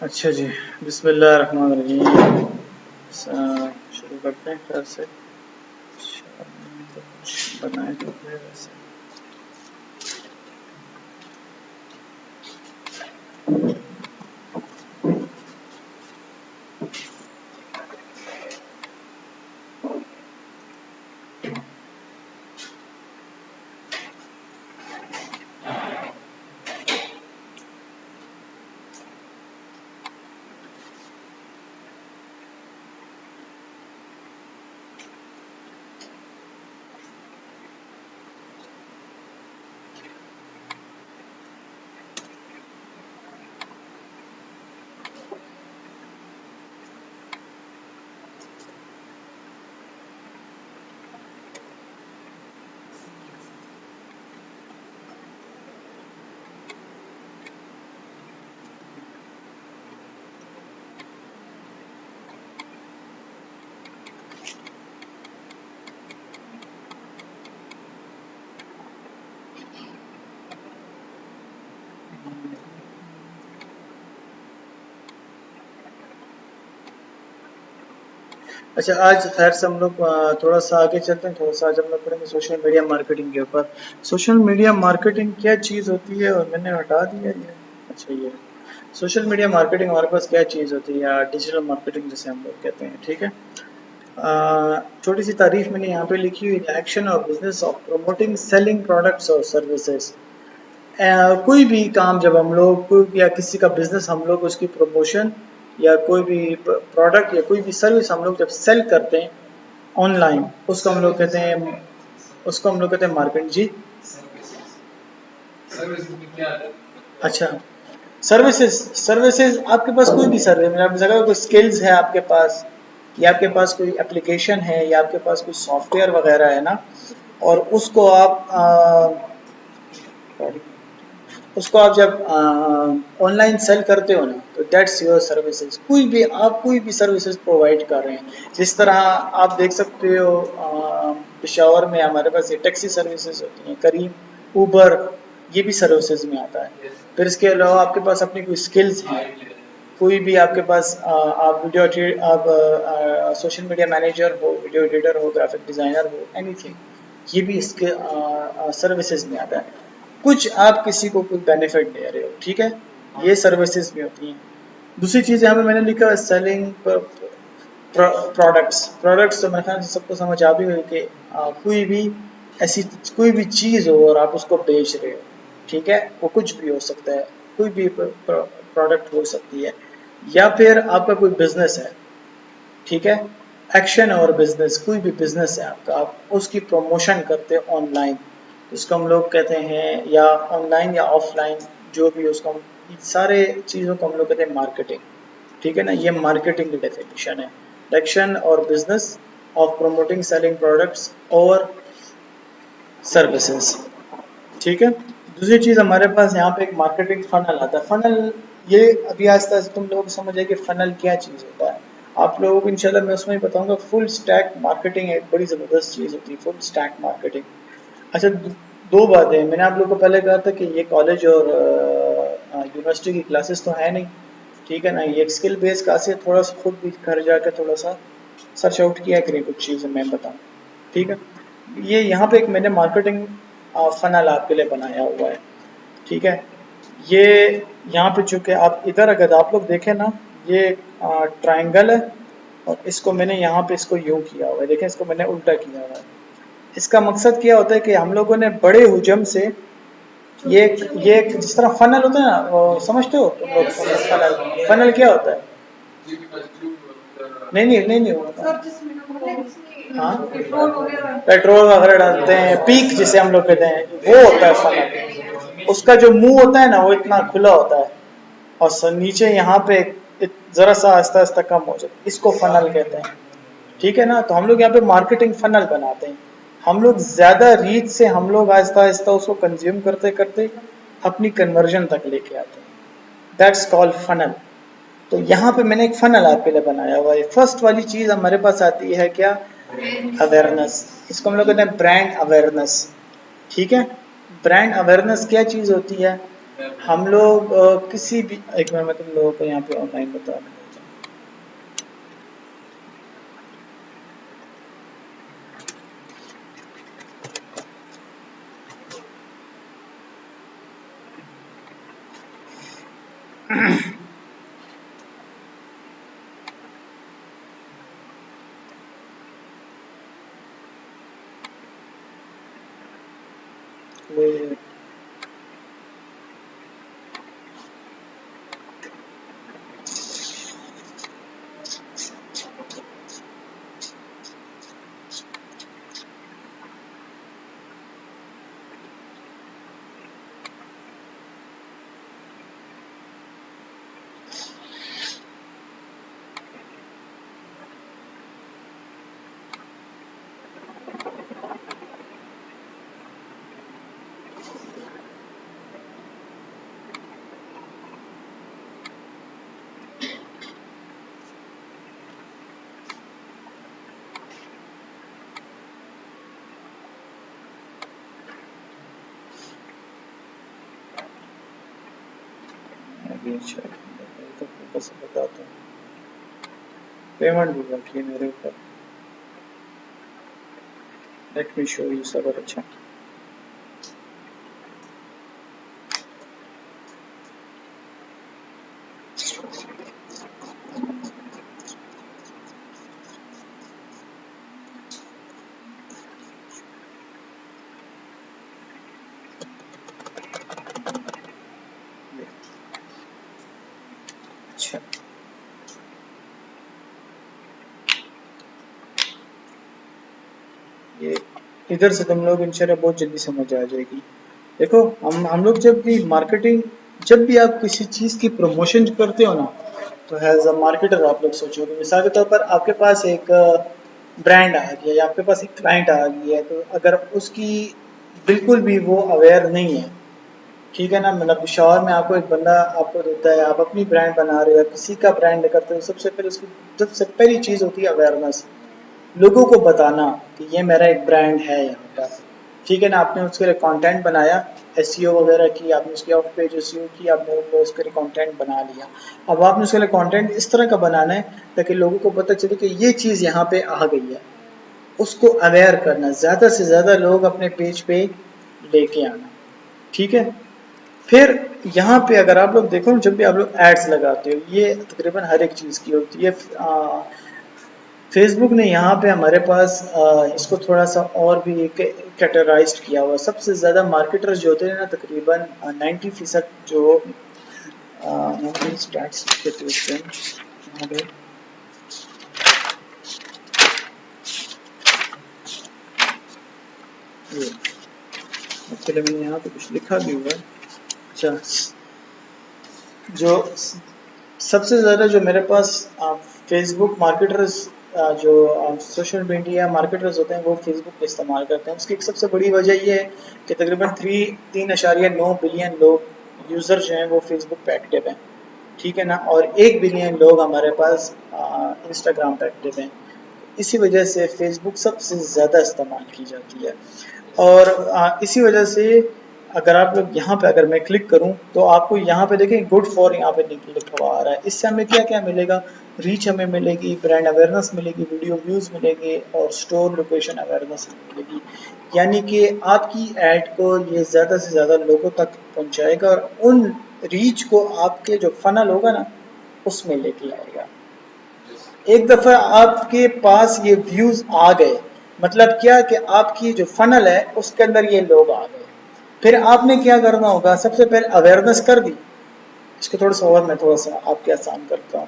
अच्छा जी, बिस्मिल्लाह रहमान रहीम। शुरू करते हैं फिर से। अच्छा, तो कुछ बनाए तो थे वैसे। अच्छा, आज खैर से हम लोग थोड़ा सा आगे चलते हैं। थोड़ा सा आज हम लोग पढ़ेंगे सोशल मीडिया मार्केटिंग के ऊपर। सोशल मीडिया मार्केटिंग क्या चीज़ होती है, और मैंने हटा दिया ये। अच्छा, ये सोशल मीडिया मार्केटिंग हमारे पास क्या चीज़ होती है, या डिजिटल मार्केटिंग जिसे हम लोग कहते हैं। ठीक है। छोटी सी तारीफ मैंने यहाँ पे लिखी हुई है। एक्शन और business of promoting selling products और सर्विसेज। कोई भी काम जब हम लोग या किसी का बिजनेस हम लोग उसकी प्रमोशन या कोई भी प्रोडक्ट या कोई भी सर्विस हम लोग जब सेल करते हैं ऑनलाइन, उसको हम लोग कहते हैं मार्केटिंग जी। अच्छा, सर्विसेज। सर्विसेज आपके पास कोई भी सर्विस, मतलब अगर कोई स्किल्स है आपके पास, या आपके पास कोई एप्लीकेशन है, या आपके पास कोई सॉफ्टवेयर वगैरह है ना, और उसको आप जब ऑनलाइन सेल करते हो ना, तो दैट्स योर सर्विसेज। कोई भी सर्विसेज प्रोवाइड कर रहे हैं। जिस तरह आप देख सकते हो, पेशावर में हमारे पास ये टैक्सी सर्विसेज होती हैं, करीम, उबर, ये भी सर्विसेज में आता है। फिर इसके अलावा आपके पास अपनी कोई स्किल्स हैं, कोई भी आपके पास आप आप सोशल मीडिया मैनेजर हो, वीडियो एडिटर हो, ग्राफिक डिजाइनर हो, एनीथिंग, ये भी इसके सर्विसेज में आता है। कुछ आप किसी को कोई बेनिफिट दे रहे हो, ठीक है, ये सर्विसेज में होती हैं। दूसरी चीज़ यहाँ पे मैंने लिखा है सेलिंग प्रोडक्ट्स। प्रोडक्ट्स तो मेरे ख्याल से सबको समझ आ भी हुई कि कोई भी ऐसी कोई भी चीज़ हो और आप उसको बेच रहे हो, ठीक है, वो कुछ भी हो सकता है, कोई भी प्रोडक्ट हो सकती है, या फिर आपका कोई बिजनेस है, ठीक है। एक्शन और बिजनेस, कोई भी बिजनेस है आपका, आप उसकी प्रमोशन करते हो ऑनलाइन, उसको हम लोग कहते हैं, या ऑनलाइन या ऑफलाइन, जो भी उसको हम, सारे चीज़ों को हम लोग कहते हैं मार्केटिंग। ठीक है ना, ये मार्केटिंग की डेफिनेशन है। एक्शन और business of promoting selling products और सर्विसेज। ठीक है। दूसरी चीज़ हमारे पास यहाँ पे एक मार्केटिंग फनल आता है। फनल, ये अभी आस्ते आस्ते तुम लोग समझ आए कि फनल क्या चीज़ होता है। आप लोगों को इंशाल्लाह मैं उसमें बताऊंगा। फुल स्टैक मार्केटिंग एक बड़ी ज़बरदस्त चीज़ होती है, फुल स्टैक मार्केटिंग। अच्छा, दो बातें मैंने आप लोगों को पहले कहा था कि ये कॉलेज और यूनिवर्सिटी की क्लासेस तो है नहीं, ठीक है ना, ये एक स्किल बेस्ड क्लास है। थोड़ा सा खुद भी घर जाकर थोड़ा सा सर्च आउट किया करें, कुछ चीज़ें मैं बताऊँ, ठीक है। ये यहाँ पे एक मैंने मार्केटिंग फनल आपके लिए बनाया हुआ है, ठीक है। ये यहाँ पे चूंकि आप इधर अगर आप लोग देखें ना, ये ट्रायंगल है, और इसको मैंने यहाँ पे इसको यूं किया हुआ है, देखें, इसको मैंने उल्टा किया हुआ है। इसका मकसद क्या होता है कि हम लोगों ने बड़े हुजम से ये जिस तरह फनल होता है ना, वो समझते हो तुम लोग, फनल, फनल क्या होता है? नहीं नहीं नहीं नहीं होता। हाँ, पेट्रोल वगैरह डालते हैं, पीक जिसे हम लोग कहते हैं, वो होता है फनल। उसका जो मुंह होता है ना, वो इतना खुला होता है, और नीचे यहाँ पे जरा सा आस्ता आस्ता कम हो जाता है, इसको फनल कहते हैं। ठीक है ना, तो हम लोग यहाँ पे मार्केटिंग फनल बनाते हैं। हम लोग ज्यादा रीच से हम लोग आहिस्ता आहिस्ता उसको कंज्यूम करते करते अपनी कन्वर्जन तक लेके आते हैं। That's called funnel. तो यहाँ पे मैंने एक फनल आपके लिए बनाया हुआ है। फर्स्ट वाली चीज हमारे पास आती है क्या? अवेयरनेस। इसको हम लोग कहते हैं ब्रांड अवेयरनेस, ठीक है। ब्रांड अवेयरनेस क्या चीज होती है? हम लोग किसी भी एक मिनट में तुम लोगों को यहाँ पे ऑनलाइन बता देता हूँ। अभी check तो फोकस से बताता हूँ। पेमेंट भी बाकी है मेरे ऊपर। लेट मी शो यू सबर। अच्छा अच्छा ये इधर से तुम लोग इंशाल्लाह बहुत जल्दी समझ आ जाएगी। देखो हम लोग जब भी मार्केटिंग, जब भी आप किसी चीज़ की प्रमोशन करते हो ना, तो एज अ मार्केटर आप लोग सोचो कि मिसाल के तौर पर आपके पास एक ब्रांड आ गया या आपके पास एक क्लाइंट आ गया है, तो अगर उसकी बिल्कुल भी वो अवेयर नहीं है, ठीक है ना, मतलब शहर में आपको एक बंदा आपको देता है, आप अपनी ब्रांड बना रहे हो या किसी का ब्रांड करते हो, सबसे पहले उसकी सबसे पहली चीज़ होती है अवेयरनेस। लोगों को बताना कि ये मेरा एक ब्रांड है यहाँ पर, ठीक है ना। आपने उसके लिए कंटेंट बनाया, एसईओ वगैरह की, आपने उसकी ऑफ पेज एसईओ की, आपने उसके लिए कंटेंट बना लिया। अब आपने उसके लिए कंटेंट इस तरह का बनाना है ताकि लोगों को पता चले कि ये चीज़ यहाँ पे आ गई है, उसको अवेयर करना, ज़्यादा से ज़्यादा लोग अपने पेज पे लेके आना, ठीक है। फिर यहाँ पे अगर आप लोग देखो, जब भी आप लोग एड्स लगाते हो, ये तकरीबन हर एक चीज़ की होती है। फेसबुक ने यहाँ पे हमारे पास इसको थोड़ा सा और भी कैटेगराइज किया हुआ। सबसे ज़्यादा मार्केटर्स जो होते हैं ना, तकरीबन 90% जो स्टैट्स देते हैं यहाँ पे। ये एक्चुअली मैंने यहाँ पे कुछ लिखा भी हुआ है। अच्छा, जो सबसे ज़्यादा जो मेरे पास फेसबुक मार्केटर्स, जो सोशल मीडिया मार्केटर्स होते हैं, वो फेसबुक का इस्तेमाल करते हैं। उसकी एक सबसे बड़ी वजह ये है कि तकरीबन 3.9 बिलियन लोग यूज़र जो हैं वो फेसबुक पे एक्टिव हैं, ठीक है ना, और 1 बिलियन लोग हमारे पास इंस्टाग्राम पे एक्टिव हैं। इसी वजह से फेसबुक सबसे ज़्यादा इस्तेमाल की जाती है। और इसी वजह से अगर आप लोग यहाँ पे, अगर मैं क्लिक करूँ तो आपको यहाँ पे देखें गुड फॉर, यहाँ पे लिखा हुआ आ रहा है। इससे हमें क्या क्या मिलेगा? रीच हमें मिलेगी, ब्रांड अवेयरनेस मिलेगी, वीडियो व्यूज़ मिलेंगे और स्टोर लोकेशन अवेयरनेस मिलेगी। यानी कि आपकी ऐड को ये ज़्यादा से ज़्यादा लोगों तक पहुँचाएगा और उन रीच को आपके जो फनल होगा ना, उसमें लेके आएगा। एक दफ़ा आपके पास ये व्यूज़ आ गए, मतलब क्या कि आपकी जो फनल है उसके अंदर ये लोग आ गए, फिर आपने क्या करना होगा? सबसे पहले अवेयरनेस कर दी। इसको थोड़ा सा और मैं थोड़ा सा आपके आसान करता हूँ।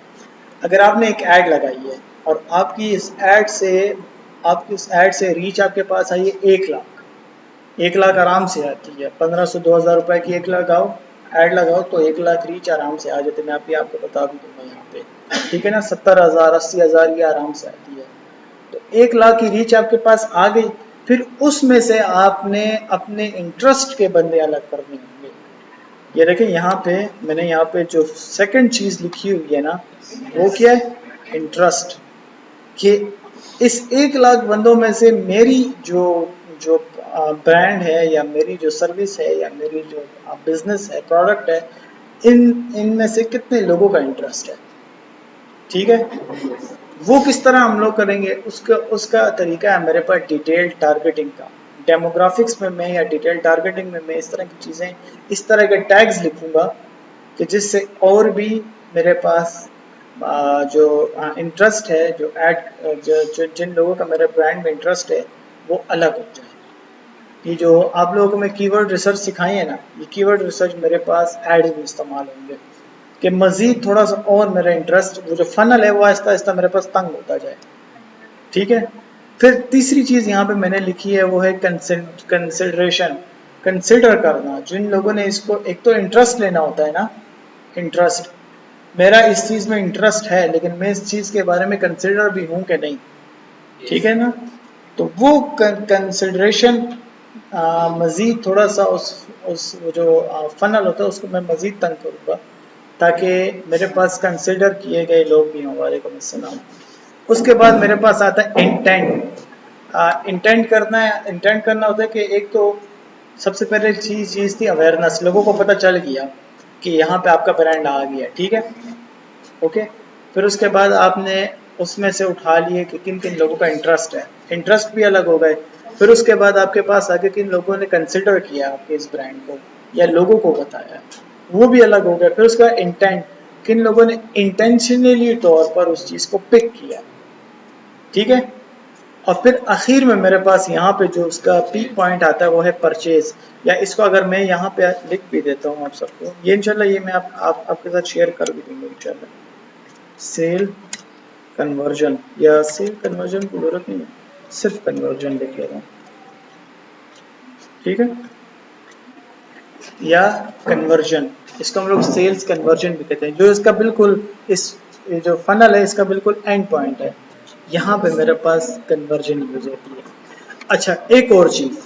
अगर आपने एक ऐड लगाई है और आपकी इस ऐड से रीच आपके पास आई है 1 लाख, 1 लाख आराम से आती है। 1500-2000 रुपए की 1 लाख ऐड लगाओ तो 1 लाख रीच आराम से आ जाते। मैं आपको बता भी दूंगा यहाँ पे, ठीक है ना। 70,000 80,000 ये आराम से आती है। तो 1 लाख की रीच आपके पास आ गई। फिर उसमें से आपने अपने इंटरेस्ट के बंदे अलग करने होंगे। ये देखें यहाँ पे, मैंने यहाँ पे जो सेकंड चीज़ लिखी हुई है ना, वो क्या है? इंटरेस्ट। कि इस 1 लाख बंदों में से मेरी जो जो ब्रांड है या मेरी जो सर्विस है या मेरी जो बिजनेस है, प्रोडक्ट है, इनमें से कितने लोगों का इंटरेस्ट है। ठीक है, वो किस तरह हम लोग करेंगे, उसका उसका तरीका है मेरे पास डिटेल टारगेटिंग का। डेमोग्राफिक्स में मैं या डिटेल टारगेटिंग में मैं इस तरह की चीज़ें, इस तरह के टैग्स लिखूंगा कि जिससे और भी मेरे पास जो इंटरेस्ट है, जो ऐड जिन लोगों का मेरे ब्रांड में इंटरेस्ट है वो अलग हो जाए। ये जो आप लोगों को मैं कीवर्ड रिसर्च सिखाई है ना, ये कीवर्ड रिसर्च मेरे पास एड्स में इस्तेमाल होंगे कि मजीद थोड़ा सा और मेरा इंटरेस्ट, वो जो फनल है वो आहिस्ता आहिस्ता मेरे पास तंग होता जाए। ठीक है, फिर तीसरी चीज यहाँ पे मैंने लिखी है वो है कंसिडरेशन, कंसिडर करना। जिन लोगों ने इसको, एक तो इंटरेस्ट लेना होता है ना, इंटरेस्ट, मेरा इस चीज में इंटरेस्ट है लेकिन मैं इस चीज के बारे में कंसिडर भी हूं कि नहीं। ठीक है ना, तो वो कंसिडरेशन मजीद थोड़ा सा उस वो जो फनल होता है उसको मैं मजीद तंग करूँगा ताकि मेरे पास कंसिडर किए गए लोग भी हों। वालेकुम अस्सलाम। उसके बाद मेरे पास आता है इंटेंट। इंटेंट करना होता है कि एक तो सबसे पहले चीज़ थी अवेयरनेस, लोगों को पता चल गया कि यहाँ पे आपका ब्रांड आ गया। ठीक है, ओके। फिर उसके बाद आपने उसमें से उठा लिए कि किन किन लोगों का इंटरेस्ट है, इंटरेस्ट भी अलग हो गए। फिर उसके बाद आपके पास आगे किन लोगों ने कंसिडर किया आपके इस ब्रांड को या लोगों को बताया, वो भी अलग हो गया। फिर उसका इंटेंट, किन लोगों ने इंटेंशनली तौर पर उस चीज़ को पिक किया। ठीक है, और फिर आखिर में मेरे पास यहाँ पे जो उसका पीक पॉइंट आता है वो है परचेज, या इसको अगर मैं यहाँ पे लिख भी देता हूँ आप सबको, ये इंशाल्लाह ये मैं आपके साथ शेयर कर भी दूंगा इंशाल्लाह। सेल कन्वर्जन, या सेल कन्वर्जन की जरूरत नहीं है, सिर्फ कन्वर्जन लिख ले रहा हूँ। ठीक है, या कन्वर्जन, इसको हम लोग सेल्स कन्वर्जन भी कहते हैं। जो इसका बिल्कुल इस ये जो फनल है इसका बिल्कुल एंड पॉइंट है, यहाँ पे मेरे पास कन्वर्जन यूज होती है। अच्छा, एक और चीज,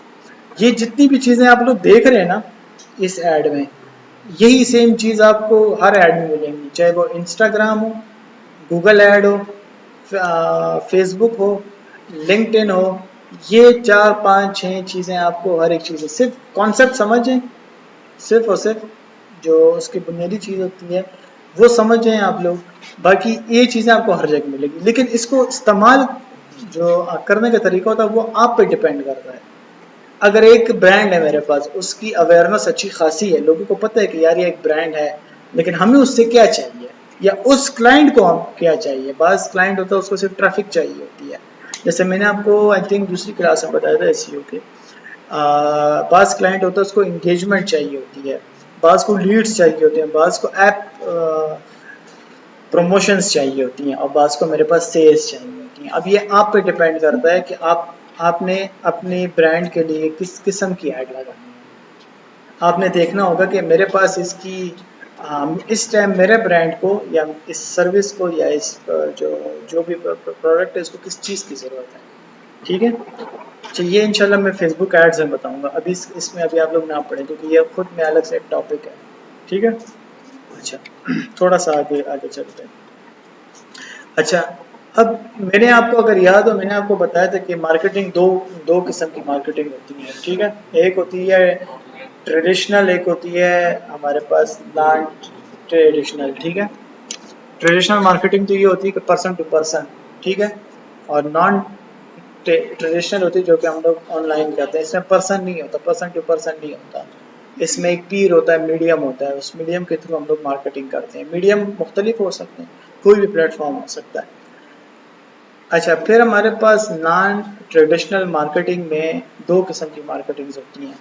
ये जितनी भी चीजें आप लोग देख रहे हैं ना इस एड में, यही सेम चीज आपको हर एड में मिलेंगी, चाहे वो इंस्टाग्राम हो, गूगल ऐड हो, फेसबुक हो, लिंक्डइन हो। ये 4 5 6 चीजें आपको हर एक चीज, सिर्फ कॉन्सेप्ट समझें, सिर्फ और सिर्फ जो उसकी बुनियादी चीज होती है वो समझ जाएं आप लोग, बाकी ये चीजें आपको हर जगह मिलेगी। लेकिन इसको इस्तेमाल जो करने का तरीका होता है वो आप पे डिपेंड करता है। अगर एक ब्रांड है मेरे पास, उसकी अवेयरनेस अच्छी खासी है, लोगों को पता है कि यार ये एक ब्रांड है, लेकिन हमें उससे क्या चाहिए या उस क्लाइंट को हम क्या चाहिए। बाज क्लाइंट होता है उसको सिर्फ ट्रैफिक चाहिए होती है, जैसे मैंने आपको आई थिंक दूसरी क्लास में बताया था एसईओ के। बाज क्लाइंट होता है उसको इंगेजमेंट चाहिए होती है, बाज को लीड्स चाहिए होते हैं, बाज को ऐप प्रमोशंस चाहिए होती हैं, और बाज को मेरे पास सेल्स चाहिए होती हैं। अब ये आप पे डिपेंड करता है कि आपने अपने ब्रांड के लिए किस किस्म की ऐड लगानी है। आपने देखना होगा कि मेरे पास इसकी इस टाइम मेरे ब्रांड को या इस सर्विस को या इस जो जो भी प्रोडक्ट है इसको किस चीज़ की ज़रूरत है। ठीक है, तो ये इंशाल्लाह मैं फेसबुक एड्स में बताऊंगा, अभी इसमें अभी आप लोग ना पढ़ें क्योंकि ये खुद में अलग से एक टॉपिक है। ठीक है, अच्छा थोड़ा सा आगे आगे चलते हैं। अच्छा, अब मैंने आपको अगर याद हो, मैंने आपको बताया था कि मार्केटिंग दो दो किस्म की मार्केटिंग होती है। ठीक है, एक होती है ट्रेडिशनल, एक होती है हमारे पास नॉन ट्रेडिशनल। ठीक है, ट्रेडिशनल मार्केटिंग तो ये होती है कि पर्सन टू पर्सन। ठीक है, और नॉन ट्रेडिशनल होती है जो कि हम लोग ऑनलाइन करते हैं, इसमें पर्सन नहीं होता, पर्सन टू पर्सन नहीं होता। इसमें एक पीर होता है, मीडियम होता है, उस मीडियम के थ्रू हम लोग मार्केटिंग करते हैं। मीडियम मुख्तलिफ हो सकते हैं, कोई भी प्लेटफॉर्म हो सकता है। अच्छा, फिर हमारे पास नॉन ट्रेडिशनल मार्केटिंग में दो किस्म की मार्केटिंग होती हैं।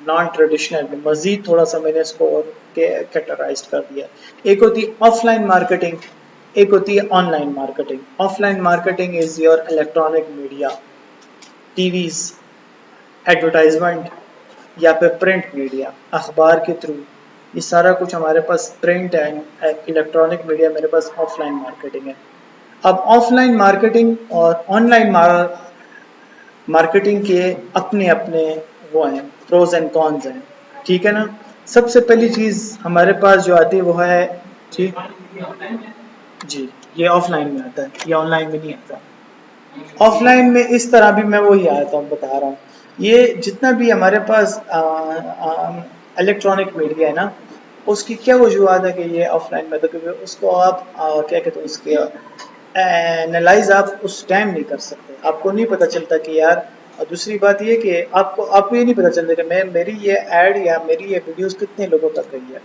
नॉन ट्रेडिशनल में मजीद थोड़ा सा मैंने इसको और कैटेगराइज कर दिया। एक होती है ऑफलाइन मार्केटिंग, एक होती है online marketing. Offline marketing is your electronic media, TVs, advertisement, या फिर प्रिंट मीडिया, अखबार के थ्रू। ये सारा कुछ हमारे पास प्रिंट है, इलेक्ट्रॉनिक मीडिया मेरे पास ऑफलाइन मार्केटिंग है। अब ऑफलाइन मार्केटिंग और ऑनलाइन मार्केटिंग के अपने अपने वो हैं, प्रोज एंड कॉन्स हैं। ठीक है ना, सबसे पहली चीज हमारे पास जो आती है वो है, जी जी, ये ऑफलाइन में आता है, ये ऑनलाइन में नहीं आता। ऑफलाइन में इस तरह भी मैं वही आता हूँ बता रहा हूँ ये जितना भी हमारे पास इलेक्ट्रॉनिक मीडिया है ना, उसकी क्या वजूहत है कि ये ऑफलाइन में, तो क्योंकि उसको आप क्या कहते हैं, उसके एनालाइज आप उस टाइम नहीं कर सकते, आपको नहीं पता चलता कि यार। और दूसरी बात ये कि आपको ये नहीं पता चलता कि मैं मेरी ये एड या मेरी ये वीडियोस कितने लोगों तक गई है।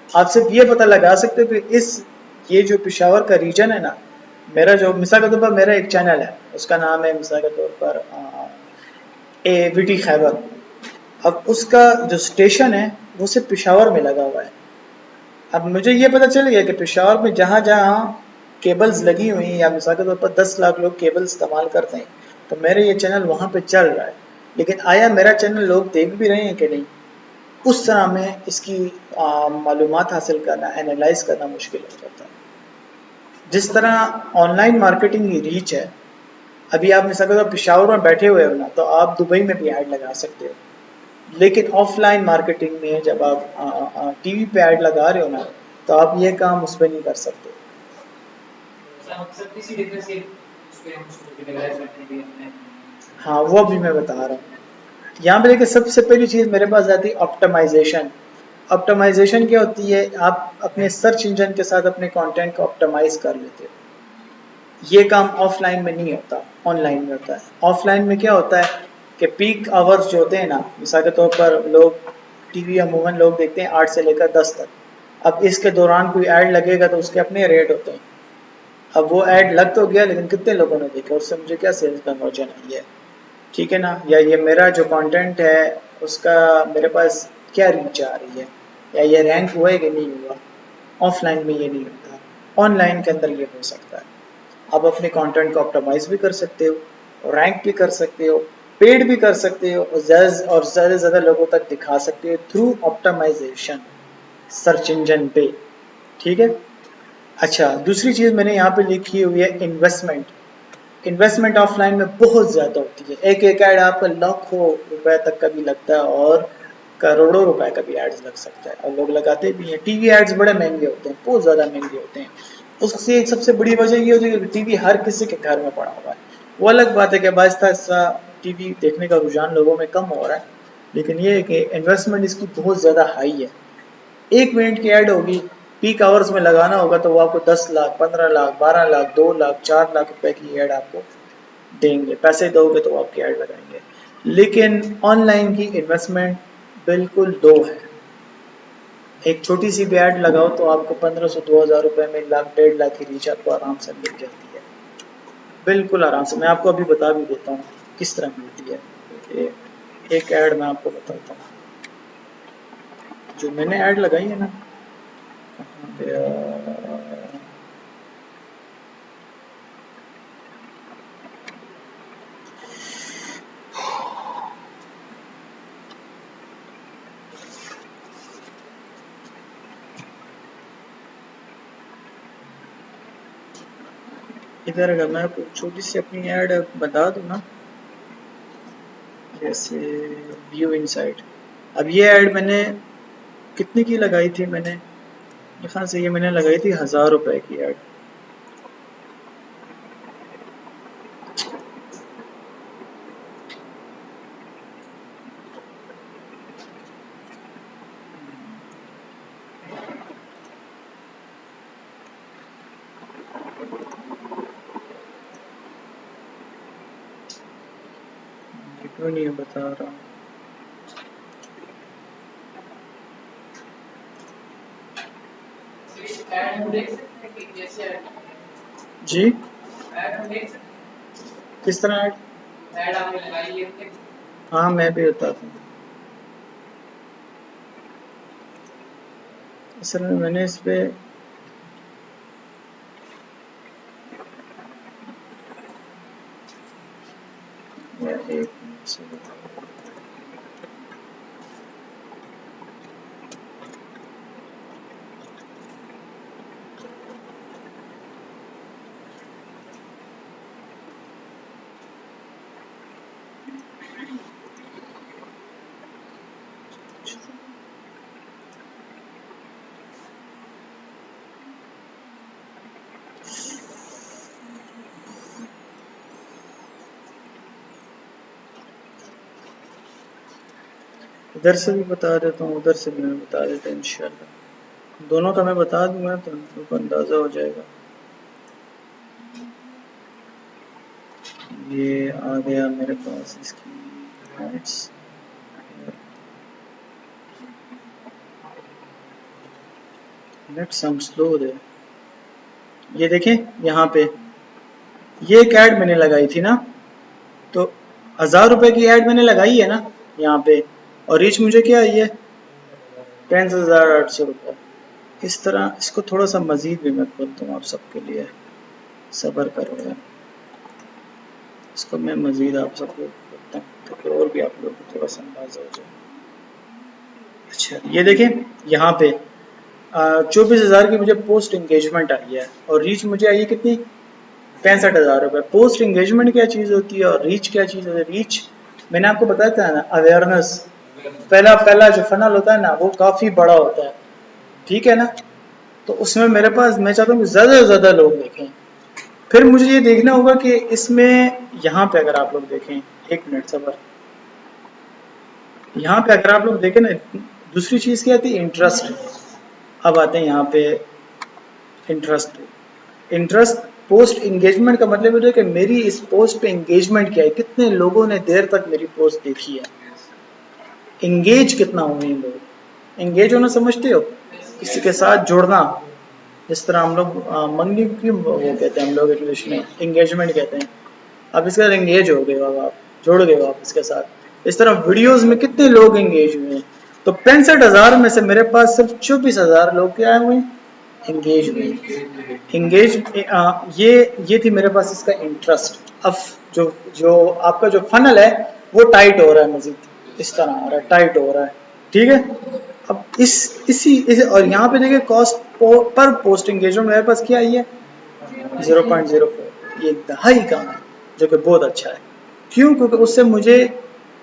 आप सिर्फ ये पता लगा सकते हो कि ये जो पिशावर का रीजन है ना, मेरा जो मिसाल के तौर पर मेरा एक चैनल है, उसका नाम है मिसाल के तौर पर ए वीटी खैबर। अब उसका जो स्टेशन है वो सिर्फ पिशावर में लगा हुआ है। अब मुझे ये पता चल गया कि पेशावर में जहाँ जहाँ केबल्स लगी हुई हैं, या मिसाल के तौर पर 10 लाख लोग केबल इस्तेमाल करते हैं, तो मेरे ये चैनल वहाँ पे चल रहा है। लेकिन आया मेरा चैनल लोग देख भी रहे हैं कि नहीं, उस तरह में इसकी मालूमात हासिल करना, एनालाइज करना मुश्किल हो जाता है। जिस तरह ऑनलाइन मार्केटिंग की रीच है, अभी आप मिसाल के तौर पर पेशावर में बैठे हुए हो ना, तो आप दुबई में भी ऐड लगा सकते हो। लेकिन ऑफलाइन मार्केटिंग में जब आप टीवी पे ऐड लगा रहे हो ना, तो आप ये काम उस पर नहीं कर सकते। हाँ, वो भी मैं बता रहा हूँ। यहाँ पे देखिए, सबसे पहली चीज़ मेरे पास आती है ऑप्टिमाइजेशन। ऑप्टिमाइजेशन क्या होती है, आप अपने सर्च इंजन के साथ अपने कंटेंट को ऑप्टिमाइज कर लेते हो। ये काम ऑफलाइन में नहीं होता, ऑनलाइन में होता है। ऑफलाइन में क्या होता है कि पीक आवर्स जो होते हैं ना, मिसाल के तौर पर लोग टीवी अमूमन लोग देखते हैं 8 से लेकर 10 तक। अब इसके दौरान कोई ऐड लगेगा तो उसके अपने रेट होते हैं। अब वो ऐड लग तो गया, लेकिन कितने लोगों ने देखा, उससे मुझे क्या सेल्स कन्वर्जन आई है, ठीक है ना। या ये मेरा जो कंटेंट है उसका मेरे पास क्या रीच आ रही है, या ये रैंक हुआ है कि नहीं हुआ। ऑफलाइन में ये नहीं होता, ऑनलाइन के अंदर ये हो सकता है। आप अपने कंटेंट को ऑप्टिमाइज भी कर सकते हो, रैंक भी कर सकते हो, पेड भी कर सकते हो, और ज़्यादा से ज़्यादा लोगों तक दिखा सकते हो थ्रू ऑप्टिमाइजेशन सर्च इंजन पे, ठीक है। अच्छा, दूसरी चीज़ मैंने यहाँ पे लिखी हुई है इन्वेस्टमेंट। इन्वेस्टमेंट ऑफलाइन में बहुत ज़्यादा होती है, एक एक ऐड आपका लाखों रुपए तक का भी लगता है, और करोड़ों रुपए का भी एड्स लग सकता है, और लोग लगाते भी हैं। टीवी एड्स बड़े महंगे होते हैं, बहुत ज़्यादा महंगे होते हैं। उससे सबसे बड़ी वजह ये होती है कि टीवी हर किसी के घर में पड़ा हुआ है। वो अलग बात है कि आहिस्ता आहिस्ता टीवी देखने का रुझान लोगों में कम हो रहा है, लेकिन ये है कि इन्वेस्टमेंट इसकी बहुत ज़्यादा हाई है। 1 मिनट की ऐड होगी, पीक आवर्स में लगाना होगा तो वो आपको 10 लाख, 15 लाख, 12 लाख, 2 लाख, 4 लाख रुपए की ऐड आपको देंगे। पैसे दोगे तो आपकी ऐड लगाएंगे। लेकिन ऑनलाइन की इन्वेस्टमेंट बिल्कुल दो है। एक छोटी सी भी ऐड लगाओ तो आपको 1500 2000 रुपए में लाख 1.5 लाख की रीच आपको आराम से मिल जाती है, बिल्कुल आराम से। मैं आपको अभी बता भी देता हूँ किस तरह मिलती है। एक ऐड मैं आपको बताता हूँ, जो मैंने ऐड लगाई है ना, कहाँ गया, इधर अगर मैं आपको छोटी सी अपनी ऐड बता दूँ ना, जैसे व्यू इनसाइट। अब ये ऐड मैंने कितने की लगाई थी, मैंने यहाँ से ये मैंने लगाई थी 1000 रुपए की ऐड। क्यों नहीं बता रहा हूँ। जी, किस तरह ऐड? हाँ, मैं भी बताता हूँ। असल में मैंने इस पे एक मिनट से इधर से भी बता देता हूँ, उधर से भी मैं बता देता हूँ इंशाल्लाह। दोनों का मैं बता दूंगा तो उनको अंदाज़ा हो जाएगा। ये आ गया मेरे पास इसकी नोट्स। नेट सम स्लो दे। ये देखें यहाँ पे, ये एक ऐड मैंने लगाई थी ना, तो 1000 रुपए की ऐड मैंने लगाई है ना यहाँ पे, और रीच मुझे क्या आई है 65,800 रुपये। इस तरह इसको थोड़ा सा मजीद भी मैं खोलता हूँ आप सबके लिए, सब्र करो यार। इसको मैं मजीद आप सबको खोलता हूँ ताकि और भी आप लोगों को थोड़ा सा अंदाजा हो जाए। अच्छा ये देखें यहाँ पे 24,000 की मुझे पोस्ट इंगेजमेंट आई है, और रीच मुझे आई है कितनी 65,000 रुपये। पोस्ट इंगेजमेंट क्या चीज़ होती है और रीच क्या चीज़ होती है? रीच मैंने आपको बताया था ना, अवेयरनेस। पहला पहला जो फनल होता है ना वो काफ़ी बड़ा होता है, ठीक है ना, तो उसमें मेरे पास मैं चाहता हूँ कि ज़्यादा से ज़्यादा लोग देखें। फिर मुझे ये देखना होगा कि इसमें यहाँ पे अगर आप लोग देखें, एक मिनट सबर, यहाँ पे अगर आप लोग देखें ना, दूसरी चीज़ क्या आती है इंटरेस्ट। अब आते हैं यहाँ पे इंटरेस्ट। इंटरेस्ट पोस्ट एंगेजमेंट का मतलब ये है कि मेरी इस पोस्ट पे एंगेजमेंट क्या है, कितने लोगों ने देर तक मेरी पोस्ट देखी है, एंगेज कितना हुए हैं लोग। एंगेज होना समझते हो, किसी के साथ जुड़ना, जिस तरह हम लोग मंगनी की वो कहते हैं हम लोग इंग्लिश में एंगेजमेंट कहते हैं। आप इसके साथ एंगेज हो गए हो, आप जुड़ गए हो आप इसके साथ। इस तरह वीडियोस में कितने लोग एंगेज हुए हैं, तो 65,000 में से मेरे पास सिर्फ 24,000 लोग क्या हुए एंगेज हुए। एंगेज ये थी मेरे पास इसका इंटरेस्ट। अब जो जो आपका जो फनल है वो टाइट हो रहा है, मजीद इस तरह आ रहा है, टाइट हो रहा है, ठीक है। अब इस और यहाँ पे देखिए कॉस्ट पर पोस्ट एंगेजमेंट मेरे पास क्या आई है 0.04, ये इंतहाई कम है, जो कि बहुत अच्छा है। क्यों? क्योंकि उससे मुझे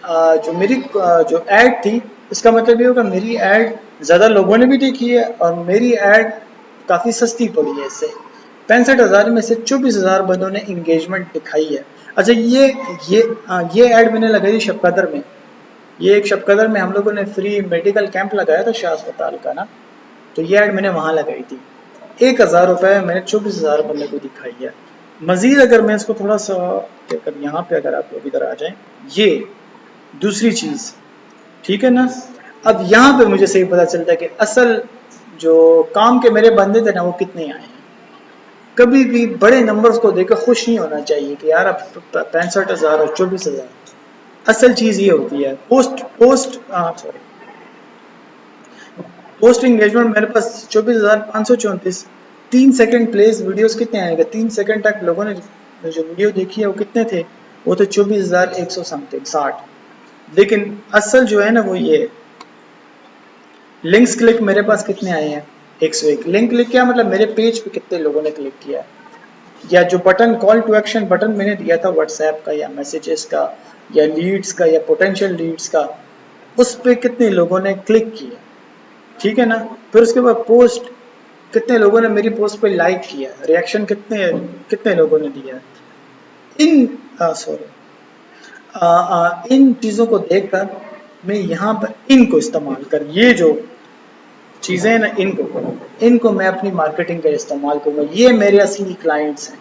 जो मेरी जो ऐड थी, इसका मतलब ये होगा मेरी ऐड ज़्यादा लोगों ने भी देखी है और मेरी ऐड काफ़ी सस्ती पड़ी है इससे। 65,000 में से 24,000 बंदों ने इंगेजमेंट दिखाई है। अच्छा ये ऐड मैंने लगाई शब कदर में। ये एक शब कदर में हम लोगों ने फ्री मेडिकल कैंप लगाया था शाह अस्पताल का ना, तो ये ऐड मैंने वहाँ लगाई थी। 1,000 रुपये मैंने 24,000 बंदे को दिखाई है। मजीद अगर मैं इसको थोड़ा सा अगर यहाँ पे अगर आप लोग इधर आ जाएं, ये दूसरी चीज़, ठीक है ना। अब यहाँ पे मुझे सही पता चलता है कि असल जो काम के मेरे बंदे थे ना वो कितने आए हैं। कभी भी बड़े नंबर्स को देखकर खुश नहीं होना चाहिए कि यार अब 65,000 और 24,000। असल चीज़ ये होती है पोस्ट एंगेजमेंट मेरे पास 24,534। 3 सेकंड प्लेस वीडियोस कितने आएंगे, 3 सेकंड तक लोगों ने जो वीडियो देखी है वो कितने थे, वो तो 24,100 समथिंग 60। लेकिन असल जो है ना वो ये लिंक्स क्लिक मेरे पास कितने आए हैं 101। लिंक क्लिक क्या मतलब मेरे पेज पे कितने लोगों ने क्लिक किया है, या जो button call to action button मैंने दिया था व्हाट्सएप का या मैसेजेस का या लीड्स का या पोटेंशियल लीड्स का, उस पर कितने लोगों ने क्लिक किया, ठीक है ना। फिर उसके बाद पोस्ट, कितने लोगों ने मेरी पोस्ट पे लाइक किया, रिएक्शन कितने कितने लोगों ने दिया। इन इन चीज़ों को देखकर मैं यहाँ पर इनको इस्तेमाल कर, ये जो चीज़ें हैं ना इनको मैं अपनी मार्केटिंग का इस्तेमाल करूँगा। ये मेरे असली क्लाइंट्स हैं,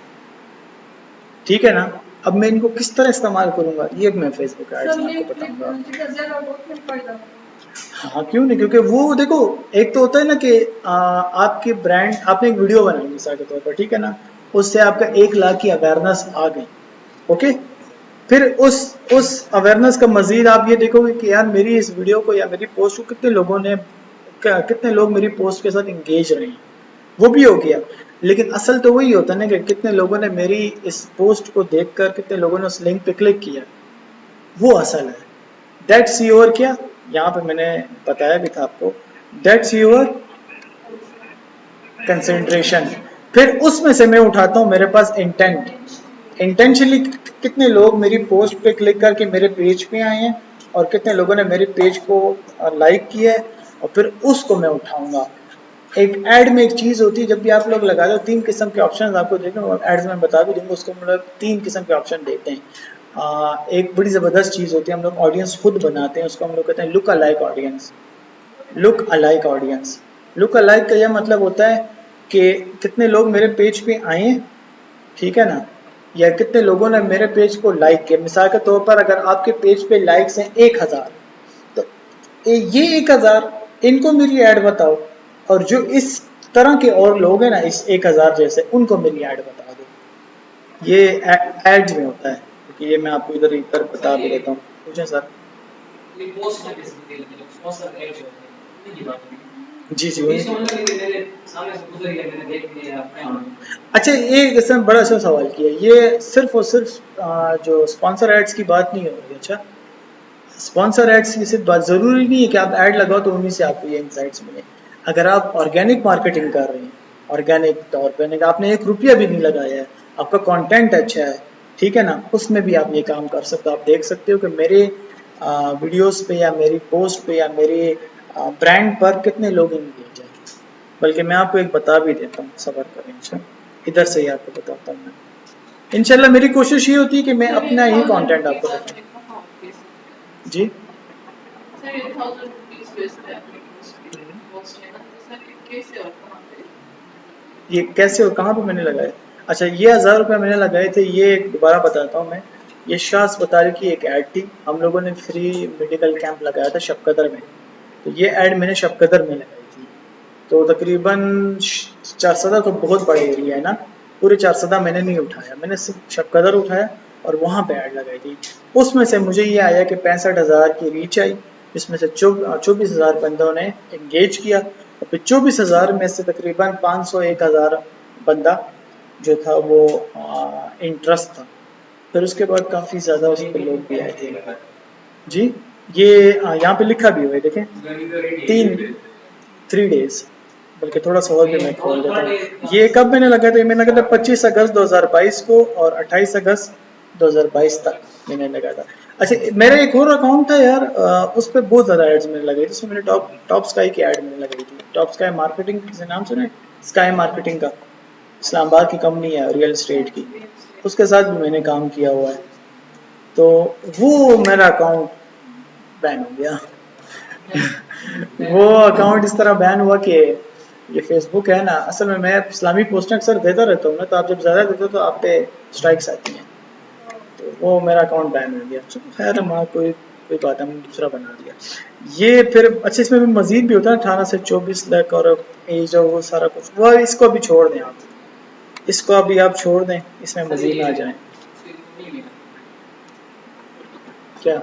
ठीक है ना। अब मैं इनको किस तरह इस्तेमाल करूँगा ये मैं फेसबुक एड्स में आपको बताऊँगा। हाँ क्यों नहीं, क्योंकि वो देखो एक तो होता है ना कि आपके ब्रांड, आपने एक वीडियो बनाई मिसाल के तौर पर, ठीक है ना, उससे आपका 1 लाख की अवेयरनेस आ गई, ओके। फिर उस अवेयरनेस का मजीद आप ये देखोगे कि यार मेरी इस वीडियो को या मेरी पोस्ट को कितने लोगों ने, कितने लोग मेरी पोस्ट के साथ इंगेज रहे हैं, वो भी हो गया। लेकिन असल तो वही होता है ना कि कितने लोगों ने मेरी इस पोस्ट को देखकर, कितने लोगों ने उस लिंक पे क्लिक किया, वो असल है। दैट्स योर क्या, यहाँ पे मैंने बताया भी था आपको, दैट्स योर कंसेंट्रेशन। फिर उसमें से मैं उठाता हूँ मेरे पास इंटेंट, इंटेंशनली कितने लोग मेरी पोस्ट पे क्लिक करके मेरे पेज पे आए हैं और कितने लोगों ने मेरे पेज को लाइक किया है, और फिर उसको मैं उठाऊंगा। एक ऐड में एक चीज़ होती है, जब भी आप लोग लगा दो 3 किस्म के ऑप्शन आपको देखना, एड्स में बता भी दूंगा उसको, मतलब 3 किस्म के ऑप्शन देते हैं। एक बड़ी ज़बरदस्त चीज़ होती है, हम लोग ऑडियंस खुद बनाते हैं, उसको हम लोग कहते हैं look alike audience. Look alike audience, look alike का यह मतलब होता है कि कितने लोग मेरे पेज पे आए, ठीक है ना, या कितने लोगों ने मेरे पेज को लाइक किया। मिसाल के तौर पर अगर आपके पेज पे लाइक्स हैं 1000, तो ये 1000 इनको मेरी ऐड बताओ, और जो इस तरह के और लोग हैं ना इस 1000 जैसे, उनको मेरी ऐड बता दो। ये एड्स में होता है, क्योंकि ये मैं आपको इधर इधर बता भी देता हूँ। पूछें सर। जी जी अच्छा, ये जैसे बड़ा अच्छा सवाल किया। ये सिर्फ और सिर्फ जो स्पॉन्सर एड्स की बात नहीं हो रही। अच्छा, स्पॉन्सर एड्स की सिर्फ बात, जरूरी नहीं है कि आप ऐड लगाओ तो उन्हीं से आपको ये इंसाइट्स मिले। अगर आप ऑर्गेनिक मार्केटिंग कर रहे हैं, ऑर्गेनिक तौर पर आपने 1 रुपया भी नहीं लगाया है, आपका कंटेंट अच्छा है, ठीक है ना, उसमें भी आप ये काम कर सकते हो। आप देख सकते हो कि मेरे वीडियोस पे या मेरी पोस्ट पे या मेरे ब्रांड पर कितने लोग इंगेज हैं। बल्कि मैं आपको एक बता भी देता हूँ, सबर करें। अच्छा, इधर से ही आपको बताता हूँ मैं। इंशाल्लाह मेरी कोशिश ये होती है कि मैं अपना ही कंटेंट आपको बताऊँ। जी ये कैसे और कहाँ पे मैंने लगाए? अच्छा, ये 1000 रुपये मैंने लगाए थे, ये दोबारा बताता हूँ मैं। ये शाह अस्पताल की एक ऐड थी, हम लोगों ने फ्री मेडिकल कैंप लगाया था शबकदर में, तो ये ऐड मैंने शबकदर में लगाई थी। तो तकरीबन चारसदा तो बहुत बड़ा एरिया है ना, पूरे चारसदा मैंने नहीं उठाया, मैंने सिर्फ शबकदर उठाया और वहाँ पे ऐड लगाई थी। उसमें से मुझे ये आया कि 65,000 की रीच आई, जिसमें से 24,000 बंदों ने एंगेज किया, और फिर 24,000 में से तकरीबन 500-1000 बंदा जो था वो इंटरेस्ट था। फिर उसके बाद काफ़ी ज़्यादा उस पर लोग भी आए थे। जी, ये यहाँ पे लिखा भी हुआ है, देखें, 3 days, बल्कि थोड़ा सा और भी मैं खोल देता हूँ। ये कब मैंने लगाया था? ये मैंने लगाया था 25 अगस्त 2022 को, और 28 अगस्त 2022 तक मैंने लगाया था। अच्छा, मेरा एक और अकाउंट था यार, उस पर बहुत ज़्यादा एड्स मैंने लगाई थी। उसमें मैंने टॉप स्काई की ऐड मैंने लगाई थी। टॉप स्काई मार्केटिंग, किसी नाम सुने? स्काई मार्केटिंग का, इस्लामाबाद की कंपनी है रियल एस्टेट की, उसके साथ भी मैंने काम किया हुआ है। तो वो मेरा अकाउंट बैन हो गया। वो अकाउंट इस तरह बैन हुआ कि ये फेसबुक है ना, असल में मैं इस्लामी पोस्टें अक्सर देता रहता हूँ ना, तो आप जब ज़्यादा देते हो तो आप पे स्ट्राइक्स आती हैं, तो वो मेरा अकाउंट बैन हो गया। चलो खैर, हमारा कोई बात, हमने दूसरा बना दिया। ये फिर अच्छा, इसमें भी मजीद भी होता है 18 से 24 लाख और एज और वो सारा कुछ, वो इसको भी छोड़ दें आप, इसको अभी आप छोड़ दें, इसमें मजीद ना आ जाए। क्या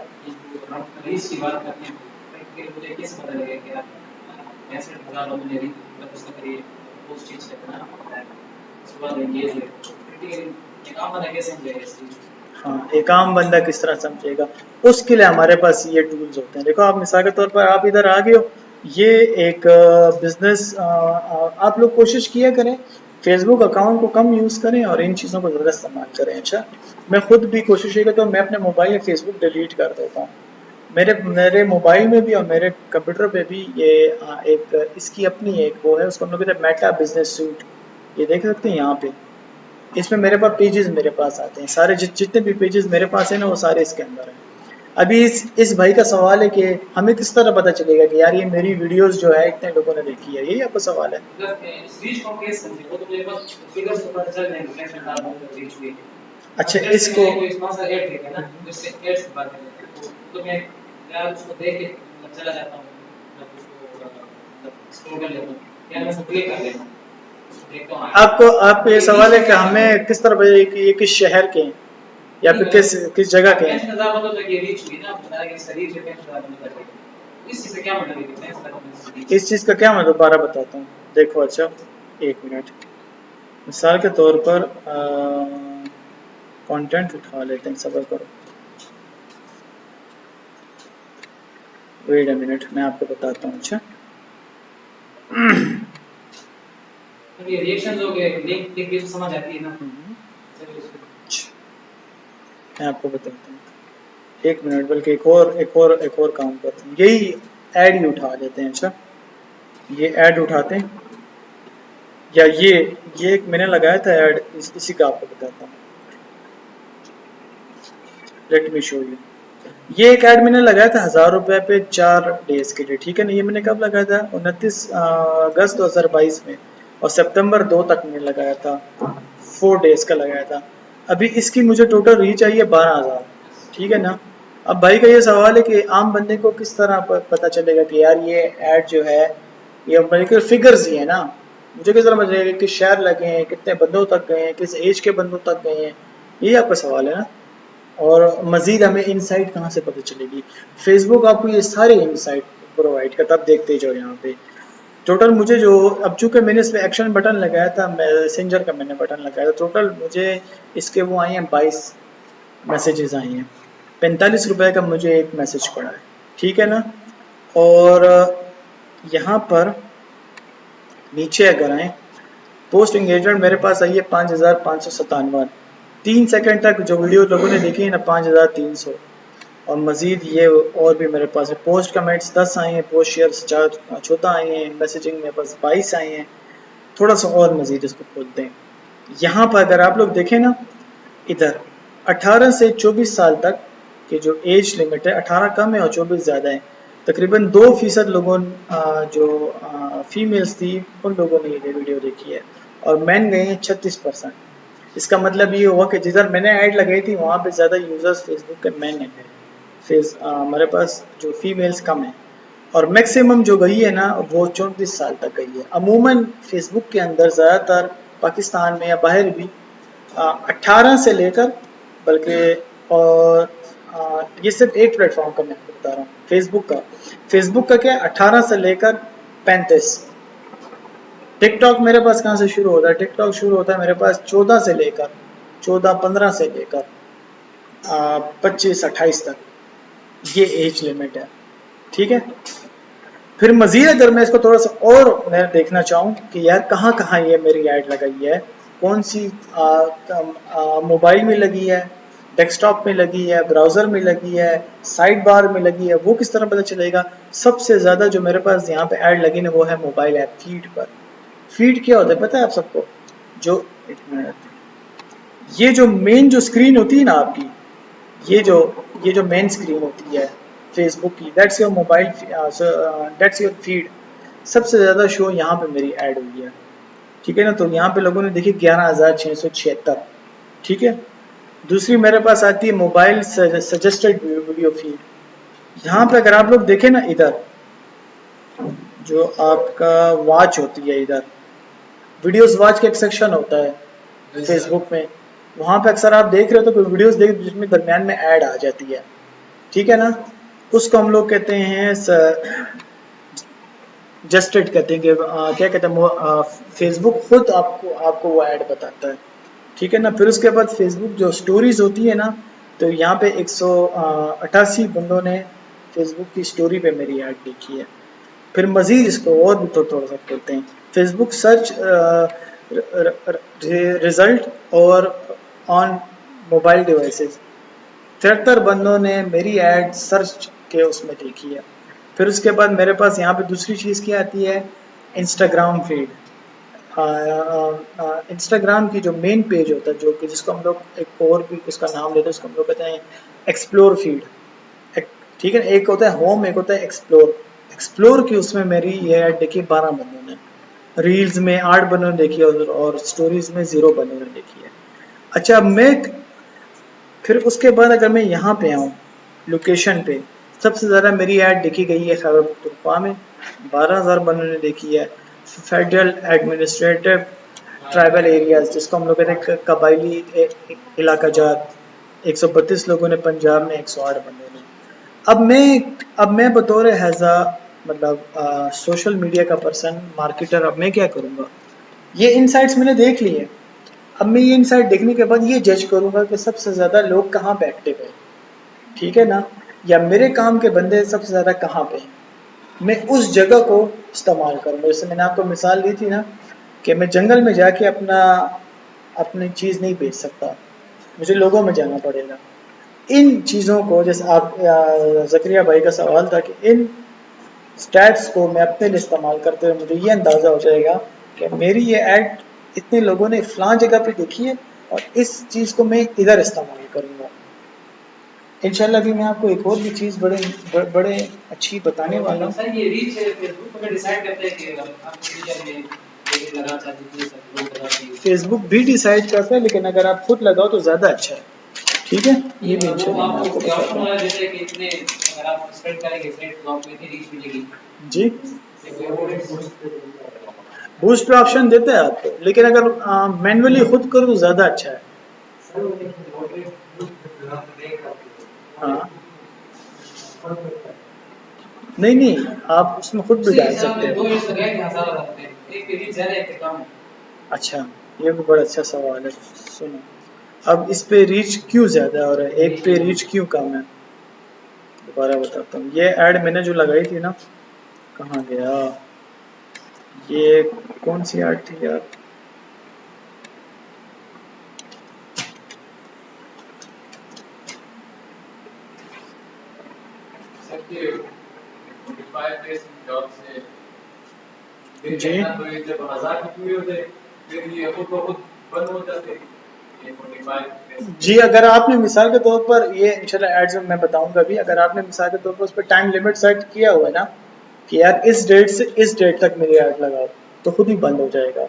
हाँ, एक आम बंदा किस तरह समझेगा, उसके लिए हमारे पास ये टूल्स होते हैं। देखो, आप मिसाल के तौर पर आप इधर आ गए हो, ये एक बिजनेस, आप लोग कोशिश किया करें फेसबुक अकाउंट को कम यूज़ करें और इन चीज़ों को ज़्यादा इस्तेमाल करें। अच्छा, मैं खुद भी कोशिश ये करता हूँ, मैं अपने मोबाइल में फेसबुक डिलीट कर देता हूँ। मेरे मेरे मोबाइल में भी और मेरे कंप्यूटर पे भी ये एक इसकी अपनी एक वो है, उसको हम लोग कहते हैं मेटा बिजनेस सूट। ये देख सकते हैं यहाँ पे, इसमें मेरे पास पेजेस मेरे पास आते हैं सारे, जितने भी पेजेस मेरे पास है ना, वो सारे इसके अंदर हैं। अभी इस भाई का सवाल है कि हमें किस तरह पता चलेगा कि यार ये मेरी वीडियोस जो है इतने लोगों ने देखी है, यही आपका सवाल है? अच्छा, इसको आपको ये सवाल है कि हमें किस तरह पता कि ये किस शहर के हैं या फिर किस जगह के हैं? इस चीज़ का क्या मैं दोबारा बताता हूँ। देखो, अच्छा, 1 मिनट, मिसाल के तौर पर कंटेंट उठा लेते हैं, सबर करो, वेट अ मिनट, मैं आपको बताता हूँ। अच्छा, मैं आपको बताता हूँ, 1 मिनट, बल्कि एक और काम करते हैं, यही ऐड ही उठा लेते हैं। अच्छा, ये ऐड उठाते हैं, या ये एक मैंने लगाया था ऐड, इसी का आपको बताता हूँ। Let me show you. ये एक ऐड मैंने लगाया था 1000 रुपए पे 4 डेज के लिए, ठीक है ना। ये मैंने कब लगाया था? 29 अगस्त 2022 में, और सितंबर 2 तक मैंने लगाया था, 4 डेज का लगाया था। अभी इसकी मुझे टोटल रीच आई है 12,000, ठीक है ना। अब भाई का ये सवाल है कि आम बंदे को किस तरह पता चलेगा कि यार ये ऐड जो है, ये बल्कि फिगर्स ही है ना, मुझे किस तरह पता चलेगा कि शेयर लगे हैं, कितने बंदों तक गए हैं, किस एज के बंदों तक गए हैं, ये आपका सवाल है ना। और मजीद हमें इनसाइट कहाँ से पता चलेगी? फेसबुक आपको ये सारी इनसाइट प्रोवाइड करता, आप देखते जाओ यहाँ पे। टोटल मुझे जो, अब चूंकि मैंने इस पे एक्शन बटन लगाया था, मैसेंजर का मैंने बटन लगाया था, टोटल मुझे इसके वो आए हैं 22 मैसेजेस आए हैं। 45 रुपए का मुझे एक मैसेज पड़ा है, ठीक है ना। और यहाँ पर नीचे अगर आए, पोस्ट एंगेजमेंट मेरे पास आई है 5557। 3 सेकंड तक जो वीडियो लोगों ने देखी है ना, 5300। और मजीद ये और भी मेरे पास है। पोस्ट कमेंट्स 10 आए हैं, पोस्ट शेयर्स 14 आए हैं, मैसेजिंग मेरे पास 22 आए हैं। थोड़ा सा और मजीद इसको खोलते हैं। यहाँ पर अगर आप लोग देखें ना, इधर 18 से 24 साल तक की जो एज लिमिट है, 18 कम है और 24 ज़्यादा है। तकरीबन 2% लोगों जो फीमेल्स थी, उन लोगों ने ये वीडियो देखी है, और मैन गए हैं 36%। इसका मतलब ये हुआ कि जिधर मैंने ऐड लगाई थी वहाँ पे ज़्यादा यूज़र्स फेसबुक के मैन हैं। हमारे पास जो फीमेल्स कम है, और मैक्सिमम जो गई है ना वो 34 साल तक गई है। अमूमन फेसबुक के अंदर ज़्यादातर पाकिस्तान में या बाहर भी 18 से लेकर, बल्कि, और ये सिर्फ एक प्लेटफॉर्म का मैं बता रहा हूँ, फेसबुक का क्या, 18 से लेकर 35। टिकटॉक मेरे पास कहाँ से शुरू होता है? टिकटॉक शुरू होता है मेरे पास 14 15 से लेकर 25 28 तक, ये एज लिमिट है, ठीक है। फिर मजीद अगर मैं इसको थोड़ा सा और मैं देखना चाहूँ कि यार कहाँ कहाँ ये मेरी ऐड लगाई है, कौन सी मोबाइल में लगी है, डेस्कटॉप में लगी है, ब्राउज़र में लगी है, साइड बार में लगी है, वो किस तरह पता चलेगा? सबसे ज़्यादा जो मेरे पास यहाँ पे ऐड लगी ना, वो है मोबाइल ऐप फीड पर। फीड क्या होता है पता है आप सबको? जो, एक मिनट, ये जो मेन जो स्क्रीन होती है ना आपकी, ये जो ये जो मेन स्क्रीन होती है फेसबुक की, that's your mobile, that's your feed. सबसे ज़्यादा शो यहाँ पे मेरी ऐड हुई है, ठीक है ना। तो यहाँ पे लोगों ने देखी 11,676, ठीक है। दूसरी मेरे पास आती है मोबाइल सजेस्टेड वीडियो फीड। यहाँ पे अगर आप लोग देखें ना, इधर जो आपका वॉच होती है, इधर वीडियोस वॉच का एक सेक्शन होता है फेसबुक में। वहाँ पे अक्सर आप देख रहे हो तो कोई वीडियोस देख जिसमें दरमियान में ऐड आ जाती है, ठीक है ना। उसको हम लोग कहते हैं जस्टेड, कहते हैं कि क्या कहते हैं, फेसबुक खुद आपको आपको वो ऐड बताता है, ठीक है ना। फिर उसके बाद फेसबुक जो स्टोरीज होती है ना, तो यहाँ पे 188 बंदों ने फेसबुक की स्टोरी पे मेरी ऐड देखी है। फिर मजीद इसको और भी थोड़ा सा खोलते हैं। फेसबुक सर्च रिजल्ट और ऑन मोबाइल डिवाइसेस, 73 बंदों ने मेरी ऐड सर्च के उसमें देखी है। फिर उसके बाद मेरे पास यहाँ पे दूसरी चीज़ क्या आती है, इंस्टाग्राम फीड। इंस्टाग्राम की जो मेन पेज होता है, जो कि जिसको हम लोग एक और भी इसका नाम लेते हैं, उसको हम लोग कहते हैं एक्सप्लोर फीड, ठीक है। एक होता है होम, एक होता है एक्सप्लोर। एक्सप्लोर की उसमें मेरी ये ऐड देखी 12 बंदों ने, रील्स में 8 बंदों ने देखी, और स्टोरीज में 0 बंदों ने देखी है। अच्छा, अब मैं फिर उसके बाद अगर मैं यहाँ पे आऊँ लोकेशन पे, सबसे ज़्यादा मेरी ऐड देखी गई है खैबर पख्तूनख्वा में, 12,000 बंदों ने देखी है। फेडरल एडमिनिस्ट्रेटिव ट्राइबल एरियाज, जिसको हम लोग कहते हैं कबायली इलाका जात, 132 लोगों ने पंजाब में, 108 बंदों ने। अब मैं बतौर हैज़ा, मतलब सोशल मीडिया का पर्सन, मार्केटर, अब मैं क्या करूँगा? ये इनसाइट्स मैंने देख लिए। अब मैं ये इनसाइट देखने के बाद ये जज करूँगा कि सबसे ज़्यादा लोग कहाँ पे एक्टिव है, ठीक है ना, या मेरे काम के बंदे सबसे ज़्यादा कहाँ पे हैं। मैं उस जगह को इस्तेमाल करूँगा। जैसे मैंने आपको मिसाल दी थी ना कि मैं जंगल में जाके अपनी चीज़ नहीं बेच सकता, मुझे लोगों में जाना पड़ेगा। इन चीज़ों को, जैसे आप ज़करिया भाई का सवाल था कि इन स्टैट्स को मैं अपने लिए इस्तेमाल करते हुए मुझे ये अंदाज़ा हो जाएगा कि मेरी ये ऐड इतने लोगों ने फ़लाँ जगह पे देखी है, और इस चीज़ को मैं इधर इस्तेमाल करूँगा। इंशाल्लाह अभी मैं आपको एक और भी चीज़ बड़े अच्छी बताने वाला हूँ। सर ये रीच फेसबुक पर डिसाइड करता है कि आप फ्यूचर में ये लगाना चाहते हैं, सब लोग लगाते हैं। फेसबुक भी डिसाइड करता है, लेकिन अगर आप खुद लगाओ तो ज़्यादा अच्छा है। ठीक है, ये भी इंशाल्लाह मैं आपको बताता हूँ। जैसे कि इतने अगर आप स्पेंड करेंगे फ्रेंड तो आपको इतनी रीच मिलेगी जी, बूस्ट पे ऑप्शन देता है आपको, लेकिन अगर मैनुअली खुद करो तो ज़्यादा अच्छा है। हाँ, नहीं नहीं, आप उसमें खुद भी डाल सकते हो। अच्छा, ये भी बड़ा अच्छा सवाल है। सुनो, अब इस पे रीच क्यों ज़्यादा हो रहा है, एक पे रीच क्यों कम है, दोबारा बताता हूँ। ये ऐड मैंने जो लगाई थी ना, कहाँ गया ये, कौन सी ऐड थी यार, जी जी, अगर आपने मिसाल के तौर पर ये इंशाल्लाह एड्स में मैं बताऊंगा भी, अगर आपने मिसाल के तौर पर उस पर टाइम लिमिट सेट किया हुआ है ना कि यार इस डेट से इस डेट तक मेरी ऐड लगाओ, तो खुद ही बंद हो जाएगा।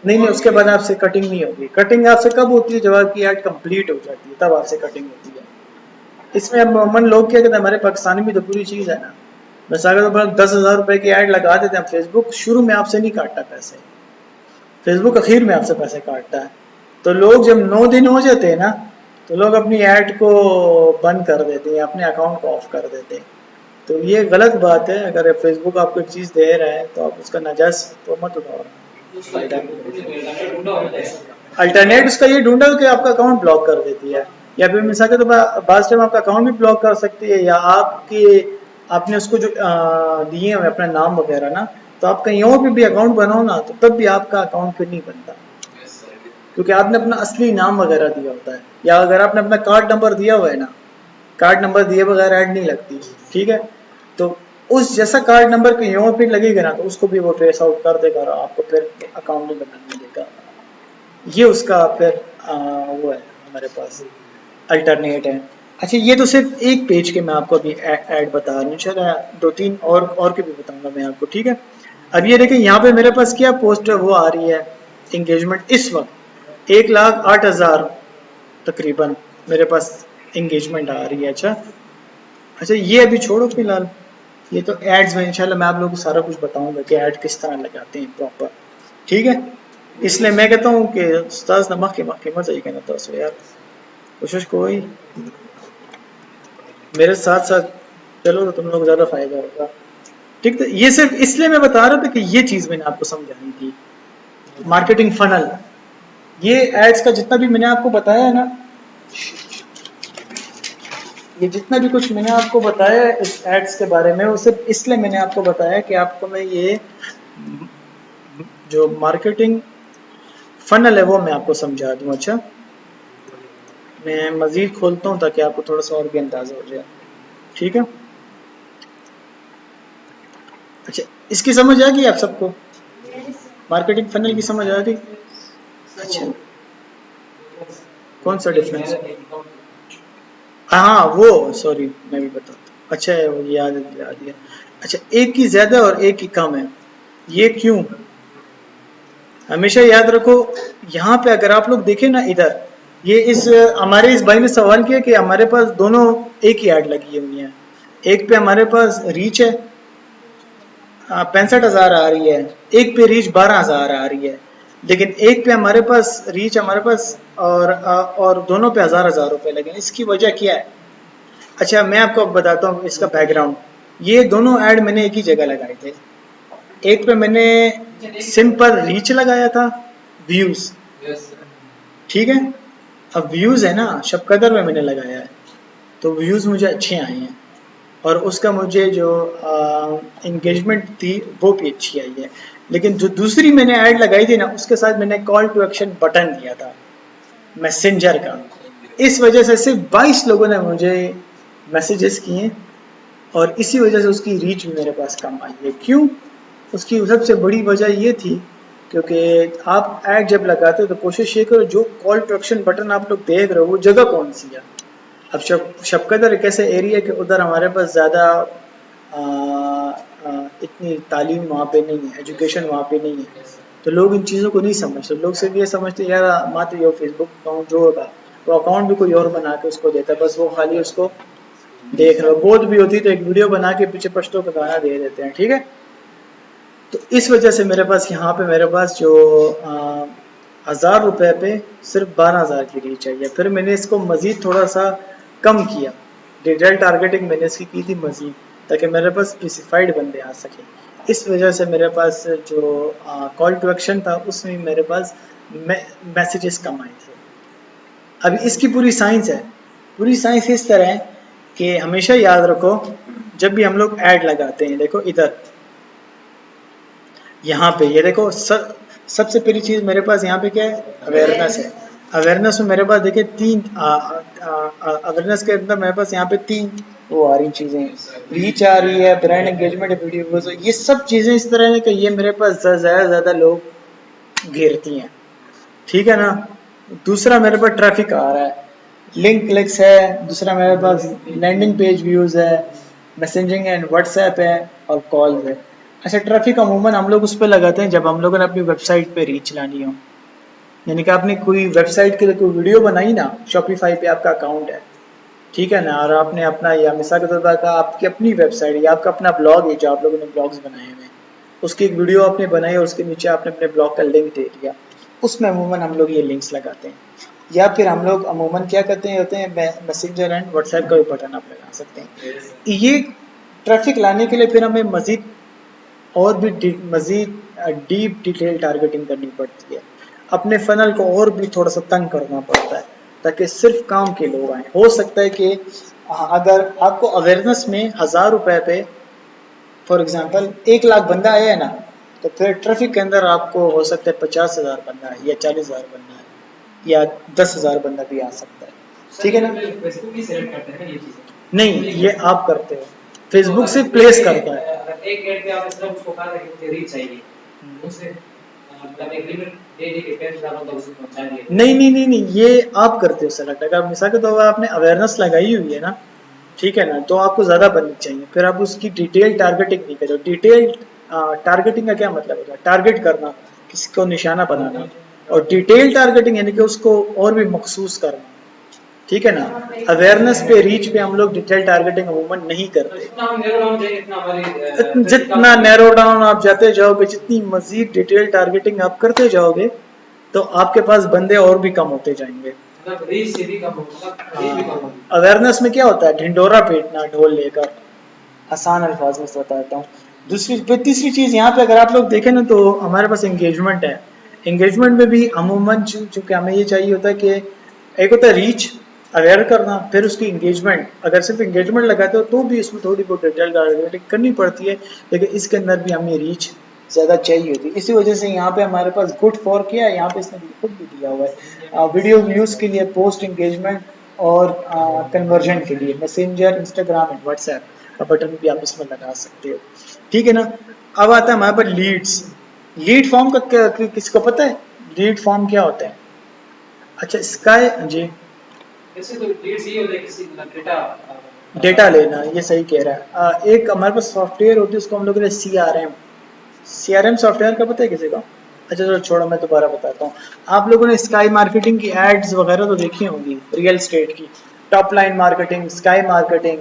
नहीं नहीं, उसके बाद आपसे कटिंग नहीं होगी। कटिंग आपसे कब होती है, जब आपकी ऐड कंप्लीट हो जाती है, तब आपसे कटिंग होती है। इसमें अब अमूमन लोग क्या कहते हैं, हमारे पाकिस्तानी में तो पूरी चीज़ है ना, मिसाल के तौर पर 10,000 रुपए की ऐड लगा देते हैं। फेसबुक शुरू में आपसे नहीं काटता पैसे, फेसबुक आखिर में आपसे पैसे काटता है। तो लोग जब 9 दिन हो जाते हैं ना, तो लोग अपनी ऐड को बंद कर देते हैं, अपने अकाउंट को ऑफ कर देते हैं। तो ये गलत बात है। अगर फेसबुक आपको एक चीज़ दे रहा है तो आप उसका नाजायज तो मत उठाओ। अल्टरनेट उसका ये ढूंढा कि आपका अकाउंट ब्लॉक कर देती है, या फिर मिसा के तो बास टाइम आपका अकाउंट भी ब्लॉक कर सकती है, या आपके आपने उसको जो दिए हुए अपना नाम वगैरह ना, तो आप कहीं और भी अकाउंट बनाओ ना, तो तब भी आपका अकाउंट फिर नहीं बनता, क्योंकि आपने अपना असली नाम वगैरह दिया होता है। या अगर आपने अपना कार्ड नंबर दिया हुआ है ना, कार्ड नंबर दिए बगैर ऐड नहीं लगती। ठीक है, तो उस जैसा कार्ड नंबर कहीं और पे लगेगा ना, तो उसको भी वो ट्रेस आउट कर देगा और आपको फिर अकाउंट नहीं बनाने देगा। ये उसका फिर वो है हमारे पास अल्टरनेट है। अच्छा, ये तो सिर्फ एक पेज के मैं आपको अभी ऐड बता रहा हूँ, इंशाल्लाह 2-3 और के भी बताऊंगा मैं आपको। ठीक है, अब ये देखिए यहाँ पे मेरे पास क्या पोस्ट वो आ रही है, एंगेजमेंट इस वक्त 1,08,000 तकरीबन मेरे पास एंगेजमेंट आ रही है। अच्छा अच्छा, ये अभी छोड़ो फिलहाल, ये तो एड्स में इंशाल्लाह मैं आप लोगों को सारा कुछ बताऊंगा कि ऐड किस तरह लगाते हैं प्रॉपर। ठीक है, इसलिए मैं कहता हूँ कि उस्ताद नमक के मक्के मत जाइए कहना तो यार, कोशिश कोई मेरे साथ साथ चलो तो तुम लोग ज़्यादा फायदा होगा। ठीक है, ये सिर्फ इसलिए मैं बता रहा था कि ये चीज़ मैंने आपको समझानी थी, मार्केटिंग फनल। ये एड्स का जितना भी मैंने आपको बताया है ना, ये जितना भी कुछ मैंने आपको बताया है इस एड्स के बारे में, वो सिर्फ इसलिए मैंने आपको बताया कि आपको मैं ये जो मार्केटिंग फनल है वो मैं आपको समझा दूं। अच्छा, मैं मज़ीद खोलता हूँ ताकि आपको थोड़ा सा और भी अंदाज़ा हो जाए। ठीक है, अच्छा, इसकी समझ आ गई आप सबको, मार्केटिंग फनल की समझ आ गई? अच्छा, कौन सा डिफरेंस? हाँ वो, सॉरी मैं भी बताता हूँ। अच्छा है, वो याद दिया। अच्छा, एक की ज़्यादा और एक की कम है, ये क्यों? हमेशा याद रखो, यहाँ पे अगर आप लोग देखें ना, इधर ये इस हमारे इस भाई ने सवाल किया कि हमारे पास दोनों एक ही ऐड लगी हुई है। एक पे हमारे पास रीच है 65,000 आ रही है, एक पे रीच 12,000 आ रही है, लेकिन एक पे हमारे पास रीच हमारे पास और दोनों पे हजार रुपए लगे। इसकी वजह क्या है? अच्छा, मैं आपको बताता हूँ इसका बैकग्राउंड। ये दोनों ऐड मैंने एक ही जगह लगाए थे। एक पे मैंने सिंपल रीच लगाया था, व्यूज। ठीक है, अब व्यूज है ना, शब कदर में मैंने लगाया है, तो व्यूज मुझे अच्छे आए हैं, और उसका मुझे जो इंगेजमेंट थी वो भी अच्छी आई है। लेकिन जो दूसरी मैंने ऐड लगाई थी ना, उसके साथ मैंने कॉल टू एक्शन बटन दिया था मैसेंजर का। इस वजह से सिर्फ 22 लोगों ने मुझे मैसेजेस किए, और इसी वजह से उसकी रीच भी मेरे पास कम आई है। क्यों? उसकी सबसे बड़ी वजह ये थी, क्योंकि आप ऐड जब लगाते हो तो कोशिश ये करो जो कॉल टू एक्शन बटन आप लोग देख रहे हो वो जगह कौन सी है। अब शबकदर एक ऐसे एरिया के उधर हमारे पास ज़्यादा इतनी तालीम वहाँ पे नहीं है, एजुकेशन वहाँ पे नहीं है, तो लोग इन चीज़ों को नहीं समझते। लोग सिर्फ ये समझते यार मात्र यो फेसबुक अकाउंट जो होगा, वो अकाउंट भी कोई और बना के उसको देता है, बस वो खाली उसको देख रहे हो। बोध भी होती तो एक वीडियो बना के पीछे पश्तों का गाना दे देते हैं, ठीक है। तो इस वजह से मेरे पास यहाँ पे मेरे पास जो 1000 रुपये पे सिर्फ 12,000 की रीच आई है। फिर मैंने इसको मज़ीद थोड़ा सा कम किया, डिटेल टारगेटिंग मैंने इसकी की थी मज़ीद, ताकि मेरे पास स्पेसिफाइड बंदे आ सकें। इस वजह से मेरे पास जो कॉल टू एक्शन था उसमें मेरे पास मैसेजेस कम आए थे। अभी इसकी पूरी साइंस है, पूरी साइंस इस तरह है कि हमेशा याद रखो, जब भी हम लोग ऐड लगाते हैं, देखो इधर यहाँ पे ये देखो सबसे पहली चीज़ मेरे पास यहाँ पे क्या है, अवेयरनेस है। अवेयरनेस में मेरे पास देखिए तीन अवेयरनेस के अंदर मेरे पास यहाँ पे तीन वो आ रही चीज़ें, रीच आ रही है, ब्रांड एंगेजमेंट, वीडियो, ये सब चीज़ें इस तरह है कि ये मेरे पास ज़्यादा से ज़्यादा लोग घेरती हैं, ठीक है ना। दूसरा मेरे पास ट्रैफिक आ रहा है, लिंक क्लिक्स है, दूसरा मेरे पास लैंडिंग पेज व्यूज़ है, मैसेजिंग एंड व्हाट्सएप है और कॉल है। अच्छा, ट्रैफिक अमूमन हम लोग उस पर लगाते हैं जब हम लोगों ने अपनी वेबसाइट पे रीच लानी हो, यानी कि आपने कोई वेबसाइट के लिए कोई वीडियो बनाई ना, शॉपिफाई पे आपका अकाउंट है, ठीक है ना, और आपने अपना, या मिसाल के तौर पर का आपकी अपनी वेबसाइट या आपका अपना ब्लॉग है, जो आप लोगों ने ब्लॉग्स बनाए हुए हैं, उसकी एक वीडियो आपने बनाई और उसके नीचे आपने अपने ब्लॉग का लिंक दे दिया, उसमें अमूमन हम लोग ये लिंक्स लगाते हैं। या फिर हम लोग अमूमन क्या करते हैं, होते हैं मैसेंजर एंड व्हाट्सएप का भी बटन आप लगा सकते हैं। ये ट्रैफिक लाने के लिए फिर हमें मज़ीद और भी मज़ीद डीप डिटेल टारगेटिंग करनी पड़ती है, अपने फनल को और भी थोड़ा सा तंग करना पड़ता है, ताकि सिर्फ काम के लोग आए। हो सकता है कि अगर आपको अवेयरनेस में 1000 रुपये पे फॉर एग्जांपल 1 लाख बंदा आया है ना, तो फिर ट्रैफिक के अंदर आपको हो सकता है 50,000 बंदा है, या 40,000 बंदा है, या 10,000 बंदा भी आ सकता है, ठीक है ना। फेसबुक ही सेलेक्ट करते हैं ना ये चीजें? नहीं, ये आप करते हो, फेसबुक से प्लेस करता है। एक ऐड पे आप सिर्फ उसको कहा था कि मुझे रीच चाहिए, उससे मतलब एक लिमिट दे दी कि 10,000 तक उसको पहुंचा दिए। नहीं, ये आप करते हो सेलेक्ट। अगर मिसाल के तौर पर आपने अवेयरनेस लगाई हुई है ना, ठीक है ना, तो आपको ज़्यादा बननी चाहिए, फिर आप उसकी डिटेल टारगेटिंग नहीं करो। डिटेल टारगेटिंग का क्या मतलब होता है, टारगेट करना, किसी को निशाना बनाना, और डिटेल टारगेटिंग यानी कि उसको और भी मखसूस करना, ठीक है ना। अवेयरनेस पे, रीच पे हम लोग डिटेल टारगेटिंग अमूमन नहीं करते। जितना नैरो डाउन आप जाते जाओगे, जितनी मजीद डिटेल टारगेटिंग आप करते जाओगे, तो आपके पास बंदे और भी कम होते जाएंगे। अवेयरनेस में क्या होता है, ढिंडोरा पीटना ढोल लेकर, आसान अल्फाज में बताता हूँ। तीसरी चीज़ यहाँ पे अगर आप लोग देखें ना, तो हमारे पास एंगेजमेंट है। एंगेजमेंट में भी अमूमन चूँकि हमें ये चाहिए होता है कि एक होता है रीच, अवेयर करना, फिर उसकी एंगेजमेंट। अगर सिर्फ एंगेजमेंट लगाते हो तो भी इसमें थोड़ी बहुत डिटेल टारगेटिंग करनी पड़ती है, लेकिन इसके अंदर भी हमें रीच ज़्यादा चाहिए होती है। इसी वजह से यहाँ पे हमारे पास गुड फॉर किया है, यहाँ पे इसने खुद भी दिया हुआ है वीडियो व्यूज़ के लिए, पोस्ट एंगेजमेंट और कन्वर्जन के लिए मैसेंजर, इंस्टाग्राम एंड व्हाट्सएप का बटन भी आप इसमें लगा सकते हो, ठीक है ना। अब आता है हमारे पास लीड्स। लीड फॉर्म का क्या, किसको पता है लीड फॉर्म क्या होता है? अच्छा, स्काई जी, ऐसे तो लीड्स ही होता है किसी डेटा डेटा लेना, ये सही कह रहा है। एक हमारे पास सॉफ्टवेयर होती है, उसको हम लोग CRM सॉफ्टवेयर का पता है किसी को? अच्छा चलो छोड़ो, मैं दोबारा बताता हूँ। आप लोगों ने स्काई मार्केटिंग की एड्स वगैरह तो देखी होंगी, रियल स्टेट की top line marketing, sky marketing.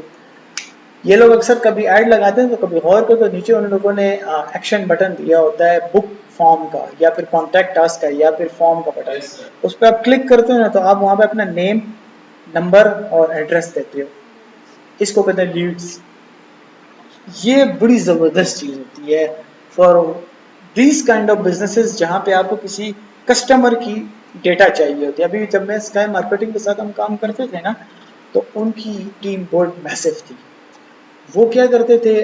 ये लोग अक्सर कभी ऐड लगाते हैं तो कभी गौर करो तो नीचे उन लोगों ने एक्शन बटन दिया होता है बुक फॉर्म का, या फिर कॉन्टैक्ट टास्क का, या फिर फॉर्म का बटन। उस पर आप क्लिक करते हो ना, तो आप वहाँ पे अपना नेम, नंबर और एड्रेस देते हो, इसको कहते हैं लीड्स। ये बड़ी ज़बरदस्त चीज़ होती है for this kind of businesses, जहाँ पे आपको किसी कस्टमर की डेटा चाहिए होती है। अभी जब मैं स्काई मार्केटिंग के साथ हम काम करते थे ना, तो उनकी टीम बहुत मैसिव थी। वो क्या करते थे,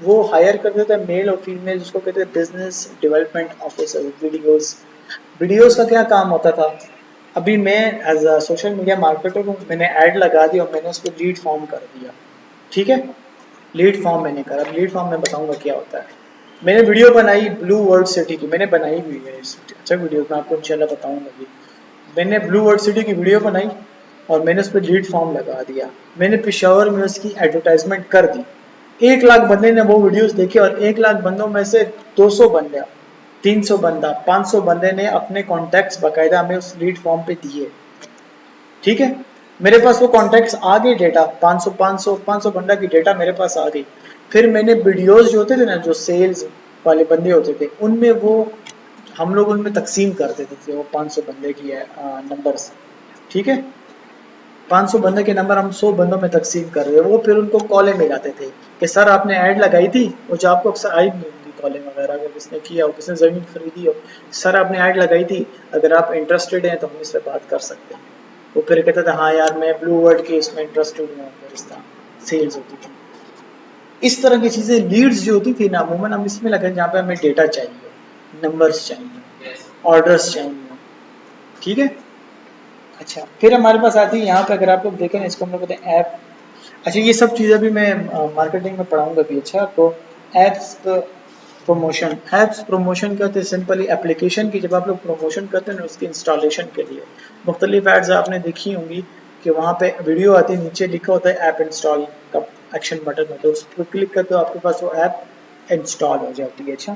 वो हायर करते थे मेल और फीमेल, जिसको कहते हैं बिजनेस डेवलपमेंट ऑफिसर। वीडियोस का क्या काम होता था, अभी मैं as a social media marketer हूँ, मैंने ऐड लगा दी और मैंने उसको लीड फॉर्म कर दिया, ठीक है। लीड फॉर्म मैंने करा, लीड फॉर्म मैं बताऊंगा क्या होता है। मैंने वीडियो बनाई ब्लू वर्ल्ड सिटी की, मैंने बनाई हुई है अच्छा वीडियो, मैं आपको इंशाल्लाह बताऊंगा भी। मैंने ब्लू वर्ल्ड सिटी की वीडियो बनाई, और मैंने उस पर लीड फॉर्म लगा दिया, मैंने पेशावर में उसकी एडवर्टाइजमेंट कर दी, 1 लाख बंदे ने वो वीडियोस देखे और 1 लाख बंदों में से 200 बंदा, 300 बंदा, 500 बंदे ने अपने कॉन्टैक्ट्स बाकायदा हमें उस लीड फॉर्म पे दिए। ठीक है, मेरे पास वो कॉन्टैक्ट्स आ गए, डेटा 500 बंदा की डेटा मेरे पास आ गई। फिर मैंने वीडियोस जो होते थे ना, जो सेल्स वाले बंदे होते थे, उनमें वो हम लोग उनमें तकसीम कर देते थे वो 500 बंदे की नंबर्स। ठीक है, 500 बंदे के नंबर हम 100 बंदों में तकसीम कर रहे हैं। वो फिर उनको कॉलें मिलाते थे कि सर आपने ऐड लगाई थी, वो जो आपको अक्सर आई नहीं होंगी कॉलें वगैरह, अगर किसने किया हो, किसने ज़मीन खरीदी हो, सर आपने ऐड लगाई थी, अगर आप इंटरेस्टेड हैं तो हम इस पर बात कर सकते हैं। वो फिर कहता था हाँ यार मैं ब्लू वर्ड के इसमें इंटरेस्टेड हूँ, फिर इस तरह सेल्स होती थी। इस तरह की चीज़ें लीड्स जो होती थी ना, अमूमन हम इसमें लगे जहाँ पे हमें डेटा चाहिए, नंबर्स चाहिए, ऑर्डर्स चाहिए। ठीक है, अच्छा फिर हमारे पास आती है यहाँ पे, अगर आप लोग देखें इसको हम लोग कहते हैं ऐप। अच्छा ये सब चीज़ें भी मैं मार्केटिंग में पढ़ाऊंगा भी। अच्छा तो एप्स प्रमोशन, एप्स प्रमोशन कहते हैं सिंपली एप्लीकेशन की जब आप लोग प्रमोशन करते हैं ना उसकी इंस्टॉलेशन के लिए मुख्तलिफ एड्स आपने देखी होंगी कि वहाँ पे वीडियो आती है, नीचे लिखा होता है ऐप इंस्टॉल का एक्शन बटन होता है, उस पर क्लिक करते हो आपके पास वो ऐप इंस्टॉल हो जाती है। अच्छा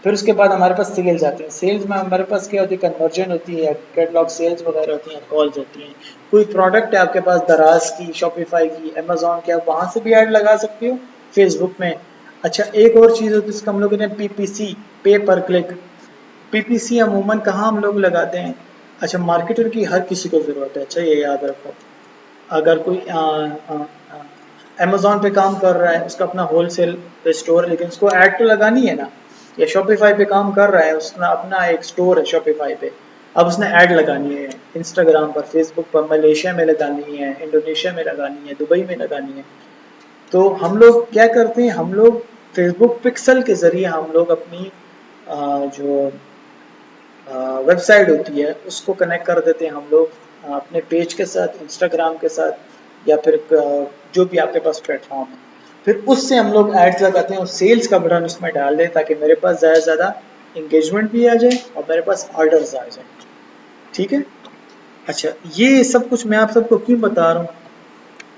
फिर उसके बाद हमारे पास सेल्स आते हैं, सेल्स में हमारे पास क्या होती है, कन्वर्जन होती है, कैटलॉग सेल्स वगैरह होती हैं, कॉल्स होती हैं। कोई प्रोडक्ट है आपके पास दराज की, शॉपिफाई की, अमेजोन की, आप वहाँ से भी ऐड लगा सकते हो, फेसबुक में। अच्छा एक और चीज़ होती है जिसको हम लोग कहते हैं पीपीसी, पे पर क्लिक। पीपीसी अमूमन कहाँ हम लोग लगाते हैं, अच्छा मार्केटर की हर किसी को ज़रूरत है, अच्छा ये याद रखो। अगर कोई अमेजोन पे काम कर रहा है, उसका अपना होलसेल स्टोर है, लेकिन उसको ऐड तो लगानी है ना, या शॉपिफाई पे काम कर रहा है, उसका अपना एक स्टोर है शॉपिफाई पे, अब उसने ऐड लगानी है इंस्टाग्राम पर, फेसबुक पर, मलेशिया में लगानी है, इंडोनेशिया में लगानी है, दुबई में लगानी है। तो हम लोग क्या करते हैं, हम लोग फेसबुक पिक्सल के ज़रिए हम लोग अपनी जो वेबसाइट होती है उसको कनेक्ट कर देते हैं हम लोग अपने पेज के साथ, इंस्टाग्राम के साथ, या फिर जो भी आपके पास प्लेटफॉर्म है, फिर उससे हम लोग एड्स लगाते हैं और सेल्स का बटन उसमें डाल दें ताकि मेरे पास ज़्यादा से ज़्यादा इंगेजमेंट भी आ जाए और मेरे पास ऑर्डर्स आ जाए। ठीक है, अच्छा ये सब कुछ मैं आप सबको क्यों बता रहा हूँ,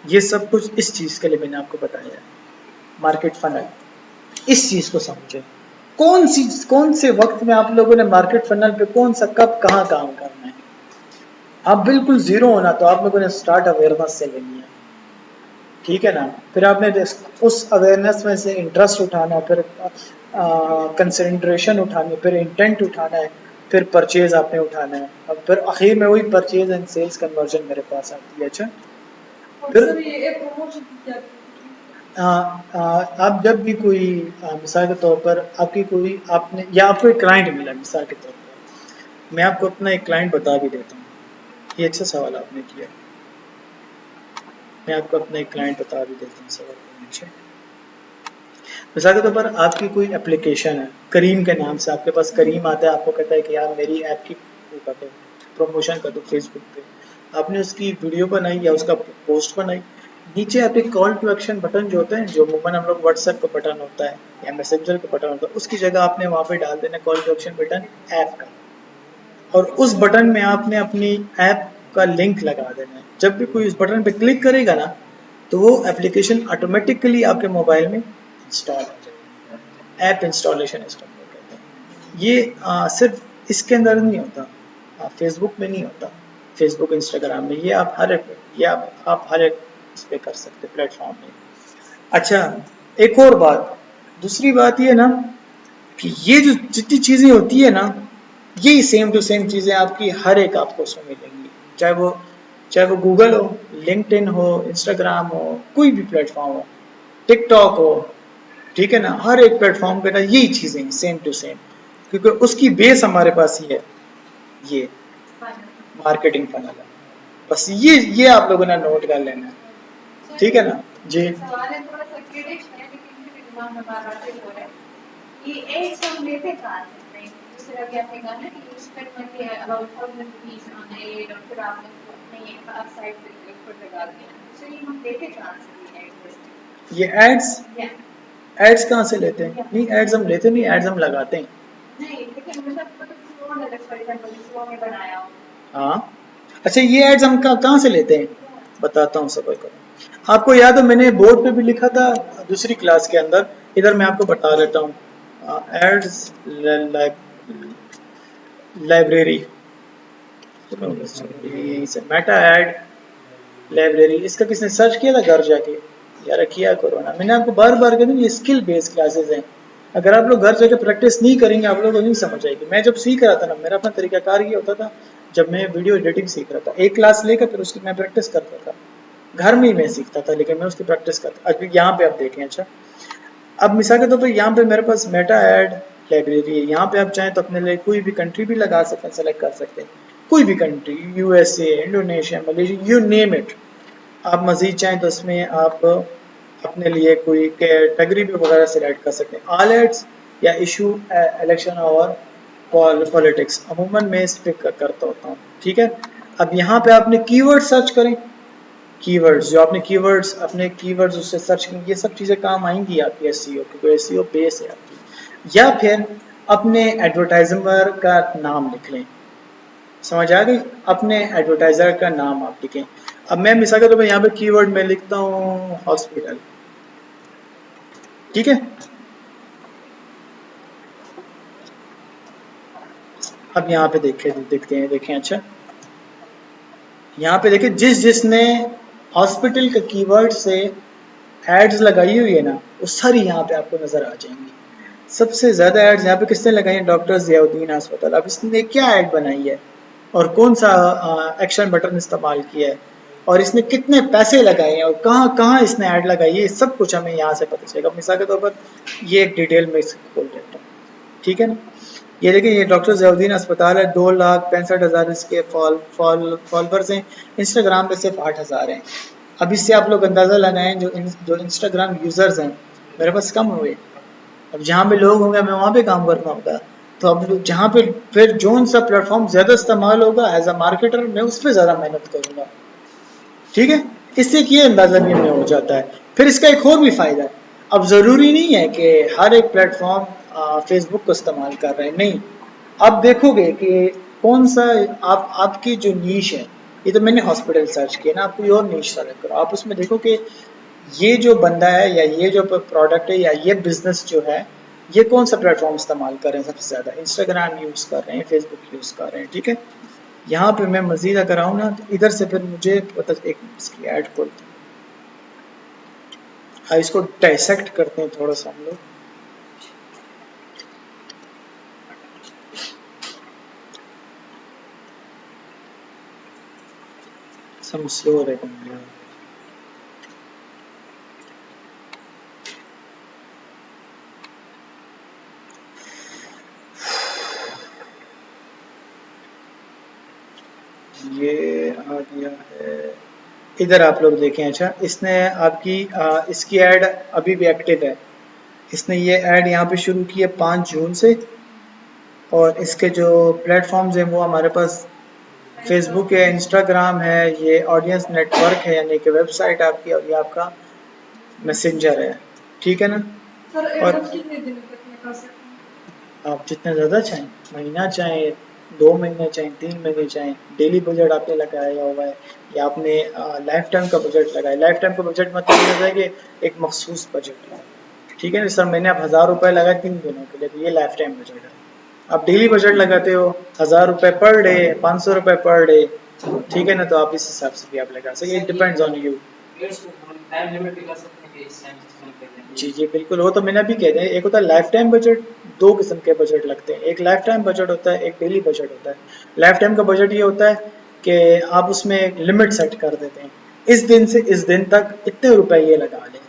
ये सब कुछ इस चीज़ के लिए मैंने आपको बताया है, मार्केट फनल। इस चीज़ को समझें, कौन से वक्त में आप लोगों ने मार्केट फनल पे कौन सा कब कहाँ काम करना है। आप बिल्कुल जीरो होना तो आप लोगों ने स्टार्ट अवेयरनेस से लेनी है। ठीक है ना, फिर आपने उस अवेयरनेस में से इंटरेस्ट उठाना है, फिर कंसंट्रेशन उठानी है, फिर इंटेंट उठाना है, फिर परचेज आपने उठाना है, और फिर आखिर में वही परचेज एंड सेल्स कन्वर्जन मेरे पास आती है। अच्छा फिर आप जब भी कोई मिसाल के तौर पर आपकी कोई आपने या आपको एक क्लाइंट मिला, मिसाल के तौर पर मैं आपको अपना एक क्लाइंट बता भी देता हूँ, ये अच्छा सवाल आपने किया, मैं आपको अपना एक क्लाइंट बता भी देता हूँ सवाल के नीचे। मिसाल के तौर पर आपकी कोई एप्लीकेशन है, करीम के नाम से आपके पास करीम आता है, आपको कहता है कि यार मेरी ऐप की वो कर दो, प्रमोशन कर दो फेसबुक पे, आपने उसकी वीडियो बनाई या उसका पोस्ट बनाई, नीचे आप एक कॉल टू एक्शन बटन जो होता है, जो अमूमन हम लोग व्हाट्सएप का बटन होता है या मैसेंजर का बटन होता है, उसकी जगह आपने वहाँ पे डाल देना call to action button app का, और उस बटन में आपने अपनी ऐप का लिंक लगा देना है। जब भी कोई उस बटन पे क्लिक करेगा ना तो वो एप्लीकेशन ऑटोमेटिकली आपके मोबाइल में इंस्टॉल हो जाएगी। ऐप इंस्टॉलेशन इसको हम लोग कहते हैं। ये सिर्फ इसके अंदर नहीं होता, फेसबुक में नहीं होता, फेसबुक इंस्टाग्राम में, ये आप हर एक, ये आप हर एक इस पे कर सकते प्लेटफॉर्म में। अच्छा एक और बात, दूसरी बात ये ना कि ये जो जितनी चीज़ें होती है ना, यही सेम टू सेम चीज़ें आपकी हर एक आपको उसमें मिलेंगी, चाहे वो गूगल हो, लिंक्डइन हो, इंस्टाग्राम हो, कोई भी प्लेटफॉर्म हो, टिकटॉक हो। ठीक है ना, हर एक प्लेटफॉर्म पे ना यही चीज़ें सेम टू सेम, क्योंकि उसकी बेस हमारे पास ही है, ये मार्केटिंग फनल है। बस ये आप लोगों ने नोट कर लेना है। ठीक है ना जी। सवाल है थोड़ा सा क्रिटिक्स है, लेकिन फिर दिमाग में बार बार फिर हो रहा है, ये एड्स हम लेते कहाँ से, जिस तरह कि आपने कहा ना कि you spend money about 1000 rupees on ad, और फिर आपने अपनी एक साइड पे ऊपर लगा दिया, तो ये हम लेते कहाँ से ये एड्स, एड्स कहाँ से लेते हैं? नहीं एड्स हम लेते नहीं, एड्स हम लगाते हैं। नहीं लेकिन मतलब फ्लो अलग, फॉर एग्जांपल फ्लो में बनाया हो। हाँ अच्छा ये एड्स हम कहाँ से लेते हैं? बताता हूँ सबर करो। आपको याद है मैंने बोर्ड पे भी लिखा था दूसरी क्लास के अंदर, इधर मैं आपको बता देता हूँ। एड्स लाइब्रेरी, यहीं से मेटा ऐड लाइब्रेरी, इसका किसने सर्च किया था घर जाके? यार किया करो ना, मैंने आपको बार बार कहती ये स्किल बेस्ड क्लासेस हैं, अगर आप लोग घर जाके प्रैक्टिस नहीं करेंगे आप लोगों को नहीं समझ आएगी। मैं जब सीख रहा था ना, मेरा अपना तरीकाकार ये होता था, जब मैं वीडियो एडिटिंग सीख रहा था एक क्लास लेकर फिर उसकी मैं प्रैक्टिस करता था, घर में ही मैं सीखता था लेकिन मैं उसकी प्रैक्टिस करता। अभी यहाँ पे आप देखें, अच्छा अब मिसाल के तौर पर यहाँ पे मेरे पास मेटा ऐड लाइब्रेरी है, यहाँ पे आप चाहें तो अपने लिए कोई भी कंट्री भी लगा सकते हैं, सेलेक्ट कर सकते हैं कोई भी country, USA, Indonesia, Malaysia, you name it. आप मजीद चाहें तो इसमें आप अपने लिए कोई कैटेगरी भी वगैरह सिलेक्ट कर सकते हैं, ऑल एड्स या इशू, इलेक्शन और पॉलिटिक्स, अमूमन मैं इस पर करता होता हूँ। ठीक है, अब यहाँ पे आपने कीवर्ड सर्च करें, कीवर्ड्स जो आपने कीवर्ड्स अपने कीवर्ड्स उससे सर्च करें, ये सब चीज़ें काम आएंगी आपकी एसईओ की, एसईओ बेस है आपकी। या फिर अपने एडवर्टाइजर का नाम लिख लें, समझ आ गई, अपने एडवर्टाइजर का नाम आप लिखें। अब मैं मिसाल के तौर पर यहाँ पे कीवर्ड में लिखता हूँ हॉस्पिटल, ठीक है। अब यहाँ पे देखते हैं, देखें, अच्छा यहाँ पे देखें जिसने हॉस्पिटल के कीवर्ड से एड्स लगाई हुई है ना, वो सारी यहाँ पे आपको नजर आ जाएंगी। सबसे ज्यादा एड्स यहाँ पे किसने लगाई है? डॉक्टर ज़ियाउद्दीन अस्पताल। अब इसने क्या ऐड बनाई है और कौन सा एक्शन बटन इस्तेमाल किया है और इसने कितने पैसे लगाए हैं और कहाँ कहाँ इसने ऐड लगाई है, सब कुछ हमें यहाँ से पता चलेगा। मिसाल के तौर पर ये एक डिटेल में इसको खोल देता हूँ, ठीक है ना। ये देखिए, ये डॉक्टर ज़ियाउद्दीन अस्पताल है, 2,65,000 इसके फॉलोवर्स हैं, इंस्टाग्राम पे सिर्फ 8,000 हैं। अब इससे आप लोग अंदाज़ा लगाएं जो इंस्टाग्राम यूज़र्स हैं मेरे पास कम हुए, अब जहाँ पे लोग होंगे मैं वहाँ पे काम करना होगा, तो अब जहाँ पे फिर जोन सा प्लेटफॉर्म ज़्यादा इस्तेमाल होगा एज अ मार्केटर मैं उस पर ज़्यादा मेहनत करूँगा, ठीक है। इससे ये अंदाज़ा भी हमें हो जाता है। फिर इसका एक और भी फ़ायदा है, अब ज़रूरी नहीं है कि हर एक प्लेटफॉर्म फेसबुक को इस्तेमाल कर रहे हैं, नहीं। आप देखोगे कि कौन सा आपकी जो नीश है, ये तो मैंने हॉस्पिटल सर्च किया ना, आप कोई और नीश सेलेक्ट करो, आप उसमें देखो कि ये जो बंदा है या ये जो प्रोडक्ट है या ये बिजनेस जो है, ये कौन सा प्लेटफॉर्म इस्तेमाल कर रहे हैं सबसे ज़्यादा? इंस्टाग्राम यूज़ कर रहे हैं, फेसबुक यूज़ कर रहे हैं, ठीक है। यहाँ पे मैं मजीद अगर आऊँ ना तो इधर से फिर मुझे पता, एक इसकी ऐड खोलते हैं, हाँ इसको डाइसेक्ट करते हैं थोड़ा सा हम लोग। सम स्लो रहेगा। ये आ गया है, इधर आप लोग देखें, अच्छा इसने आपकी इसकी ऐड अभी भी एक्टिव है, इसने ये ऐड यहाँ पे शुरू की है 5 जून से, और इसके जो प्लेटफॉर्म्स हैं वो हमारे पास फेसबुक है, इंस्टाग्राम है, ये ऑडियंस नेटवर्क है यानी कि वेबसाइट आपकी, और ये आपका मैसेंजर है, ठीक है ना। और आप जितना ज़्यादा चाहें, महीना चाहें, 2 महीने चाहें, 3 महीने चाहें, डेली बजट आपने लगाया हुआ है या आपने लाइफ टाइम का बजट लगाया। लाइफ टाइम का बजट मतलब ये होता है कि एक मखसूस बजट है, ठीक है ना सर, मैंने आप 1000 रुपये लगाए 3 दिनों के लिए, तो ये लाइफ टाइम बजट है। आप डेली बजट लगाते हो 1000 रुपये पर डे, 500 रुपये पर डे, ठीक है ना, तो आप इस हिसाब से भी आप लगा सकते, इट डिपेंड्स ऑन यू। जी जी बिल्कुल, वो तो मैंने भी कह दिया, एक होता है लाइफ टाइम बजट, 2 किस्म के बजट लगते हैं, एक लाइफ टाइम बजट होता है, एक डेली बजट होता है। लाइफ टाइम का बजट ये होता है कि आप उसमें एक लिमिट सेट कर देते हैं, इस दिन से इस दिन तक इतने रुपए ये लगा लें,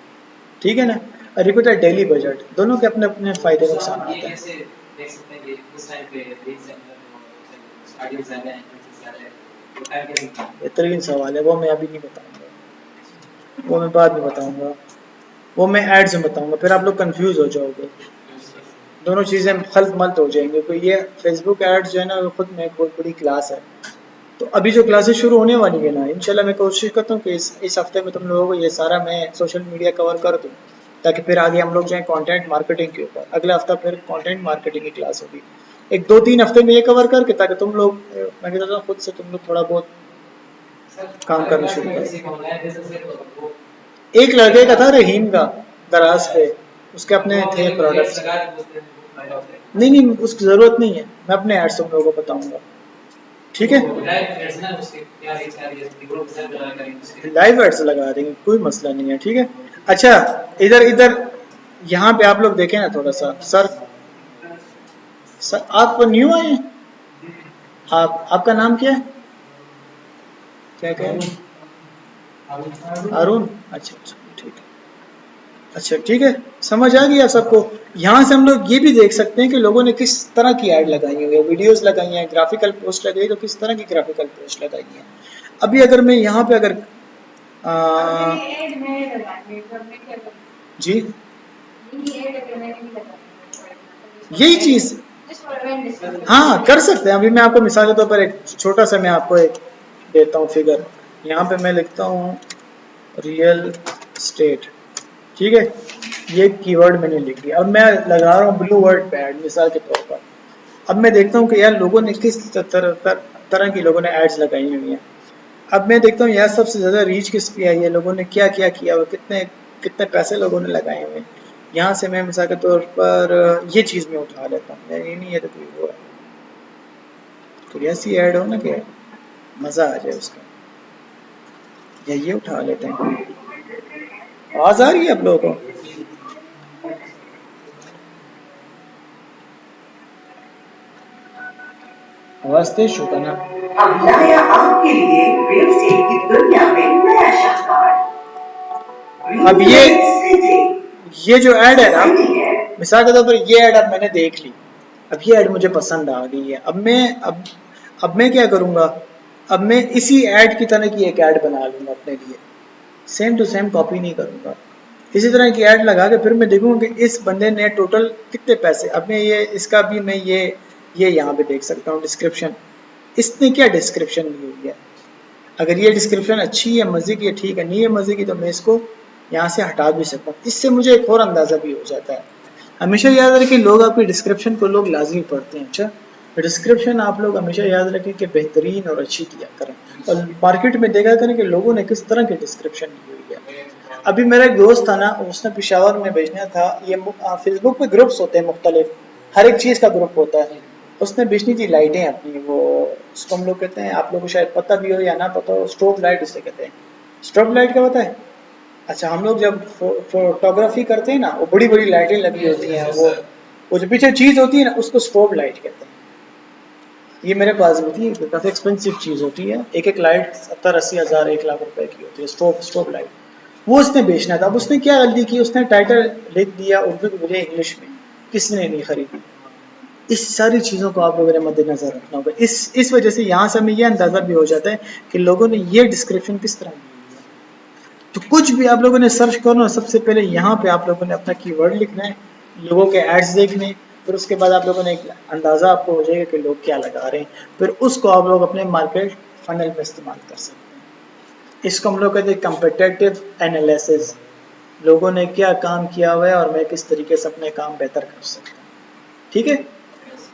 ठीक है ना। और एक होता है डेली बजट, दोनों के अपने अपने फायदे नुकसान आते हैं। बेहतरीन सवाल है, वो मैं अभी नहीं बताऊंगा, वो मैं बाद में बताऊंगा, वो मैं एड्स में बताऊंगा, फिर आप लोग कंफ्यूज हो जाओगे, दोनों चीज़ें खल्त मल्त हो जाएंगे। तो ये फेसबुक एड्स जो है ना, वो खुद में एक बहुत बड़ी क्लास है। तो अभी जो क्लासेस शुरू होने वाली है ना, इंशाल्लाह मैं कोशिश करता हूँ कि इस हफ्ते में तुम लोगों को ये सारा मैं सोशल मीडिया कवर कर दूँ, ताकि फिर आगे हम लोग जाएँ कंटेंट मार्केटिंग के ऊपर। अगला हफ्ता फिर कंटेंट मार्केटिंग की क्लास होगी, एक 2-3 हफ्ते में ये कवर करके, ताकि तुम लोग मैं कहता हूँ खुद से तुम लोग थोड़ा बहुत काम करना शुरू अगर कर। किसी का ऑनलाइन बिजनेस है तो वो एक लड़के का था रहीम का, दराज पे, उसके अपने वो थे अपने एड्स प्रोडक्ट्स। लगा के उसमें बहुत फायदा होता है। नहीं नहीं, उसकी जरूरत नहीं है, मैं अपने एड्स तुम लोगों को बताऊंगा, ठीक है। वो लाइव एड्स ना उसके क्या रीच आ रही है, ग्रुप से लगा करेंगे उसके। लाइव एड्स लगा देंगे, कोई मसला नहीं है, ठीक है। अच्छा, इधर इधर यहाँ पे आप लोग देखें ना थोड़ा सा, सर आप न्यू आए हैं, आपका नाम क्या है, क्या क्या है? अरुण, अच्छा अच्छा ठीक है, अच्छा ठीक है, समझ आ गया सबको। यहाँ से हम लोग ये भी देख सकते हैं कि लोगों ने किस तरह की ऐड लगाई हुई है, वीडियोस लगाई हैं, ग्राफिकल पोस्ट लगाई, तो किस तरह की ग्राफिकल पोस्ट लगाई है। अभी अगर मैं यहाँ पे अगर और ये ऐड मैं लगानी है, तो मैं क्या करूँ? जी ये ऐड अगर मैंने नहीं लगानी यही चीज, just for awareness. हाँ कर सकते हैं। अभी मैं आपको मिसाल के तौर पर एक छोटा सा मैं आपको एक देता हूँ फिगर, यहाँ पे मैं लिखता हूँ रियल स्टेट, ठीक है, ये कीवर्ड मैंने लिख दिया, अब मैं लगा रहा हूँ ब्लू वर्ड पे ऐड मिसाल के तौर पर। अब मैं देखता हूँ कि यार लोगों ने किस तरह की लोगों ने एड्स लगाई हुई हैं। अब मैं देखता हूँ यार सबसे ज़्यादा रीच किस पे आई है, लोगों ने क्या क्या किया हुआ, कितने कितने पैसे लोगों ने लगाए हुए हैं। यहाँ से मैं मिसाल के तौर पर ये चीज़ में उठा लेता हूँ, ये नहीं है तो कोई वो है, कोई ऐसी ऐड हो ना कि मज़ा आ जाए उसका, या ये उठा लेते हैं। आवाज़ आ रही है आप लोगों को? आवाज़ तेज शुरू करना। अब लाया आपके लिए रियल एस्टेट की दुनिया में नया शानदार। अब ये जो ऐड है ना, मिसाल के तौर पर ये ऐड अब मैंने देख ली, अब ये ऐड मुझे पसंद आ गई है, अब मैं क्या करूँगा, अब मैं इसी ऐड की तरह की एक ऐड बना लूँगा अपने लिए, सेम टू सेम कॉपी नहीं करूँगा, इसी तरह की ऐड लगा के फिर मैं देखूँगा कि इस बंदे ने टोटल कितने पैसे, अब मैं ये इसका भी मैं ये यहाँ पे देख सकता हूँ डिस्क्रिप्शन, इसने क्या डिस्क्रिप्शन दी हुई है। अगर ये डिस्क्रिप्शन अच्छी है, मज़े की है, ठीक है, नहीं है मज़े की तो मैं इसको यहाँ से हटा भी सकता हूँ, इससे मुझे एक और अंदाज़ा भी हो जाता है। हमेशा याद रखें लोग आपकी डिस्क्रिप्शन को लोग लाजमी पढ़ते हैं, अच्छा डिस्क्रिप्शन आप लोग हमेशा याद रखें कि बेहतरीन और अच्छी दिया करें, और मार्केट में देखा करें कि लोगों ने किस तरह की डिस्क्रिप्शन दी हुई है। अभी मेरा एक दोस्त था ना, उसने पेशावर में भेजना था, ये फेसबुक पे ग्रुप्स होते हैं मुख्तलिफ, हर एक चीज़ का ग्रुप होता है, उसने बेचनी थी लाइटें अपनी, वो उसको हम लोग कहते हैं, आप लोगों को शायद पता भी हो या ना पता हो, स्ट्रोब लाइट उसे कहते हैं। स्ट्रोब लाइट क्या होता है? अच्छा, हम लोग जब फोटोग्राफी करते हैं ना, वो बड़ी बड़ी लाइटें लगी होती हैं, वो जो पीछे चीज़ होती है ना उसको स्ट्रोब लाइट कहते हैं। ये मेरे पास भी थी, काफ़ी एक्सपेंसिव चीज़ होती है, एक एक लाइट 70-80 हज़ार 1 लाख रुपए की होती है, स्ट्रोब लाइट, वो उसने बेचना था। अब उसने क्या गलती की, उसने टाइटल लिख दिया उर्दू की बजाय इंग्लिश में, किसने नहीं खरीदी। इस सारी चीज़ों को आप लोगों ने मद्देनजर रखना होगा, इस वजह से यहाँ से हमें यह अंदाज़ा भी हो जाता है कि लोगों ने ये डिस्क्रिप्शन किस तरह दी हुई है। तो कुछ भी आप लोगों ने सर्च करना, सबसे पहले यहाँ पे आप लोगों ने अपना कीवर्ड लिखना है, लोगों के एड्स देखने, फिर उसके बाद आप लोगों ने एक अंदाज़ा आपको हो जाएगा कि लोग क्या लगा रहे हैं, फिर उसको आप लोग अपने मार्केट फनल में इस्तेमाल कर सकते हैं। इसको हम लोग कहते हैं कम्पिटिटिव एनालिसिस, लोगों ने क्या काम किया हुआ है और मैं किस तरीके से अपने काम बेहतर कर सकता हूँ, ठीक है।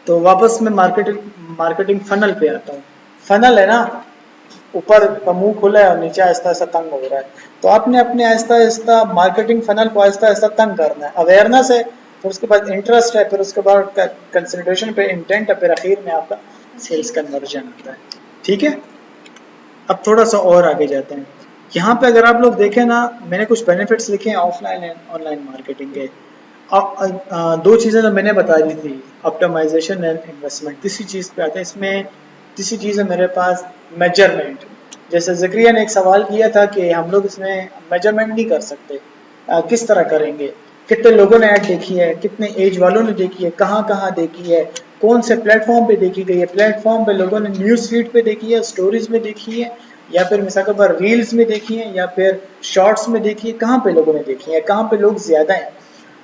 तो वापस मैं मार्केटिंग फनल पे आता हूँ। फनल है ना, ऊपर का मुंह खुला है और नीचे आहिस्ता आहिस्ता तंग हो रहा है, तो आपने अपने आहिस्ता आहिस्ता मार्केटिंग फनल को आहिस्ता आहिस्ता तंग करना है। अवेयरनेस है, फिर उसके बाद इंटरेस्ट है, फिर उसके बाद कंसिडरेशन पे इंटेंट है, फिर आखिर में आपका सेल्स कन्वर्जन आता है, ठीक है। अब थोड़ा सा और आगे जाते हैं। यहाँ पे अगर आप लोग देखें ना, मैंने कुछ बेनिफिट्स लिखे हैं ऑफलाइन एंड ऑनलाइन मार्केटिंग के। दो चीज़ें तो मैंने बता दी थी, ऑप्टिमाइजेशन एंड इन्वेस्टमेंट। तीसरी चीज़ पे आते हैं, इसमें तीसरी चीज़ है मेरे पास मेजरमेंट। जैसे ज़करिया ने एक सवाल किया था कि हम लोग इसमें मेजरमेंट नहीं कर सकते, किस तरह करेंगे, कितने लोगों ने ऐड देखी है, कितने एज वालों ने देखी है, कहाँ कहाँ देखी है, कौन से प्लेटफॉर्म पे देखी गई है, प्लेटफॉर्म पे लोगों ने न्यूज़ फीड पे देखी है, स्टोरीज में देखी है, या फिर मिसाल के तौर पर रील्स में देखी है, या फिर शॉर्ट्स में देखी है, कहाँ पे लोगों ने देखी है, कहाँ पे लोग ज़्यादा हैं।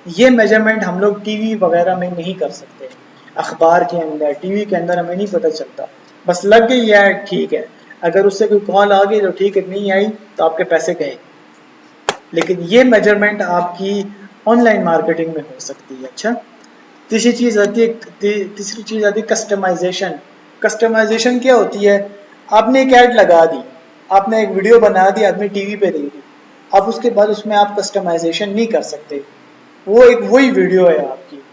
ये मेजरमेंट हम लोग टीवी वगैरह में नहीं कर सकते, अखबार के अंदर, टीवी के अंदर हमें नहीं पता चलता, बस लग गई ऐड ठीक है, अगर उससे कोई कॉल आ गई तो ठीक है, नहीं आई तो आपके पैसे गए। लेकिन ये मेजरमेंट आपकी ऑनलाइन मार्केटिंग में हो सकती है। अच्छा, तीसरी चीज़ आती है कस्टमाइजेशन। कस्टमाइजेशन क्या होती है, आपने एक ऐड लगा दी, आपने एक वीडियो बना दी, आदमी टीवी पे देख ली, अब उसके बाद उसमें आप कस्टमाइजेशन नहीं कर सकते, वो एक वही वीडियो है आपकी।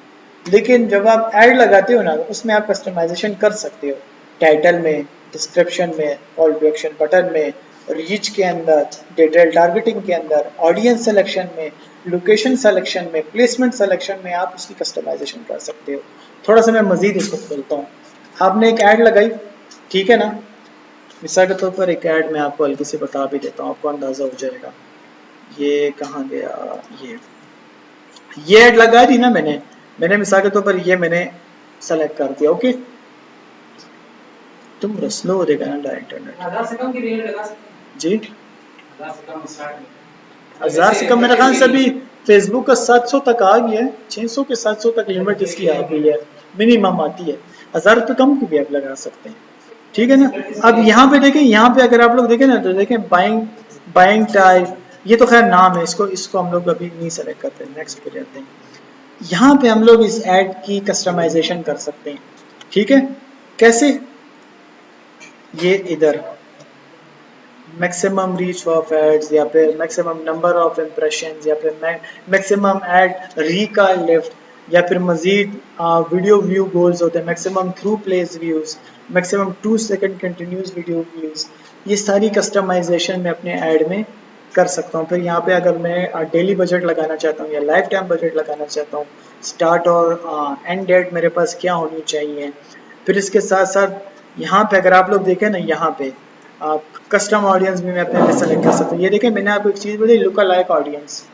लेकिन जब आप ऐड लगाते हो ना, उसमें आप कस्टमाइजेशन कर सकते हो, टाइटल में, डिस्क्रिप्शन में, कॉल टू एक्शन बटन में, रीच के अंदर, डिटेल टारगेटिंग के अंदर, ऑडियंस सिलेक्शन में, लोकेशन सिलेक्शन में, प्लेसमेंट सिलेक्शन में आप उसकी कस्टमाइजेशन कर सकते हो। थोड़ा सा मैं मजीद इसको खोलता हूँ। आपने एक ऐड लगाई, ठीक है ना, मिसाल के तौर पर एक ऐड मैं आपको हल्की से बता भी देता हूँ, आपको अंदाजा हो जाएगा। ये कहाँ गया, ये ऐड लगा दी ना मैंने मिसाल के तौर पर ये मैंने सेलेक्ट कर दिया, ओके। तुम स्लो हो देगा ना इंटरनेट 1000 से कम की रेट लगा सकते हैं जी। 1000 से कम स्टार्ट में 1000 से कम मेरे ख्याल से अभी फेसबुक का 700 तक आ गया है, 600 के 700 तक लिमिट इसकी आ गई है, मिनिमम आती है। 1000 रुपये कम की भी आप लगा सकते हैं, ठीक है ना। अब यहाँ पे देखें, यहाँ पे अगर आप लोग देखें ना तो देखें बाइंग टाइप, ये तो खैर नाम है, इसको हम लोग अभी नहीं सेलेक्ट करते, नेक्स्ट पे जाते हैं। यहाँ पे हम लोग इस ऐड की कस्टमाइजेशन कर सकते हैं, ठीक है। कैसे, ये इधर मैक्सिमम रीच ऑफ एड्स, या फिर मैक्सिमम नंबर ऑफ इम्प्रेशंस, या फिर मैक्सिमम एड रिकॉल लिफ्ट, या फिर मजीद वीडियो व्यू गोल्स होते हैं, maximum through place views, maximum 2 second continuous video views. ये सारी कस्टमाइजेशन मैं अपने ऐड में कर सकता हूँ। फिर यहाँ पे अगर मैं डेली बजट लगाना चाहता हूँ या लाइफ टाइम बजट लगाना चाहता हूँ, स्टार्ट और एंड डेट मेरे पास क्या होनी चाहिए। फिर इसके साथ साथ यहाँ पे अगर आप लोग देखें ना, यहाँ पे आप कस्टम ऑडियंस भी मैं अपने लिए सेलेक्ट कर सकता हूँ। ये देखें, मैंने आपको एक चीज़ बोली, look like audience.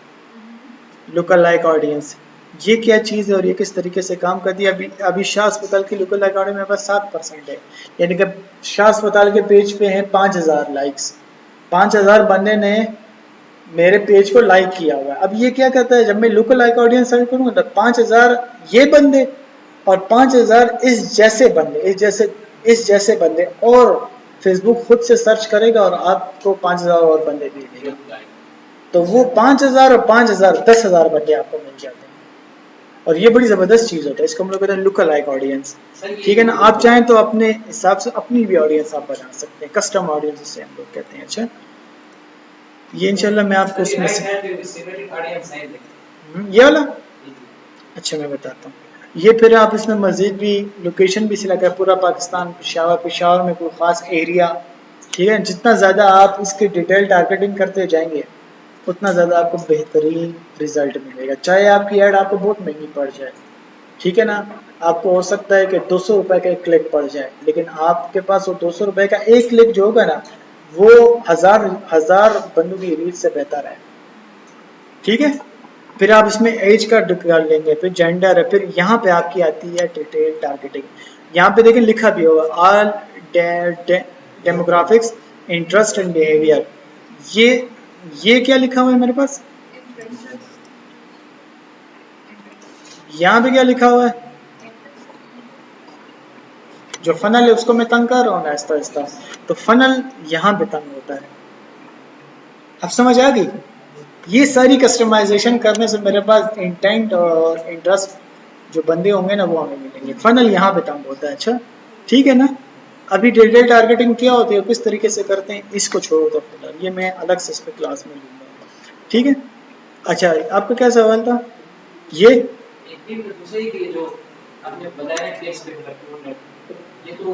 Look like audience ये क्या चीज़ है और ये किस तरीके से काम करती है। अभी शाह अस्पताल की लुक लाइक ऑडियंस मेरे पास 7% है, यानी कि शाह अस्पताल के पेज पे हैं 5000 लाइक्स, 5000 बंदे ने मेरे पेज को लाइक किया हुआ है। अब ये क्या करता है, जब मैं लुक लाइक ऑडियंस सेलेक्ट करूँगा तो 5000 ये बंदे और 5000 इस जैसे बंदे, और फेसबुक खुद से सर्च करेगा और आपको 5000 और बंदे दे देगा। तो वो 5000 और 5000 10,000 बंदे आपको मिल जाते हैं, और ये बड़ी ज़बरदस्त चीज़ होता है। इसको हम लोग कहते हैं लुक लाइक ऑडियंस, ठीक है ना। आप चाहें तो अपने हिसाब से अपनी भी ऑडियंस आप बना सकते हैं, कस्टम ऑडियंस जिसे हम लोग कहते हैं। अच्छा, ये इंशाल्लाह मैं आपको उसमें से ये वाला, अच्छा मैं बताता हूँ। ये फिर आप इसमें मज़ीद भी लोकेशन भी सिलेक्ट कर, पूरा पाकिस्तान, पेशावर में कोई ख़ास एरिया, ठीक है। जितना ज़्यादा आप इसकी डिटेल टारगेटिंग करते जाएंगे उतना ज़्यादा आपको बेहतरीन रिजल्ट मिलेगा। चाहे आपकी ऐड आपको बहुत महंगी पड़ जाए, ठीक है ना, आपको हो सकता है कि 200 रुपये का एक क्लिक पड़ जाए, लेकिन आपके पास वो 200 रुपये का एक क्लिक जो होगा ना, वो हजार बंदों की रीच से बेहतर है, ठीक है। फिर आप इसमें एज का कर लेंगे, फिर जेंडर है, फिर यहाँ पे आपकी आती है डिटेल टारगेटिंग। यहाँ पे देखें लिखा भी होगा all demographics, interest and behaviour. ये क्या लिखा हुआ है मेरे पास, यहाँ पे क्या लिखा हुआ है, जो फनल है उसको मैं तंग कर रहा हूँ ना आहिस्ता आहिस्ता, तो फनल यहाँ पे तंग होता है। अब समझ आ गई। ये सारी कस्टमाइजेशन करने से मेरे पास इंटेंट और इंटरेस्ट जो बंदे होंगे ना वो हमें मिलेंगे। फनल यहाँ पे तंग होता है, अच्छा ठीक है ना। अभी डिटेल टारगेटिंग क्या होती है, किस तरीके से करते हैं, इसको छोड़ो तो फिलहाल, ये मैं अलग से इस पर क्लास में लूँगा, ठीक है। अच्छा, आपका क्या सवाल था, ये दूसरी की जो आपने बताया ये तो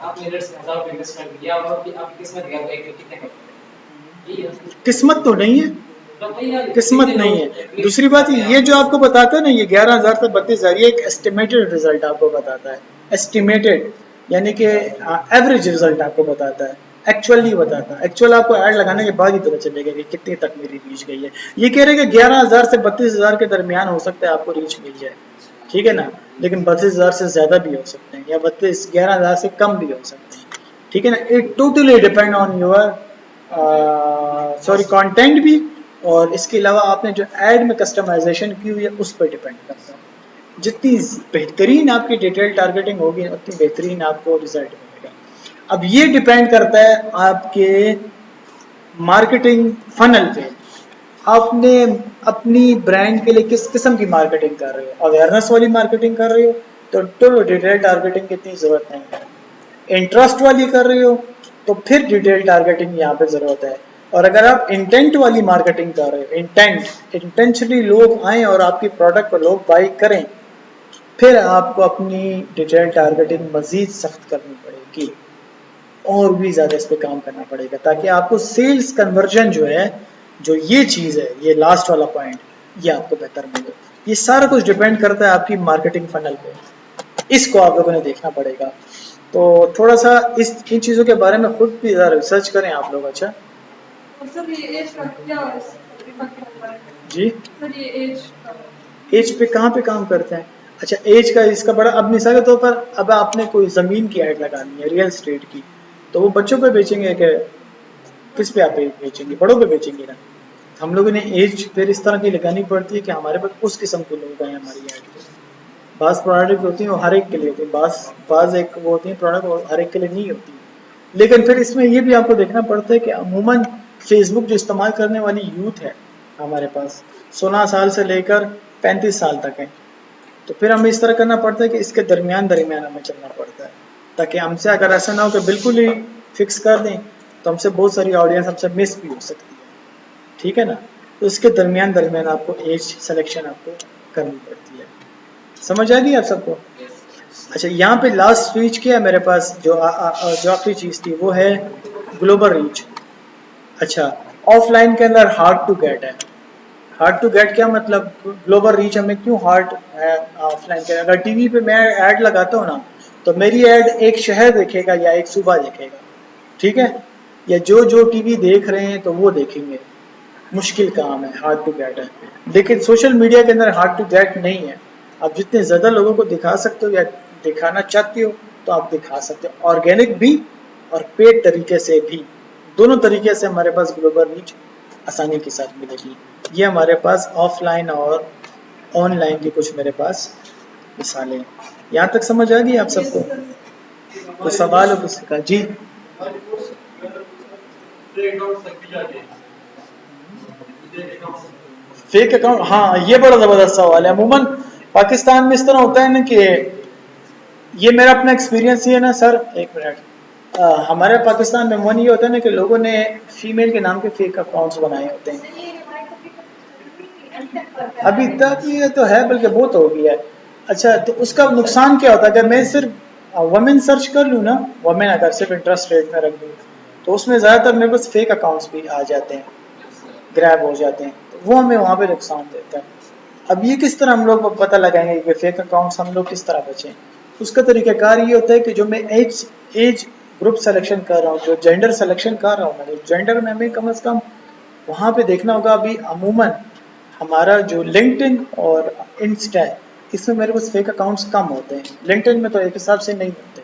आपने 1000 रुपये इन्वेस्टमेंट किया और कि आप किस्मत गया तो एक कितने का, किस्मत तो नहीं है, किस्मत नहीं है। दूसरी बात ये जो आपको बताता है ना, ये 11,000 से 32,000, ये एक एस्टिमेटेड रिजल्ट आपको बताता है। एस्टिमेटेड यानी कि एवरेज रिजल्ट आपको बताता है, एक्चुअल नहीं बताता। एक्चुअल आपको ऐड लगाने के बाद ही पता चलेगा कि कितने तक मेरी रीच गई है। ये कह रहे हैं कि 11,000 से 32,000 के दरमियान हो सकता है आपको रीच मिल जाए, ठीक है ना, लेकिन 32,000 से ज़्यादा भी हो सकते हैं, या 11,000 से कम भी हो सकते हैं, ठीक है ना। It totally depend on your content भी, और इसके अलावा आपने जो ऐड में कस्टमाइजेशन की हुई है उस पर डिपेंड करता है। जितनी बेहतरीन आपकी डिटेल टारगेटिंग होगी उतनी बेहतरीन आपको रिजल्ट मिलेगा। अब ये डिपेंड करता है आपके मार्केटिंग फनल पे, आपने अपनी ब्रांड के लिए किस किस्म की मार्केटिंग कर रहे हो। अवेयरनेस वाली मार्केटिंग कर रहे हो तो डिटेल टारगेटिंग की इतनी ज़रूरत नहीं है। इंटरेस्ट वाली कर रहे हो तो फिर डिटेल टारगेटिंग यहाँ पे ज़रूरत है। और अगर आप इंटेंट वाली मार्केटिंग कर रहे हो, इंटेंशनली लोग आएँ और आपकी प्रोडक्ट को लोग बाई करें, फिर आपको अपनी डिटेल टारगेटिंग मज़ीद सख्त करनी पड़ेगी और भी ज़्यादा इस पे काम करना पड़ेगा, ताकि आपको सेल्स कन्वर्जन जो है, जो ये चीज़ है, ये लास्ट वाला पॉइंट, ये आपको बेहतर मिले। ये सारा कुछ डिपेंड करता है आपकी मार्केटिंग फनल पे, इसको आप लोगों ने देखना पड़ेगा। तो थोड़ा सा इन चीज़ों के बारे में खुद भी ज़रा रिसर्च करें आप लोग। अच्छा और सर ये एज का क्या इफेक्ट होता है? जी, सर ये एज का एज पे कहाँ पे काम करते हैं? अच्छा, एज का इसका बड़ा, अब मिसाल के तौर पर अब आपने कोई ज़मीन की ऐड लगानी है, रियल एस्टेट की, तो वो बच्चों पे बेचेंगे कि किस पे आप बेचेंगे? बड़ों पे बेचेंगे ना। हम लोगों ने एज फिर इस तरह की लगानी पड़ती है कि हमारे पास उस किस्म के लोग आए हमारी ऐड पे। बास प्रोडक्ट होती हैं वो हर एक के लिए होती है, बास एक वो होती है प्रोडक्ट वो हर एक के लिए नहीं होती। लेकिन फिर इसमें ये भी आपको देखना पड़ता है कि अमूमन फेसबुक जो इस्तेमाल करने वाली यूथ है हमारे पास 16 साल से लेकर 35 साल तक है। तो फिर हमें इस तरह करना पड़ता है कि इसके दरमियान दरमियान हमें चलना पड़ता है, ताकि हमसे अगर ऐसा ना हो कि बिल्कुल ही फिक्स कर दें तो हमसे बहुत सारी ऑडियंस हमसे मिस भी हो सकती है। ठीक है ना। तो इसके दरमियान दरमियान आपको एज सिलेक्शन आपको करनी पड़ती है। समझ आ गई आप सबको? अच्छा, यहाँ पे लास्ट स्पीच क्या है मेरे पास, जो जो आखिरी चीज़ थी वो है ग्लोबल रीच। अच्छा, ऑफलाइन के अंदर हार्ड टू गेट है। हार्ड टू गेट क्या मतलब, ग्लोबल रीच हमें क्यों हार्ड है ऑफलाइन के? अगर टीवी पे मैं ऐड लगाता हूँ ना, तो मेरी ऐड एक शहर देखेगा या एक सूबा देखेगा, ठीक है, या जो जो टीवी देख रहे हैं तो वो देखेंगे। मुश्किल काम है, हार्ड टू गेट है। लेकिन सोशल मीडिया के अंदर हार्ड टू गेट नहीं है। आप जितने ज़्यादा लोगों को दिखा सकते हो या दिखाना चाहते हो तो आप दिखा सकते हो, ऑर्गेनिक भी और पेड तरीके से भी, दोनों तरीके से हमारे पास ग्लोबल रीच आसानी के साथ मिलेगी। ये हमारे पास ऑफलाइन और ऑनलाइन की कुछ मेरे पास मिसालें। यहाँ तक समझ आ गई आप सबको? कोई सवाल हो किसी का? जी, फेक अकाउंट, हाँ ये बड़ा ज़बरदस्त सवाल है। अमूमन पाकिस्तान में इस तरह होता है ना कि ये मेरा अपना एक्सपीरियंस ही है ना सर, एक मिनट, हमारे पाकिस्तान में मन ये होता है ना कि लोगों ने फीमेल के नाम के फेक अकाउंट्स बनाए होते हैं। ये हमारे अभी तक करता अभी तक ये तो है, बल्कि बहुत हो गया है। अच्छा, तो उसका नुकसान क्या होता है? अगर मैं सिर्फ वमेन सर्च कर लूँ ना, वमेन अगर सिर्फ इंटरेस्ट रेट में रख दूँ, तो उसमें ज़्यादातर मेरे पास फेक अकाउंट्स भी आ जाते हैं, ग्रैब हो जाते हैं, तो वो हमें वहाँ पे नुकसान देता है। अब ये किस तरह हम लोग पता लगाएंगे कि फेक अकाउंट्स हम लोग किस तरह बचें? उसका तरीक़ाकार ये होता है कि जो मैं एज ग्रुप सेलेक्शन कर रहा हूँ, जो जेंडर सेलेक्शन कर रहा हूँ मैं, जेंडर में हमें कम से कम वहाँ पे देखना होगा। अभी अमूमन हमारा जो लिंक्डइन और इंस्टा है, इसमें मेरे पास फेक अकाउंट्स कम होते हैं। लिंक्डइन में तो एक हिसाब से नहीं होते,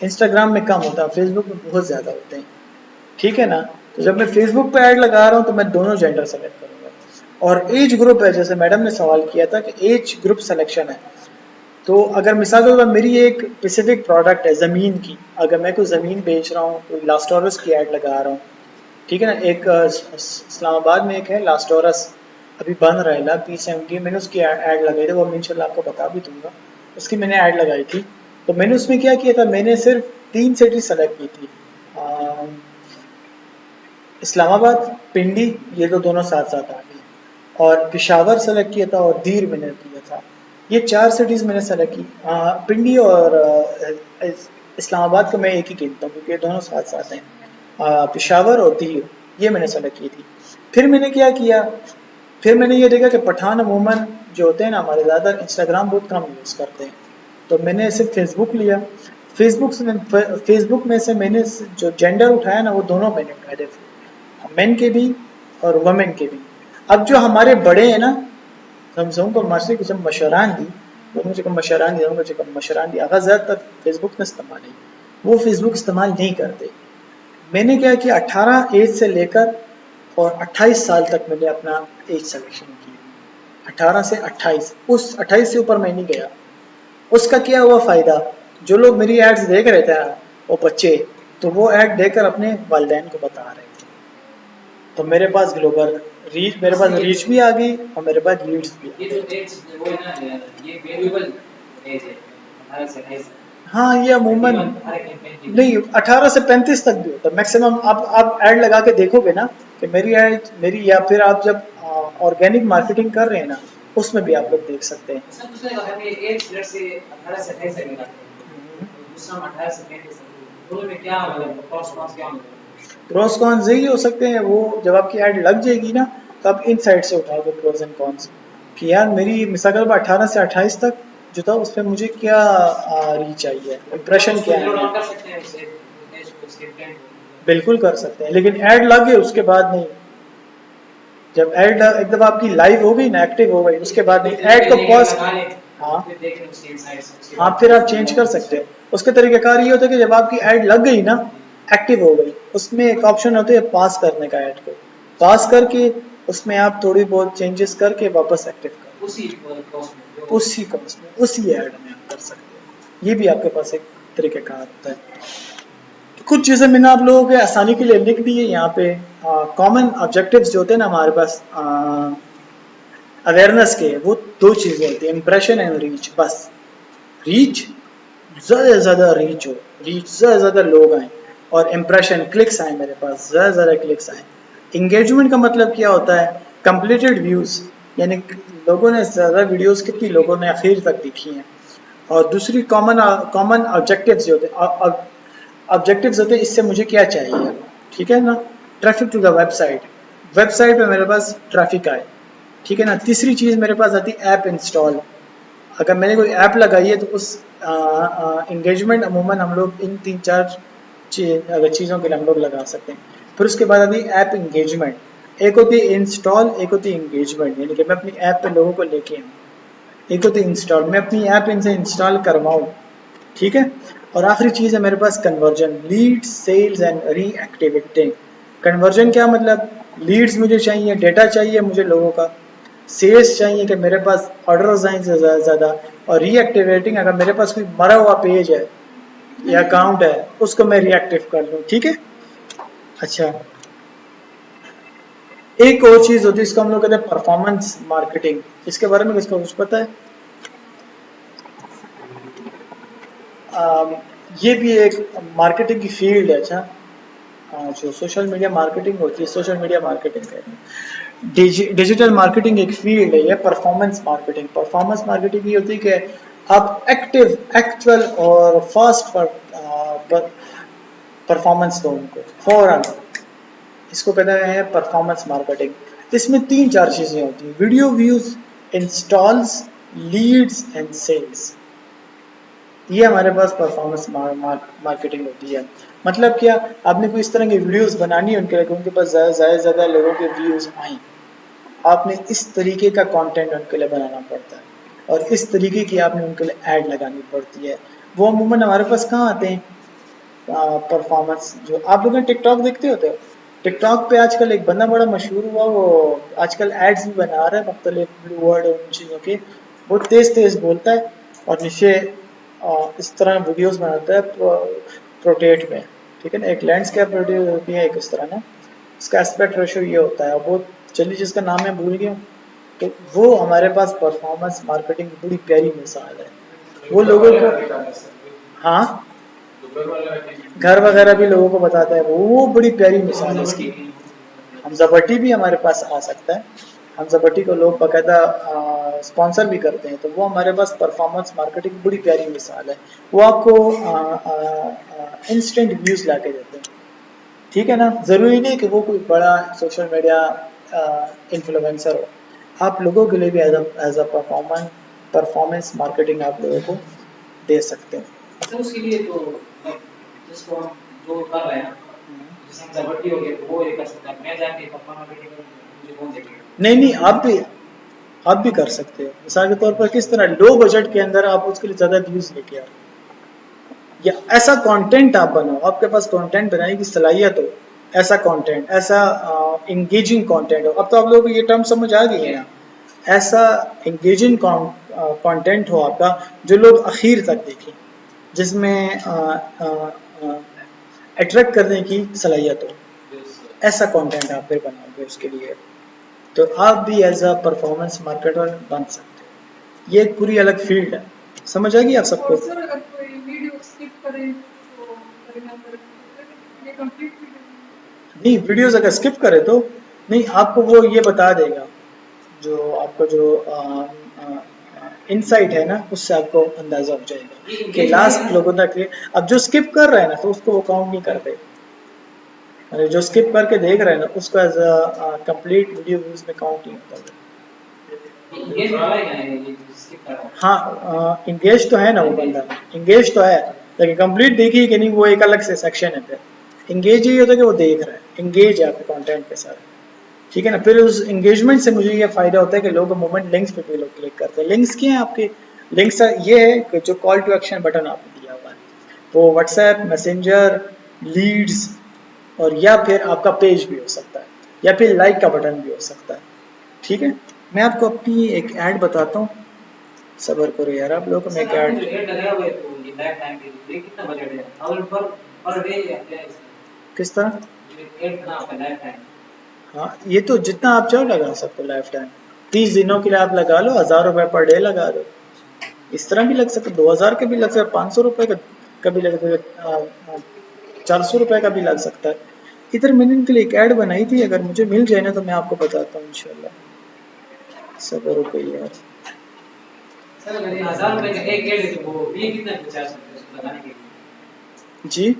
इंस्टाग्राम में कम होता है, फेसबुक में बहुत ज़्यादा होते हैं। ठीक है ना। तो जब मैं फेसबुक पे ऐड लगा रहा हूँ तो मैं दोनों जेंडर सेलेक्ट करूँगा। और एज ग्रुप है, जैसे मैडम ने सवाल किया था कि एज ग्रुप सिलेक्शन है, तो अगर मिसाल के तौर पर मेरी एक स्पेसिफिक प्रोडक्ट है ज़मीन की, अगर मैं कोई ज़मीन बेच रहा हूँ, कोई लास्टोरस की ऐड लगा रहा हूँ, ठीक है ना। एक इस्लामाबाद में एक है लास्टोरस, अभी बन रहा है ना P70, मैंने उसकी ऐड लगाई थी, वो मैं इंशाल्लाह आपको बता भी दूंगा। उसकी मैंने ऐड लगाई थी, तो मैंने उसमें क्या किया था, मैंने सिर्फ 3 सिटी सेलेक्ट की थी, इस्लामाबाद, पिंडी, ये तो दोनों साथ साथ आ गए, और पेशावर सेलेक्ट किया था, और दीर मैंने किया था। ये 4 सिटीज़ मैंने सेलेक्ट की। पिंडी और इस्लामाबाद को मैं एक ही गिनता हूँ क्योंकि ये दोनों साथ साथ हैं। पेशावर और दीर, ये मैंने सेलेक्ट की थी। फिर मैंने क्या किया, फिर मैंने ये देखा कि पठान अमूमन जो होते हैं ना हमारे, ज़्यादा इंस्टाग्राम बहुत कम यूज़ करते हैं, तो मैंने सिर्फ फेसबुक लिया। फेसबुक में से मैंने जो जेंडर उठाया ना, वो दोनों मैंने उठाए थे, मेन के भी और वमेन के भी। अब जो हमारे बड़े हैं ना, हम को मासी कुछ मशरान दी, वो मुझे मशरान दी, मुझे मशरान दी, अगर ज़्यादातर फेसबुक में इस्तेमाल नहीं, वो फेसबुक इस्तेमाल नहीं करते। मैंने क्या किया, 18 एज से लेकर और 28 साल तक मैंने अपना एज सिलेक्शन किया, 18 से 28, उस 28 से ऊपर मैं नहीं गया। उसका क्या हुआ फ़ायदा, जो लोग मेरी एड्स देख रहे थे वो बच्चे, तो वो ऐड देखकर अपने वालिदैन को बता रहे थे, तो मेरे पास ग्लोबल रीच, मेरे पास रीच भी आ गई और मेरे पास लीड्स भी आ ये गई। जो एज वो है ना, ये वैल्यूएबल एज है, 18 से 28। हाँ ये अमूमन हर एक कैंपेन के लिए नहीं 18 से 35 तक भी होता है मैक्सिमम। आप ऐड लगा के देखोगे ना कि मेरी ऐड मेरी, या फिर आप जब ऑर्गेनिक मार्केटिंग कर रहे हैं ना उसमें भी आप लोग देख सकते हैं। सर दूसरे का है कि एज लेट से 18 से 28 तक लगाते हैं हम्म। और दूसरा में 18 से 35 तक, दोनों में क्या मतलब क्रॉस क्रॉस क्या होता है? प्रोस कॉन्स यही हो सकते हैं, वो जब आपकी ऐड लग जाएगी ना तो आप इन साइड से उठाओगे प्रोस एंड कॉन्स कि यार मेरी मिसाल 18 से 28 तक जो था उस पर मुझे क्या रीच आई है, तो इंप्रेशन उसको क्या जीरो है। डाउन कर सकते हैं उसे एज को उसके ट्रेंड को मतलब। बिल्कुल कर सकते हैं, लेकिन ऐड लग गए उसके बाद नहीं। जब ऐड एकदम आपकी लाइव हो गई ना, एक्टिव हो गई, उसके बाद नहीं, एक ऐड को लेके पॉज। लगा ले हाँ फिर देखें उसके इनसाइट्स उसके हाँ, बाद फिर आप चेंज कर सकते हैं। उसका तरीकाकार ये होता है कि जब आपकी ऐड लग गई ना, एक्टिव हो गई, उसमें एक ऑप्शन होता है पास करने का, ऐड को पास करके उसमें आप थोड़ी बहुत चेंजेस करके वापस एक्टिव कर उसी कॉस्ट में जो उसी कॉस्ट में उसी ऐड में आप कर सकते हैं। ये भी आपके पास एक तरीकाकार होता है। तो कुछ चीज़ें मैंने आप लोगों के आसानी के लिए लिख दी है यहाँ पे। कॉमन ऑब्जेक्टिव्स जो होते हैं ना हमारे पास अवेयरनेस के, वो दो चीज़ें होती हैं, इंप्रेशन एंड रीच। बस रीच, ज़्यादा से ज़्यादा रीच हो, रीच ज़्यादा से ज़्यादा लोग आए, और इम्प्रेशन क्लिक्स आए, मेरे पास ज़्यादा से ज़्यादा क्लिक्स आए। इंगेजमेंट का मतलब क्या होता है, कंप्लीटेड व्यूज़, यानी लोगों ने ज़्यादा वीडियोस कितनी लोगों ने आखिर तक देखी हैं। और दूसरी कॉमन कॉमन ऑब्जेक्टिव्स जो होते हैं, ऑब्जेक्टिव्स होते हैं इससे मुझे क्या चाहिए, ठीक है ना। Traffic to the website, website पे मेरे पास ट्रैफिक आए, ठीक है ना। तीसरी चीज़ मेरे पास आती है ऐप इंस्टॉल। अगर मैंने कोई ऐप लगाई है तो उस इंगेजमेंट अमूमन हम लोग इन 3-4 चीज़ों के लिए हम लोग लगा सकते हैं। फिर उसके बाद आती है ऐप इंगेजमेंट। एक होती है इंस्टॉल, एक होती है इंगेजमेंट, यानी कि मैं अपनी ऐप पे लोगों को लेके आऊँ। एक होती है इंस्टॉल, मैं अपनी ऐप इनसे इंस्टॉल करवाऊँ, ठीक है। और आखिरी चीज़ है मेरे पास conversion, leads sales and reactivating. Conversion क्या मतलब, लीड्स मुझे चाहिए, डेटा चाहिए मुझे लोगों का, सेल्स चाहिए कि मेरे पास ऑर्डर्स आए ज़्यादा से ज़्यादा, और रीएक्टिवेटिंग अगर मेरे पास कोई मरा हुआ पेज है या अकाउंट है उसको मैं रीएक्टिव कर लूँ, ठीक है। अच्छा, एक और चीज़ होती है इसको हम लोग कहते हैं परफॉर्मेंस मार्केटिंग। इसके बारे में किसको कुछ पता है? अम, ये भी एक मार्केटिंग की फील्ड है। अच्छा, जो सोशल मीडिया मार्केटिंग होती है, सोशल मीडिया मार्केटिंग कहते हैं। डिजिटल मार्केटिंग एक फील्ड है, ये परफॉर्मेंस मार्केटिंग। परफॉर्मेंस मार्केटिंग ये होती है कि आप एक्टिव, एक्चुअल और फास्ट पर परफॉर्मेंस दो उनको फौरन, इसको कहते हैं परफॉर्मेंस मार्केटिंग। इसमें 3-4 चीज़ें होती हैं, video views, installs, leads and sales. ये हमारे पास परफॉर्मेंस मार्केटिंग होती है। मतलब क्या, आपने कोई इस तरह की वीडियोस बनानी है उनके लिए, उनके पास ज़्यादा से ज़्यादा लोगों के व्यूज़ आए, आपने इस तरीके का कंटेंट उनके लिए बनाना पड़ता है, और इस तरीके की आपने उनके लिए ऐड लगानी पड़ती है। वो अमूमन हमारे पास कहाँ आते हैं, परफॉर्मेंस। जो आप लोग टिकटॉक देखते होते हो, टिकटॉक पे आजकल एक बंदा बड़ा मशहूर हुआ, वो आजकल एड्स भी बना रहा है मुख्तलिफ ब्लू वर्ड और उन चीज़ों के। बहुत तेज़ तेज़ बोलता है और नीचे इस तरह वीडियोस बनाता है प्रोटेट में, ठीक है ना। एक लैंडस्केप वीडियो होती है, एक इस तरह ना, इसका एस्पेक्ट रेशो ये होता है। और बहुत जल्दी जिसका नाम मैं भूल गया हूँ, तो वो हमारे पास परफॉर्मेंस मार्केटिंग की बड़ी प्यारी मिसाल है। वो लोगों को, हाँ, घर वगैरह भी लोगों को बताता है, वो बड़ी प्यारी मिसाल है इसकी। हमजा भट्टी भी हमारे पास आ सकता है, हमजा भट्टी को लोग बाकायदा स्पॉन्सर भी करते हैं, तो वो हमारे पास परफॉर्मेंस मार्केटिंग की बड़ी प्यारी मिसाल है। वो आपको इंस्टेंट व्यूज़ ला के देते हैं, ठीक है ना। ज़रूरी नहीं कि वो कोई बड़ा सोशल मीडिया इन्फ्लुएंसर हो, आप लोगों के लिए भी एज अ परफॉर्मेंस मार्केटिंग आप लोगों को दे सकते हैं। अच्छा उसके लिए तो मतलब जिसको हम जो कर रहे हैं ना, जैसे हम जबरटी हो गया तो वो ये कर सकता है, मैं जाके परफॉर्म मार्केटिंग करूँ मुझे कौन देखेगा? नहीं नहीं, आप भी कर सकते हो। मिसाल के तौर पर किस तरह लो बजट के अंदर आप उसके लिए ज़्यादा व्यूज़ लेके आ रहे हो, या ऐसा कंटेंट आप बनाओ, आपके पास कंटेंट बनाने की सलाहियत हो, ऐसा कंटेंट, ऐसा इंगेजिंग कंटेंट हो। अब तो आप लोगों को ये टर्म समझ आ गई है ना, ऐसा इंगेजिंग कंटेंट हो आपका जो लोग आखिर तक देखें, जिसमें अट्रैक्ट करने की सलाहियत हो, ऐसा कंटेंट आप फिर बनाओगे उसके लिए, तो आप भी एज अ परफॉर्मेंस मार्केटर बन सकते हो। ये एक पूरी अलग फील्ड है। समझ आ गई आप सबको? और सर अगर कोई वीडियो ये कंप्लीट नहीं, वीडियोस अगर स्किप करे तो नहीं, आपको वो ये बता देगा, जो आपका जो इनसाइट है ना, उससे आपको अंदाजा हो जाएगा कि लास्ट लोगों तक अब जो स्किप कर रहे हैं ना, तो उसको वो काउंट नहीं करते, और जो स्किप करके देख रहे हैं ना, उसको एज कंप्लीट वीडियो व्यूज में काउंट नहीं होता वो। इंगेज वाला है क्या ये स्किप कर रहा है? हाँ, इंगेज तो है ना वो बंदा, इंगेज तो है, लेकिन कंप्लीट देखिए कि नहीं, वो एक अलग से सेक्शन है। फिर इंगेज ही होता है कि वो देख रहा है, इंगेज है आपके कंटेंट के साथ, ठीक है ना। फिर उस एंगेजमेंट से मुझे ये फायदा होता है कि लोग मूवमेंट लिंक्स पे भी लोग क्लिक करते हैं। लिंक्स क्या है आपके? लिंक्स ये है कि जो कॉल टू एक्शन बटन आपने दिया हुआ है, वो व्हाट्सएप, मैसेंजर, लीड्स, और या फिर आपका पेज भी हो सकता है, या फिर लाइक का बटन भी हो सकता है, ठीक है। मैं आपको अपनी एक ऐड बताता हूँ, सबर करो यार आप लोग, मैं एक सर आपने ऐड जो एड लगाया हुआ है तो ये लाइफ टाइम के लिए कितना बजट है और पर डे या क्या है इसका? किस तरह। जो एड बना आपका लाइफ टाइम हाँ, ये तो जितना आप चाहो लगा सकते हो लाइफ टाइम, 30 दिनों के लिए आप लगा लो, 1000 रुपये पर डे लगा दो, इस तरह भी लग सकता है, 2000 का भी लग सकता है, 500 रुपये का भी लग सकता है, 400 रुपये का भी लग सकता है। इधर मैंने इनके लिए एक ऐड बनाई थी, अगर मुझे मिल जाए ना तो मैं आपको बताता हूँ इंशाल्लाह। सबर रुपये यार। सर अगर ये 1000 रुपए का एक एड है तो वो भी कितना चार्ज करते हैं उसको लगाने के लिए? जी,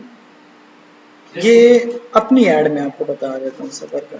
ये अपनी ऐड में आपको बता देता हूँ, सबर का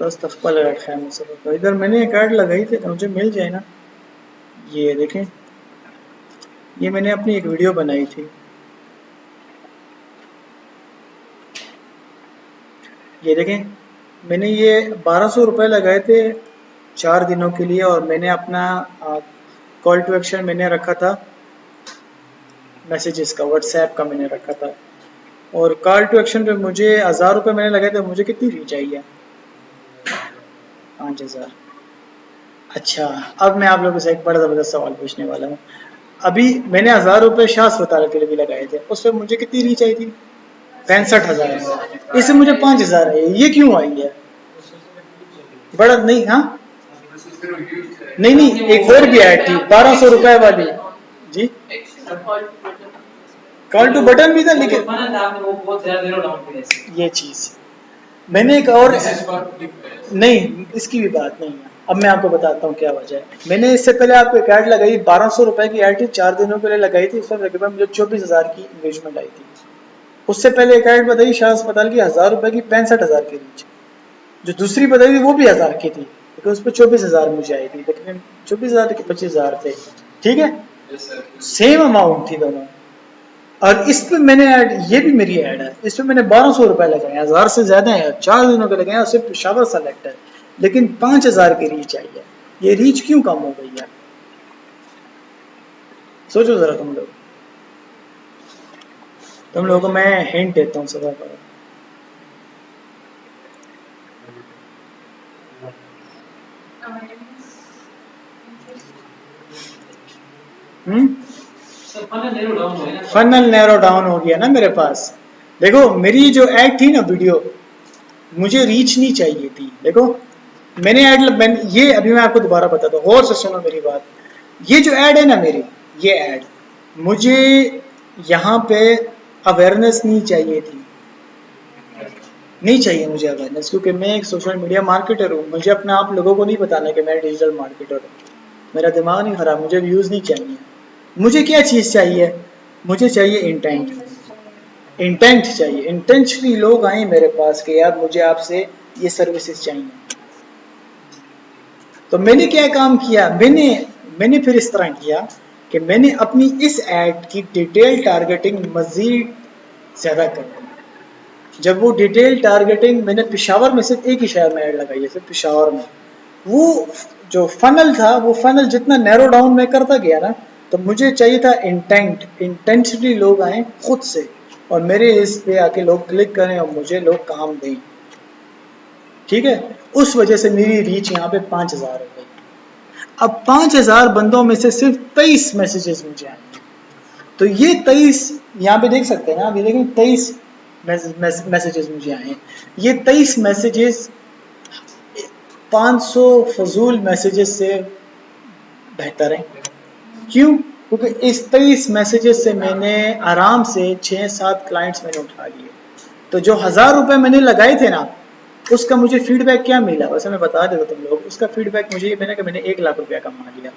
तस्तकबल खैर सब तो इधर मैंने एक ऐड लगाई थी, तो मुझे मिल जाए ना, ये देखें, ये मैंने अपनी एक वीडियो बनाई थी, ये देखें, मैंने ये 1200 रुपये लगाए थे 4 दिनों के लिए, और मैंने अपना कॉल टू एक्शन मैंने रखा था मैसेजेस का, व्हाट्सएप का मैंने रखा था, और कॉल टू एक्शन पे मुझे 1000 रुपये मैंने लगाए थे, मुझे कितनी रीच आई है? 5000। अच्छा, अब मैं आप लोगों से एक बड़ा ज़बरदस्त सवाल पूछने वाला हूँ। अभी मैंने 1000 रुपये शाह अस्पताल के लिए भी लगाए थे, उस पर मुझे कितनी रीच आई थी? 65,000। इससे मुझे 5000 आई है, ये क्यों आई है? बड़ा नहीं, हाँ नहीं नहीं, एक और भी ऐड थी 1200 रुपये वाली जी, कॉल टू बटन भी था, लेकिन आपने वो बहुत ज्यादा जीरो डाउन किया है ये चीज़ मैंने एक और नहीं, इसकी भी बात नहीं है। अब मैं आपको बताता हूँ क्या वजह है। मैंने इससे पहले आपको एक ऐड लगाई, 1200 रुपये की ऐड थी, 4 दिनों के लिए लगाई थी, उस वक्त मुझे 24,000 की इंगेजमेंट आई थी। उससे पहले एक ऐड बताई शाह अस्पताल की, 1000 रुपये की, 65,000 की रीच। जो दूसरी बताई थी वो भी 1000 की थी, लेकिन उस पर 24,000 मुझे आई थी, लेकिन 24,000 के 25,000 थे, ठीक है, सेम अमाउंट थी दोनों। और इस पे मैंने ऐड, ये भी मेरी ऐड है, इस पे मैंने 1200 रुपये लगाए, 1000 से ज्यादा है, 4 दिनों के लगाए, और सिर्फ पेशावर सेलेक्ट है, लेकिन 5000 की रीच आई है। ये रीच क्यों कम हो गई है? सोचो जरा तुम लोगों को मैं हिंट देता हूँ सदा पर। सर फनल नैरो डाउन हो गया ना फनल नैरो डाउन हो गया ना मेरे पास। देखो मेरी जो ऐड थी ना वीडियो, मुझे रीच नहीं चाहिए थी। देखो मैंने ये अभी मैं आपको दोबारा बताता हूँ, गौर से सुनो मेरी बात। ये जो ऐड है ना मेरी, ये ऐड मुझे यहाँ पे अवेयरनेस नहीं चाहिए थी, नहीं चाहिए मुझे अवेयरनेस, क्योंकि मैं एक सोशल मीडिया मार्केटर हूँ। मुझे अपने आप लोगों को नहीं बताना कि मैं डिजिटल मार्केटर हूँ। मेरा दिमाग नहीं खराब, मुझे व्यूज़ नहीं चाहिए। मुझे क्या चीज़ चाहिए? मुझे चाहिए इंटेंट, इंटेंट चाहिए, इंटेंशनली लोग आए मेरे पास कि यार मुझे आपसे ये सर्विसेज चाहिए। तो मैंने क्या काम किया, मैंने फिर इस तरह किया कि मैंने अपनी इस ऐड की डिटेल टारगेटिंग मज़ीद ज़्यादा कर दी। जब वो डिटेल टारगेटिंग मैंने पेशावर में सिर्फ एक ही शहर में ऐड लगाई है, सिर्फ पेशावर में, वो जो फनल था, वो फनल जितना नैरो डाउन में करता गया ना, तो मुझे चाहिए था इंटेंशनली लोग आए खुद से, और मेरे इस पे आके लोग क्लिक करें और मुझे लोग काम दें। ठीक है, उस वजह से मेरी रीच यहाँ पे 5000 हो गई। अब 5000 बंदों में से सिर्फ 23 मैसेजेस मुझे आएंगे। तो ये 23 यहाँ पे देख सकते हैं ना, अभी देखें 23 मैसेजेस मुझे आए। ये 23 मैसेजेस 500 फजूल मैसेजेस से बेहतर है। क्यों? क्योंकि इस 23 मैसेजेस से मैंने आराम से 6-7 क्लाइंट्स मैंने उठा लिए। तो जो 1000 रुपए मैंने लगाए थे ना, उसका मुझे फीडबैक क्या मिला, वैसे मैं बता देता तुम लोग। उसका फीडबैक मुझे ये मिला कि मैंने 1 लाख रुपया कमा लिया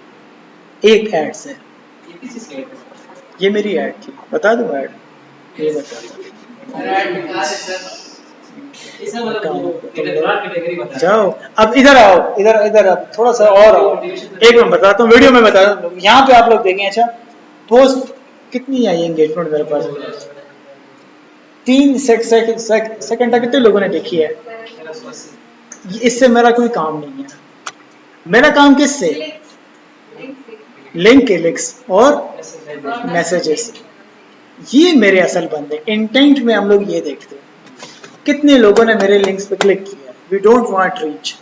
एक ऐड से। ये किस चीज़ का है? ये मेरी ऐड थी, बता दूं ऐड? ये बता इसका मतलब वो कैटेगरी बता जाओ। अब इधर आओ, इधर इधर अब थोड़ा सा और आओ। एक मिनट बताता हूँ, वीडियो में बता रहा हूँ। यहाँ पे आप लोग देखें। अच्छा, पोस्ट कितनी आई एंगेजमेंट मेरे पास? 3 सेकंड तक कितने लोगों ने देखी है? इससे मेरा कोई काम नहीं है। मेरा काम किससे? लिंक, क्लिक्स और मैसेजेस। ये मेरे असल बंदे। इंटेंट में हम लोग ये देखते हैं कितने लोगों ने मेरे लिंक्स पे क्लिक किया। We don't want reach.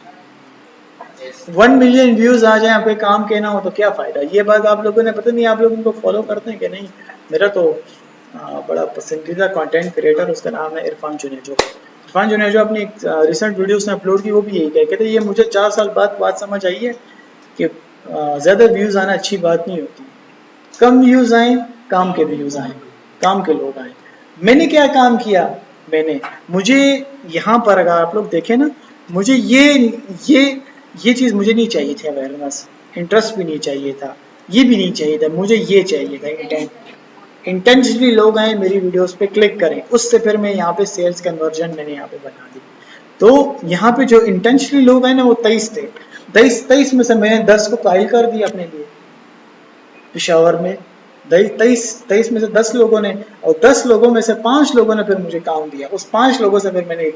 1 million views आ जाए आपके काम के ना हो तो क्या फायदा। ये बात आप लोगों ने, पता नहीं आप लोग उनको फॉलो करते हैं कि नहीं। मेरा तो बड़ा पसंदीदा कंटेंट क्रिएटर, उसका नाम है इरफान जुनेजो। इरफान जुनेजो अपनी रिसेंट वीडियोस ने अपलोड की, वो भी यही कहते ये मुझे 4 साल बाद बात समझ आई है कि ज़्यादा व्यूज़ आना अच्छी बात नहीं होती। कम व्यूज़ आए, काम के व्यूज़ आए, काम के लोग आए। मैंने क्या काम किया? मुझे यहाँ पर अगर आप लोग देखें ना, मुझे ये चीज़ मुझे नहीं चाहिए थी। अवेयरनेस, इंटरेस्ट भी नहीं चाहिए था, ये भी नहीं चाहिए था, मुझे ये चाहिए था इंटेंशनली लोग आए मेरी वीडियोस पे क्लिक करें, उससे फिर मैं यहाँ पे सेल्स कन्वर्जन मैंने यहाँ पे बना दी। तो यहाँ पे जो इंटेंशनली लोग आए ना वो 23 थे। 23 में से मैंने 10 को कायल कर दिया अपने लिए पिशावर में। 23 में से 10 लोगों ने, और 10 लोगों में से 5 लोगों ने फिर मुझे काम दिया। उस 5 लोगों से फिर मैंने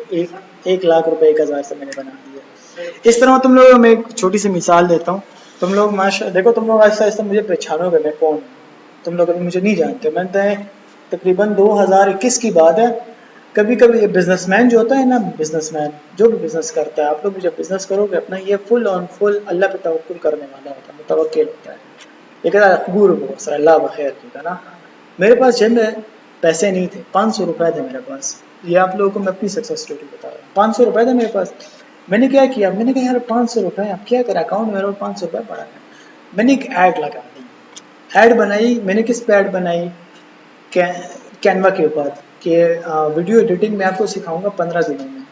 1 लाख रुपए 1000 से मैंने बना दिया। इस तरह तुम लोगों में एक छोटी सी मिसाल देता हूँ। तुम लोग माशा देखो, तुम लोग आहिस्ता आहिस्ता मुझे पहचानोगे मैं कौन हूँ। तुम लोग अभी मुझे नहीं जानते। मैं तकरीबन 2021 की बात है। कभी कभी बिजनेसमैन जो होता है ना, बिजनेसमैन जो भी बिजनेस करता है, आप लोग जब बिजनेस करोगे अपना, ये फुल ऑन फुल अल्लाह पे तवक्कुल करने वाला होता है, मुतवक्किल होता है। ये कहता है अकबूर अल्लाह बखैर होता ना। मेरे पास जेब में पैसे नहीं थे, 500 रुपए थे मेरे पास। ये आप लोगों को मैं अपनी सक्सेस स्टोरी बता रहा हूँ। 500 रुपए थे मेरे पास। मैंने क्या किया, मैंने कहा यार 500 रुपए अब क्या करें, अकाउंट में 500 रुपए पड़ा है। मैंने एक ऐड लगा दी, ऐड बनाई। मैंने किस पे ऐड बनाई? कैनवा के ऊपर कि वीडियो एडिटिंग मैं आपको सिखाऊंगा 15 दिनों में।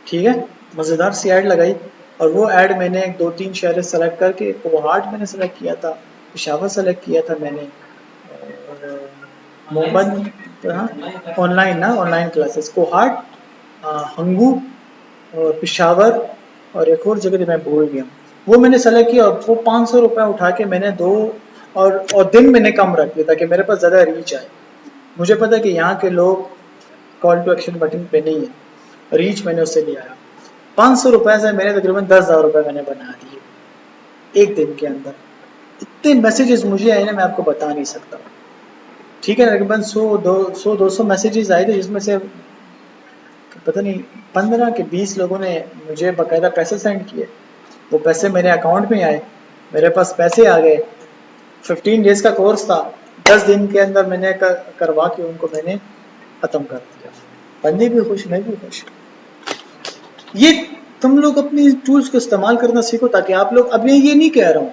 ठीक है, मज़ेदार सी ऐड लगाई। और वो ऐड मैंने 2-3 शहर सेलेक्ट करके, कोहाट मैंने सेलेक्ट किया था, पेशावर सेलेक्ट किया था मैंने, और मोहम्मद ऑनलाइन क्लासेस कोहाट, हंगू और पेशावर और एक और जगह मैं भूल गया। वो मैंने सेलेक्ट किया और वो 500 रुपये उठा के मैंने और दिन मैंने कम रख दिया ताकि मेरे पास ज़्यादा रीच आए। मुझे पता है कि यहाँ के लोग कॉल टू एक्शन बटन पे नहीं है, रीच मैंने उससे लिया है। 500 रुपये से मैंने तकरीबन 10,000 रुपये मैंने बना दिए एक दिन के अंदर। इतने मैसेजेस मुझे आए ना, मैं आपको बता नहीं सकता। ठीक है, तकरीबन 100-200 मैसेजेस आए थे, जिसमें से पता नहीं 15 के 20 लोगों ने मुझे बाकायदा पैसे सेंड किए। वो पैसे मेरे अकाउंट में आए, मेरे पास पैसे आ गए। 15 डेज का कोर्स था, 10 दिन के अंदर मैंने करवा के उनको मैंने ख़त्म कर दिया। बंदे भी खुश, मैं भी खुश। ये तुम लोग अपनी टूल्स को इस्तेमाल करना सीखो, ताकि आप लोग, अब मैं ये नहीं कह रहा हूँ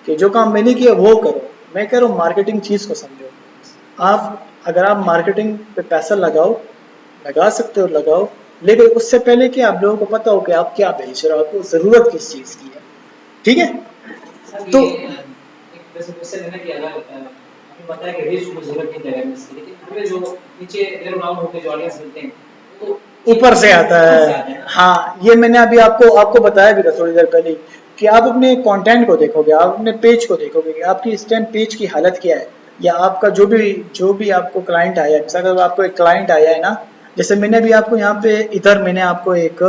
कि जो काम मैंने किया वो करो, मैं कह रहा हूँ मार्केटिंग चीज़ को समझो। अगर आप मार्केटिंग पे पैसा लगा सकते हो लगाओ, लेकिन उससे पहले कि आप लोगों को पता हो कि आप क्या बेच रहे हो, आपको ज़रूरत किस चीज़ की है। ठीक है, तो एक वैसे क्वेश्चन है ना कि अगर आपने बताया कि रीच को जरूरत नहीं है अवेयरनेस की, लेकिन हमें जो नीचे एरो डाउन होकर जो ऑडियंस मिलते हैं तो ऊपर से आता है। हाँ, ये मैंने अभी आपको बताया भी था थोड़ी देर पहले कि आप अपने कंटेंट को देखोगे, आप अपने पेज को देखोगे कि आपकी इस टाइम पेज की हालत क्या है, या आपका जो भी आपको क्लाइंट आया है। अगर आपको एक क्लाइंट आया है ना, जैसे मैंने अभी आपको यहाँ पे इधर मैंने आपको एक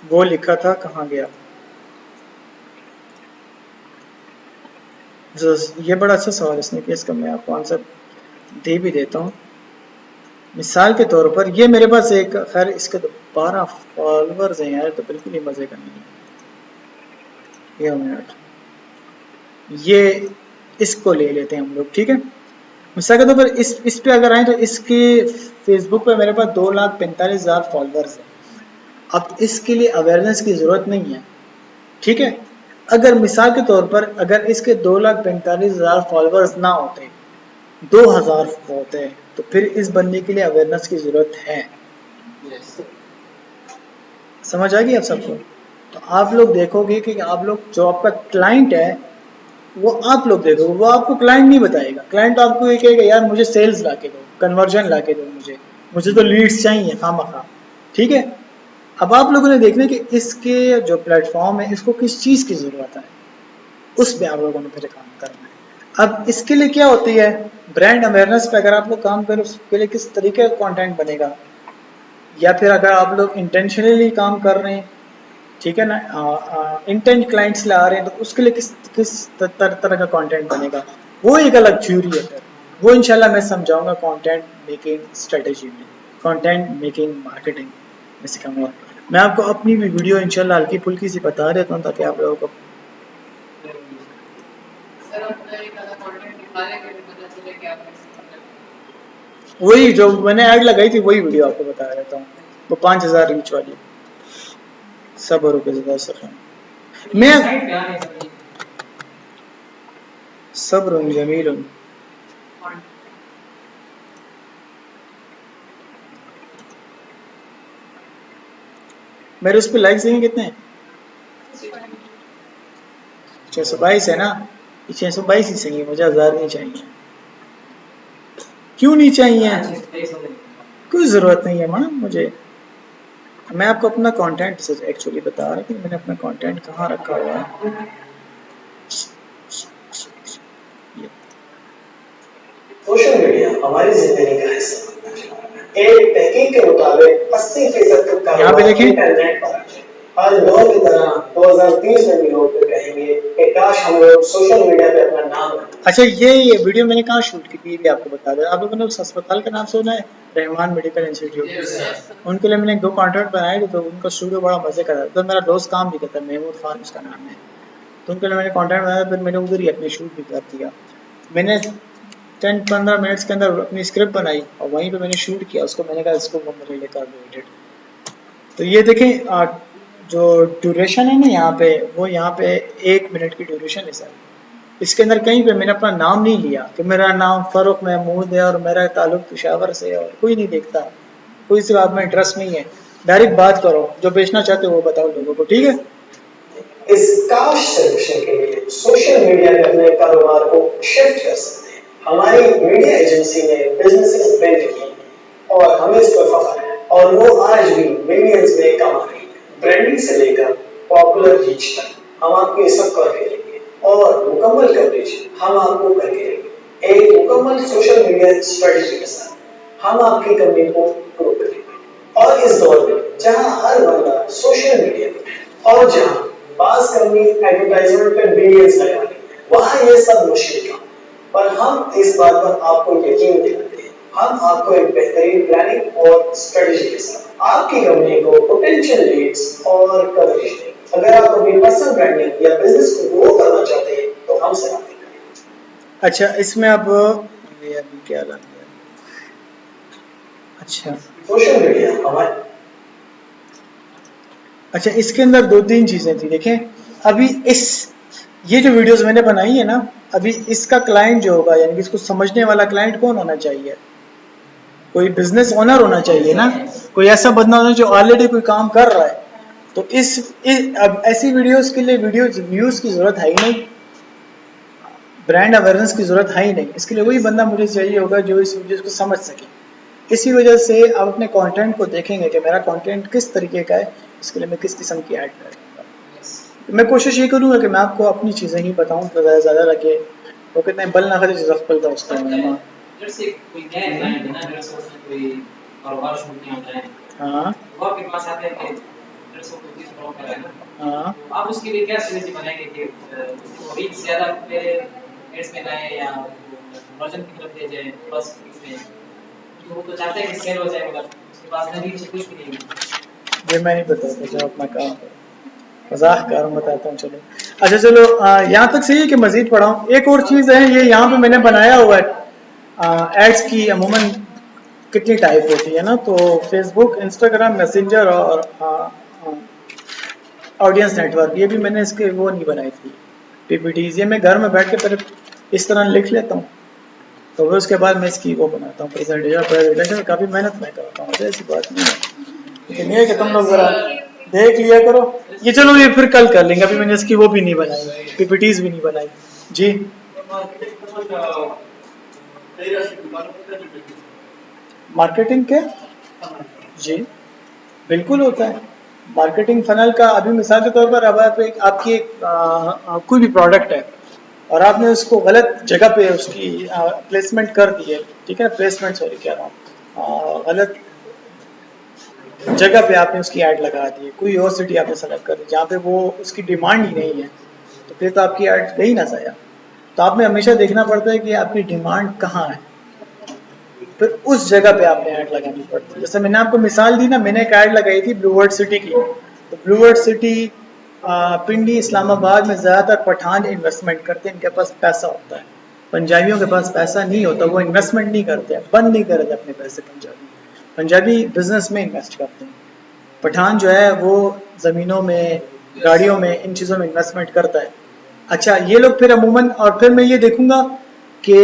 वो लिखा था, कहाँ गया, ये बड़ा अच्छा सवाल इसने किया, इसका मैं आपको आंसर दे भी देता हूँ। मिसाल के तौर पर ये मेरे पास एक, खैर इसके तो 12 फॉलोअर्स हैं यार, तो बिल्कुल ही मजे का नहीं है। ये मिनट, ये इसको ले लेते हैं हम लोग, ठीक है। मिसाल के तौर पर इस पे अगर आए तो इसके फेसबुक पे मेरे पास 2,45,000 फॉलोअर्स हैं। अब इसके लिए अवेयरनेस की ज़रूरत नहीं है, ठीक है। अगर मिसाल के तौर पर अगर इसके 2,45,000 फॉलोअर्स ना होते, 2,000 होते, तो फिर इस बंदे के लिए अवेयरनेस की ज़रूरत है। समझ आ गई आप सबको? तो आप लोग देखोगे कि आप लोग जो आपका क्लाइंट है वो आप लोग देखोगे, वो आपको क्लाइंट नहीं बताएगा। क्लाइंट तो आपको ये कहेगा यार मुझे सेल्स ला के दो, कन्वर्जन ला के दो, मुझे तो लीड्स चाहिए खामखा, ठीक है। अब आप लोगों ने देखना कि इसके जो प्लेटफॉर्म है इसको किस चीज़ की ज़रूरत है, उस पर आप लोगों ने फिर काम करना है। अब इसके लिए क्या होती है, ब्रांड अवेयरनेस पे अगर आप लोग काम करें उसके लिए किस तरीके का कंटेंट बनेगा, या फिर अगर आप लोग इंटेंशनली काम कर रहे हैं, ठीक है ना, इंटेंट क्लाइंट्स ला रहे हैं, तो उसके लिए किस किस तरह का कंटेंट बनेगा, वो एक अलग थ्योरी है। फिर वो इंशाल्लाह मैं समझाऊंगा कंटेंट मेकिंग स्ट्रेटेजी में, कंटेंट मेकिंग मार्केटिंग में सिखाऊंगा। मैं आपको अपनी भी वीडियो इंशाल्लाह हल्की फुल्की सी बता देता हूँ ताकि आप लोगों को सर अपना एक अलग कंटेंट निकालेंगे तो पता चले कि आप वही जो मैंने ऐड लगाई थी वही वीडियो आपको बता देता हूँ, वो 5,000 रीच वाली। सब रुके मैं साइड पे आने से सब्र जमील। मेरे उस पर लाइक्स देंगे कितने हैं? 622 है ना, 622 ही सही है, मुझे 1000 नहीं चाहिए। क्यों नहीं चाहिए? कोई ज़रूरत नहीं है मैडम मुझे। मैं आपको अपना कंटेंट एक्चुअली बता रहा कि मैंने अपना कंटेंट कहाँ रखा हुआ है। सोशल मीडिया हमारी जिंदगी का हिस्सा बनना चाहिए। एक तहकीक के मुताबिक 80% तक यहाँ पे देखें, इंटरनेट पर है। आज दौर की तरह 2030 में भी लोग तो कहेंगे कि काश हम लोग सोशल मीडिया पे अपना नाम रखें। अच्छा ये वीडियो मैंने कहाँ शूट की थी ये भी आपको बता दें। आप लोगों ने उस अस्पताल का नाम सुना है, रहमान मेडिकल इंस्टीट्यूट। उनके लिए मैंने 2 कंटेंट बनाए थे, तो उनका स्टूडियो बड़ा मजे का था। तो मेरा दोस्त काम भी करता है, महमूद खान उसका नाम है। तो उनके लिए मैंने कंटेंट बनाया, फिर मैंने उधर ही अपने शूट भी कर दिया। मैंने 10-15 मिनट्स के अंदर अपनी स्क्रिप्ट बनाई और वहीं पे मैंने शूट किया उसको। मैंने कहा इसको वो मेरे लिए कर दो एडिट। तो ये देखें जो ड्यूरेशन है ना यहाँ पे, वो यहाँ पे 1 मिनट की ड्यूरेशन है सर। इसके अंदर कहीं पे मैंने अपना नाम नहीं लिया कि मेरा नाम फ़ारूक महमूद है और मेरा ताल्लुक पेशावर से है, और कोई नहीं देखता, कोई से बात में इंटरेस्ट नहीं है। डायरेक्ट बात करो, जो बेचना चाहते हो वो बताओ लोगों को, ठीक है। इस काश सोल्यूशन के लिए सोशल मीडिया में अपने कारोबार को शिफ्ट कर सकते हैं। हमारी मीडिया एजेंसी ने बिजनेसेस बिल्ड किए और हमें इस पर फख्र है, और वो आज भी मिलियंस में कमा रही है। ब्रांडिंग से लेकर पॉपुलर रीच तक हम आपको ये सब करके देंगे, और मुकम्मल कवरेज हम आपको करके देंगे। एक मुकम्मल सोशल मीडिया स्ट्रेटजी के साथ हम आपकी कंपनी को ग्रो करेंगे। और इस दौर में जहां हर बंदा सोशल मीडिया पे और जहां बास कंपनी एडवर्टाइजमेंट पे बिलियंस लगा रही है, वहां ये सब मुश्किल काम, पर हम इस बात पर आपको यकीन दिलाते हैं। हम आपको एक बेहतरीन प्लानिंग और स्ट्रेटजी के साथ आपकी कंपनी को पोटेंशियल लीड्स और कवरेज देंगे। अगर आप अपनी पर्सनल ब्रांडिंग या बिजनेस को ग्रो करना चाहते हैं तो हमसे बात करें। अच्छा इसमें अब ये अभी क्या लग गया? अच्छा सोशल मीडिया हमारे अच्छा इसके अंदर 2-3 चीज़ें थी। देखें अभी ये जो वीडियोस मैंने बनाई है ना, अभी इसका क्लाइंट जो होगा, यानी कि इसको समझने वाला क्लाइंट कौन होना चाहिए? कोई बिजनेस ओनर होना चाहिए ना, कोई ऐसा बंदा होना जो ऑलरेडी कोई काम कर रहा है। तो अब ऐसी वीडियोस के लिए वीडियोस व्यूज की जरूरत है ही नहीं, ब्रांड अवेयरनेस की जरूरत है ही नहीं। इसके लिए वही बंदा मुझे चाहिए होगा जो इस वीडियोस को समझ सके। इसी वजह से आप अपने कंटेंट को देखेंगे कि मेरा कंटेंट किस तरीके का है, इसके लिए मैं किस किस्म की ऐड करूँगा। मैं कोशिश ये करूँगा कि मैं आपको अपनी चीज़ें ही बताऊँ तो ज़्यादा लगे, वो कहते हैं बल ना खरीद जख्बल था उसका जैसे कोई नया क्लाइंट है ना, जैसे उसने कोई कारोबार शुरू किया होता है, हाँ वो आपके पास आते हैं कि जैसे वो कुछ प्रॉपर है ना, हाँ। तो आप उसके लिए क्या स्ट्रेटजी बनाएंगे कि रीच ज़्यादा पे एड्स में लाएं या कन्वर्जन की तरफ ले जाएं, बस इसमें तो वो तो चाहते हैं कि सेल हो जाए, मगर उसके पास ना रीच कुछ भी नहीं है। ये मैं नहीं बताता जो अपना काम करो, मजाक कर रहा हूँ, बताता हूँ। चलो अच्छा चलो, यहाँ तक सही है कि मजीद पढ़ाऊँ? एक और चीज़ है, ये यहाँ पे मैंने बनाया हुआ है एड्स की अमूमन कितनी टाइप होती है ना, तो फेसबुक, इंस्टाग्राम, मैसेंजर और ऑडियंस नेटवर्क, ये भी मैंने इसके वो नहीं बनाई थी पीपीटीज, ये मैं घर में बैठ के पहले इस तरह लिख लेता हूँ, तो फिर उसके बाद मैं इसकी वो बनाता हूँ प्रेजेंटेशन काफ़ी मेहनत मैं करता हूँ, ऐसी बात नहीं है, लेकिन ये है कि तुम लोग ज़रा देख लिया करो। ये चलो ये फिर कल कर लेंगे, अभी मैंने इसकी वो भी नहीं बनाई, पीपीटीज भी नहीं बनाई जी। मार्केटिंग के जी बिल्कुल होता है। मार्केटिंग फनल का अभी मिसाल के तौर पर, अब आप एक आपकी एक कोई भी प्रोडक्ट है और आपने उसको गलत जगह पे उसकी प्लेसमेंट कर दी है, ठीक है, प्लेसमेंट सॉरी कह रहा हूँ, गलत जगह पे आपने उसकी ऐड लगा दी है, कोई और सिटी आपने सेलेक्ट कर दी जहाँ पे वो उसकी डिमांड ही नहीं है, तो फिर तो आपकी ऐड गई ना ज़ाया। तो आपने हमेशा देखना पड़ता है कि आपकी डिमांड कहाँ है, फिर उस जगह पे आपने ऐड लगानी पड़ती है। जैसे मैंने आपको मिसाल दी ना, मैंने एक ऐड लगाई थी ब्लू वर्ड सिटी की, तो ब्लू वर्ड सिटी पिंडी इस्लामाबाद में ज़्यादातर पठान इन्वेस्टमेंट करते हैं, इनके पास पैसा होता है, पंजाबियों के पास पैसा नहीं होता, वो इन्वेस्टमेंट नहीं करते हैं, बंद नहीं करते अपने पैसे, पंजाबी बिजनेस में इन्वेस्ट करते हैं। पठान जो है वो ज़मीनों में, गाड़ियों में, इन चीज़ों में इन्वेस्टमेंट करता है। अच्छा ये लोग फिर अमूमन, और फिर मैं ये देखूंगा कि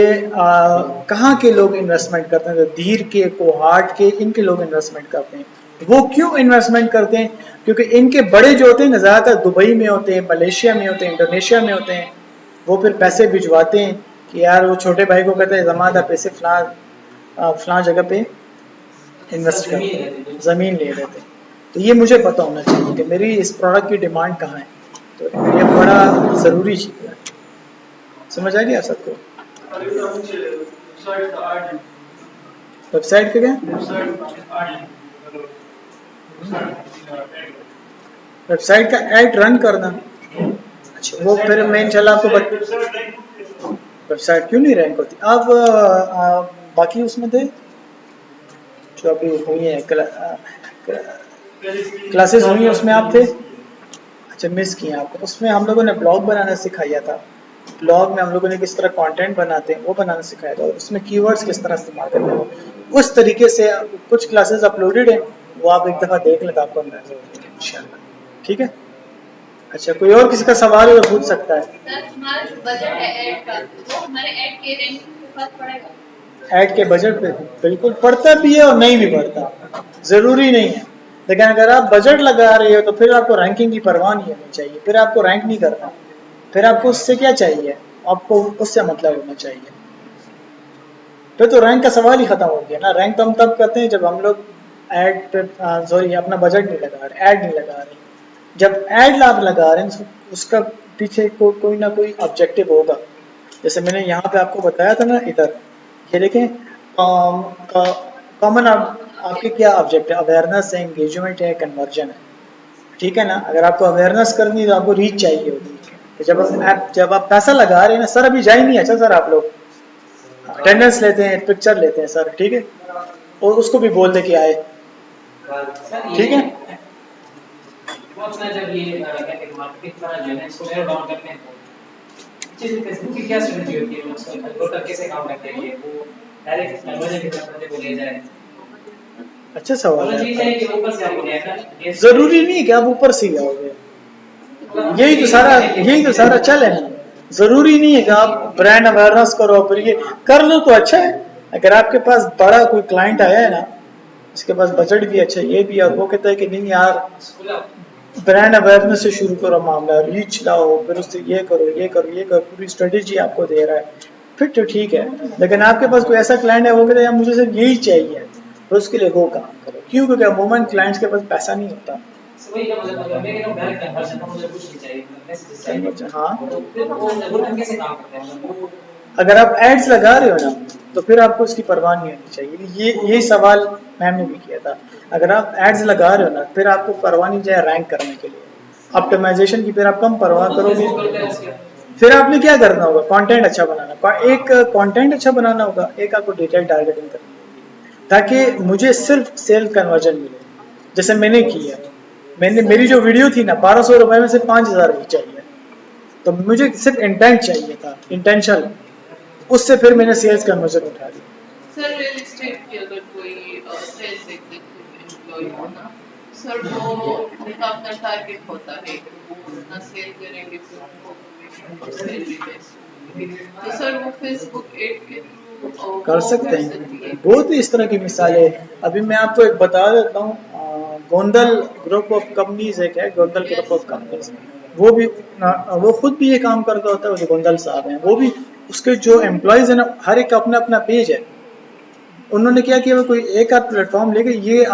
कहाँ के लोग इन्वेस्टमेंट करते हैं, धीर के, कोहाट के, इनके लोग इन्वेस्टमेंट करते हैं। वो क्यों इन्वेस्टमेंट करते हैं? क्योंकि इनके बड़े जो होते हैं ना, ज़्यादातर दुबई में होते हैं, मलेशिया में होते हैं, इंडोनेशिया में होते हैं, वो फिर पैसे भिजवाते हैं कि यार वो छोटे भाई को कहते हैं जमा पैसे फलां जगह पे इन्वेस्ट करते हैं, ज़मीन ले लेते हैं। तो ये मुझे पता होना चाहिए कि मेरी इस प्रोडक्ट की डिमांड कहाँ है, तो ये बड़ा ज़रूरी चीज़ है। समझ आ गया सबको? वेबसाइट पे क्या? वेबसाइट का ऐड रन करना। अच्छा वो फिर मैं इंशाल्लाह आपको वेबसाइट क्यों नहीं रैंक होती? आप बाकी उसमें थे जो अभी हुई है क्लासेस हुई हैं, उसमें आप थे? अच्छा मिस किए आपको। उसमें हम लोगों ने ब्लॉग बनाना सिखाया था, ब्लॉग में हम लोगों ने किस तरह कंटेंट बनाते हैं वो बनाना सिखाया था, और उसमें कीवर्ड्स किस तरह इस्तेमाल करते हैं, उस तरीके से कुछ क्लासेस अपलोडेड हैं, वो आप एक दफ़ा देख लें तो आपको अंदाजा हो जाएगा इंशाल्लाह। ठीक है? अच्छा कोई और किसी का सवाल है तो पूछ सकता है। सर हमारा जो बजट है ऐड का, वो हमारे ऐड के रैंकिंग पे फर्क पड़ेगा? ऐड के बजट पे बिल्कुल पड़ता भी है और नहीं भी पड़ता, ज़रूरी नहीं है। लेकिन अगर आप बजट लगा रहे हो तो फिर आपको रैंकिंग की परवाह नहीं होनी चाहिए, फिर आपको रैंक नहीं करना, फिर आपको उससे क्या चाहिए, आपको उससे मतलब होना चाहिए। फिर तो रैंक का सवाल ही खत्म हो गया ना। रैंक तो हम तब करते हैं जब हम लोग ऐड पे सॉरी अपना बजट नहीं लगा रहे, ऐड नहीं लगा रहे। जब ऐड आप लगा रहे हैं उसका पीछे कोई ना कोई ऑब्जेक्टिव होगा। जैसे मैंने यहाँ पे आपको बताया था ना, इधर ये देखें, कॉमन आपके क्या ऑब्जेक्ट है, अवेयरनेस है, एंगेजमेंट है, कन्वर्जन है, ठीक है ना। अगर आपको अवेयरनेस करनी है तो आपको रीच चाहिए होगी, तो जब आप पैसा लगा रहे हैं ना सर, अभी जाए नहीं, अच्छा सर आप लोग अटेंडेंस लेते हैं, पिक्चर लेते हैं सर, ठीक है, और उसको भी बोल दे के आए, ठीक है। वो अपना जब ये कहते हैं मार्केटिंग का जो है इसको नैरो डाउन करते हैं, चीज़ फेसबुक की क्या स्ट्रेटजी होती है, उसका एल्गोरिथम कैसे काम करते हैं, ये वो डायरेक्ट कन्वर्जन की तरफ बंदे को ले जाए? अच्छा सवाल है। कि ऊपर से आपको ले आना, जरूरी नहीं है कि आप ऊपर से ही आओगे, यही तो सारा चल है ना। जरूरी नहीं है कि आप ब्रांड अवेयरनेस करो फिर ये कर लो तो अच्छा है। अगर आपके पास बड़ा कोई क्लाइंट आया है ना, इसके पास बजट भी अच्छा, ये भी, और वो कहता है कि नहीं यार ब्रांड अवेयरनेस से शुरू करो मामला, रीच लाओ, फिर उससे ये करो ये करो ये करो, पूरी स्ट्रेटेजी आपको दे रहा है, फिर तो ठीक है। लेकिन आपके पास कोई ऐसा क्लाइंट है वो कहता है यार मुझे सिर्फ यही चाहिए, तो उसके लिए वो काम करो। क्यों? क्योंकि अमूमन क्लाइंट्स के पास पैसा नहीं होता। वही का मतलब मैं कह रहा हूं डायरेक्ट कन्वर्जन का मुझे कुछ नहीं चाहिए, मैसेज चाहिए। हाँ तो फिर वो एल्गोरिथम कैसे काम करते हैं, मतलब वो अगर आप एड्स लगा रहे हो ना तो फिर आपको इसकी परवाह नहीं होनी चाहिए। यही सवाल मैम ने भी किया था। अगर आप एड्स लगा रहे हो ना फिर आपको परवाह नहीं चाहिए रैंक करने के लिए, ऑप्टिमाइजेशन की फिर आप कम परवाह करोगे। फिर आपने क्या करना होगा, कंटेंट अच्छा बनाना, एक कंटेंट अच्छा बनाना होगा, एक आपको डिटेल टारगेटिंग करनी होगी ताकि मुझे सिर्फ सेल कन्वर्जन मिले, जैसे मैंने किया। मेरी जो वीडियो थी ना 1200 रुपए में सिर्फ 5000 भी चाहिए, तो मुझे सिर्फ इंटेंट चाहिए था, इंटेंशन, उससे फिर मैंने सेल्स कन्वर्जन उठा ली। सर रियल एस्टेट की अगर कोई सेल्स एग्जीक्यूटिव एम्प्लॉय हो ना सर, वो उनका अपना टारगेट होता है कि वो उतना सेल करेंगे फिर उनको कमीशन और सैलरी बेस्ड, तो सर वो फेसबुक एड के थ्रू कर वो सकते कर हैं, सकती है। बहुत इस तरह की मिसालें। अभी मैं आपको एक बता देता हूँ, गोंदल ग्रुप ऑफ कंपनीज एक है, गोंदल ग्रुप ऑफ कंपनीज, वो भी वो खुद भी ये काम करता होता है, वो जो गोंदल साहब हैं वो भी, उसके जो एम्प्लॉयज है ना हर एक का अपना अपना पेज है। उन्होंने क्या किया, वो कोई एक आध प्लेटफॉर्म लेके ये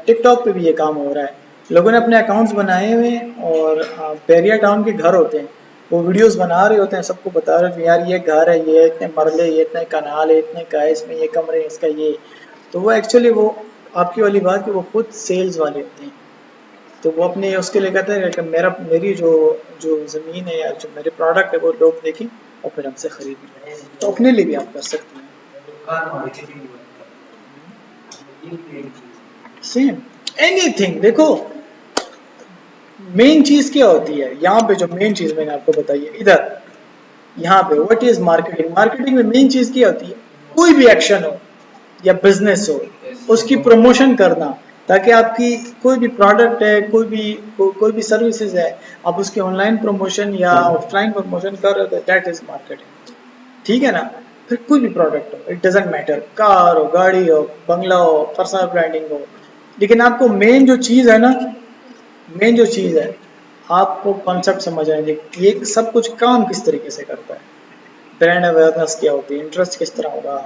टिकटॉक पे भी ये काम हो रहा है, लोगों ने अपने अकाउंट्स बनाए हुए हैं और बैरिया टाउन के घर होते हैं, वो वीडियोस बना रहे होते हैं, सबको बता रहे हैं यार ये घर है, ये इतने मरले, ये इतने कनाल है, इतने का है, इसमें ये कमरे हैं, इसका ये, तो वो एक्चुअली वो आपकी वाली बात कि वो खुद सेल्स वाले होते हैं, तो वो अपने उसके लिए कहते हैं कि मेरी जो जो ज़मीन है या जो मेरे प्रोडक्ट है वो लोग देखें और फिर हमसे खरीदें, तो अपने लिए भी आप कर सकते हैं। सेम एनीथिंग, देखो मेन चीज क्या होती है यहाँ पे, जो मेन चीज मैंने आपको बताई है इधर, यहाँ पे व्हाट इज मार्केटिंग, मार्केटिंग में मेन चीज क्या होती है, कोई भी एक्शन हो या बिजनेस हो उसकी प्रमोशन करना, ताकि आपकी कोई भी प्रोडक्ट है, कोई भी सर्विसेज है, आप उसकी ऑनलाइन प्रमोशन या ऑफलाइन प्रमोशन कर रहे हो, तो दैट इज मार्केटिंग, ठीक है ना। फिर कोई भी प्रोडक्ट हो, इट डजेंट मैटर, कार हो, गाड़ी हो, बंगला हो, पर्सनल ब्रांडिंग हो, लेकिन आपको मेन जो चीज़ है ना, मेन जो चीज़ है, आपको कॉन्सेप्ट समझ आएंगे ये सब कुछ काम किस तरीके से करता है, ब्रांड अवेयरनेस क्या होती है, इंटरेस्ट किस तरह होगा,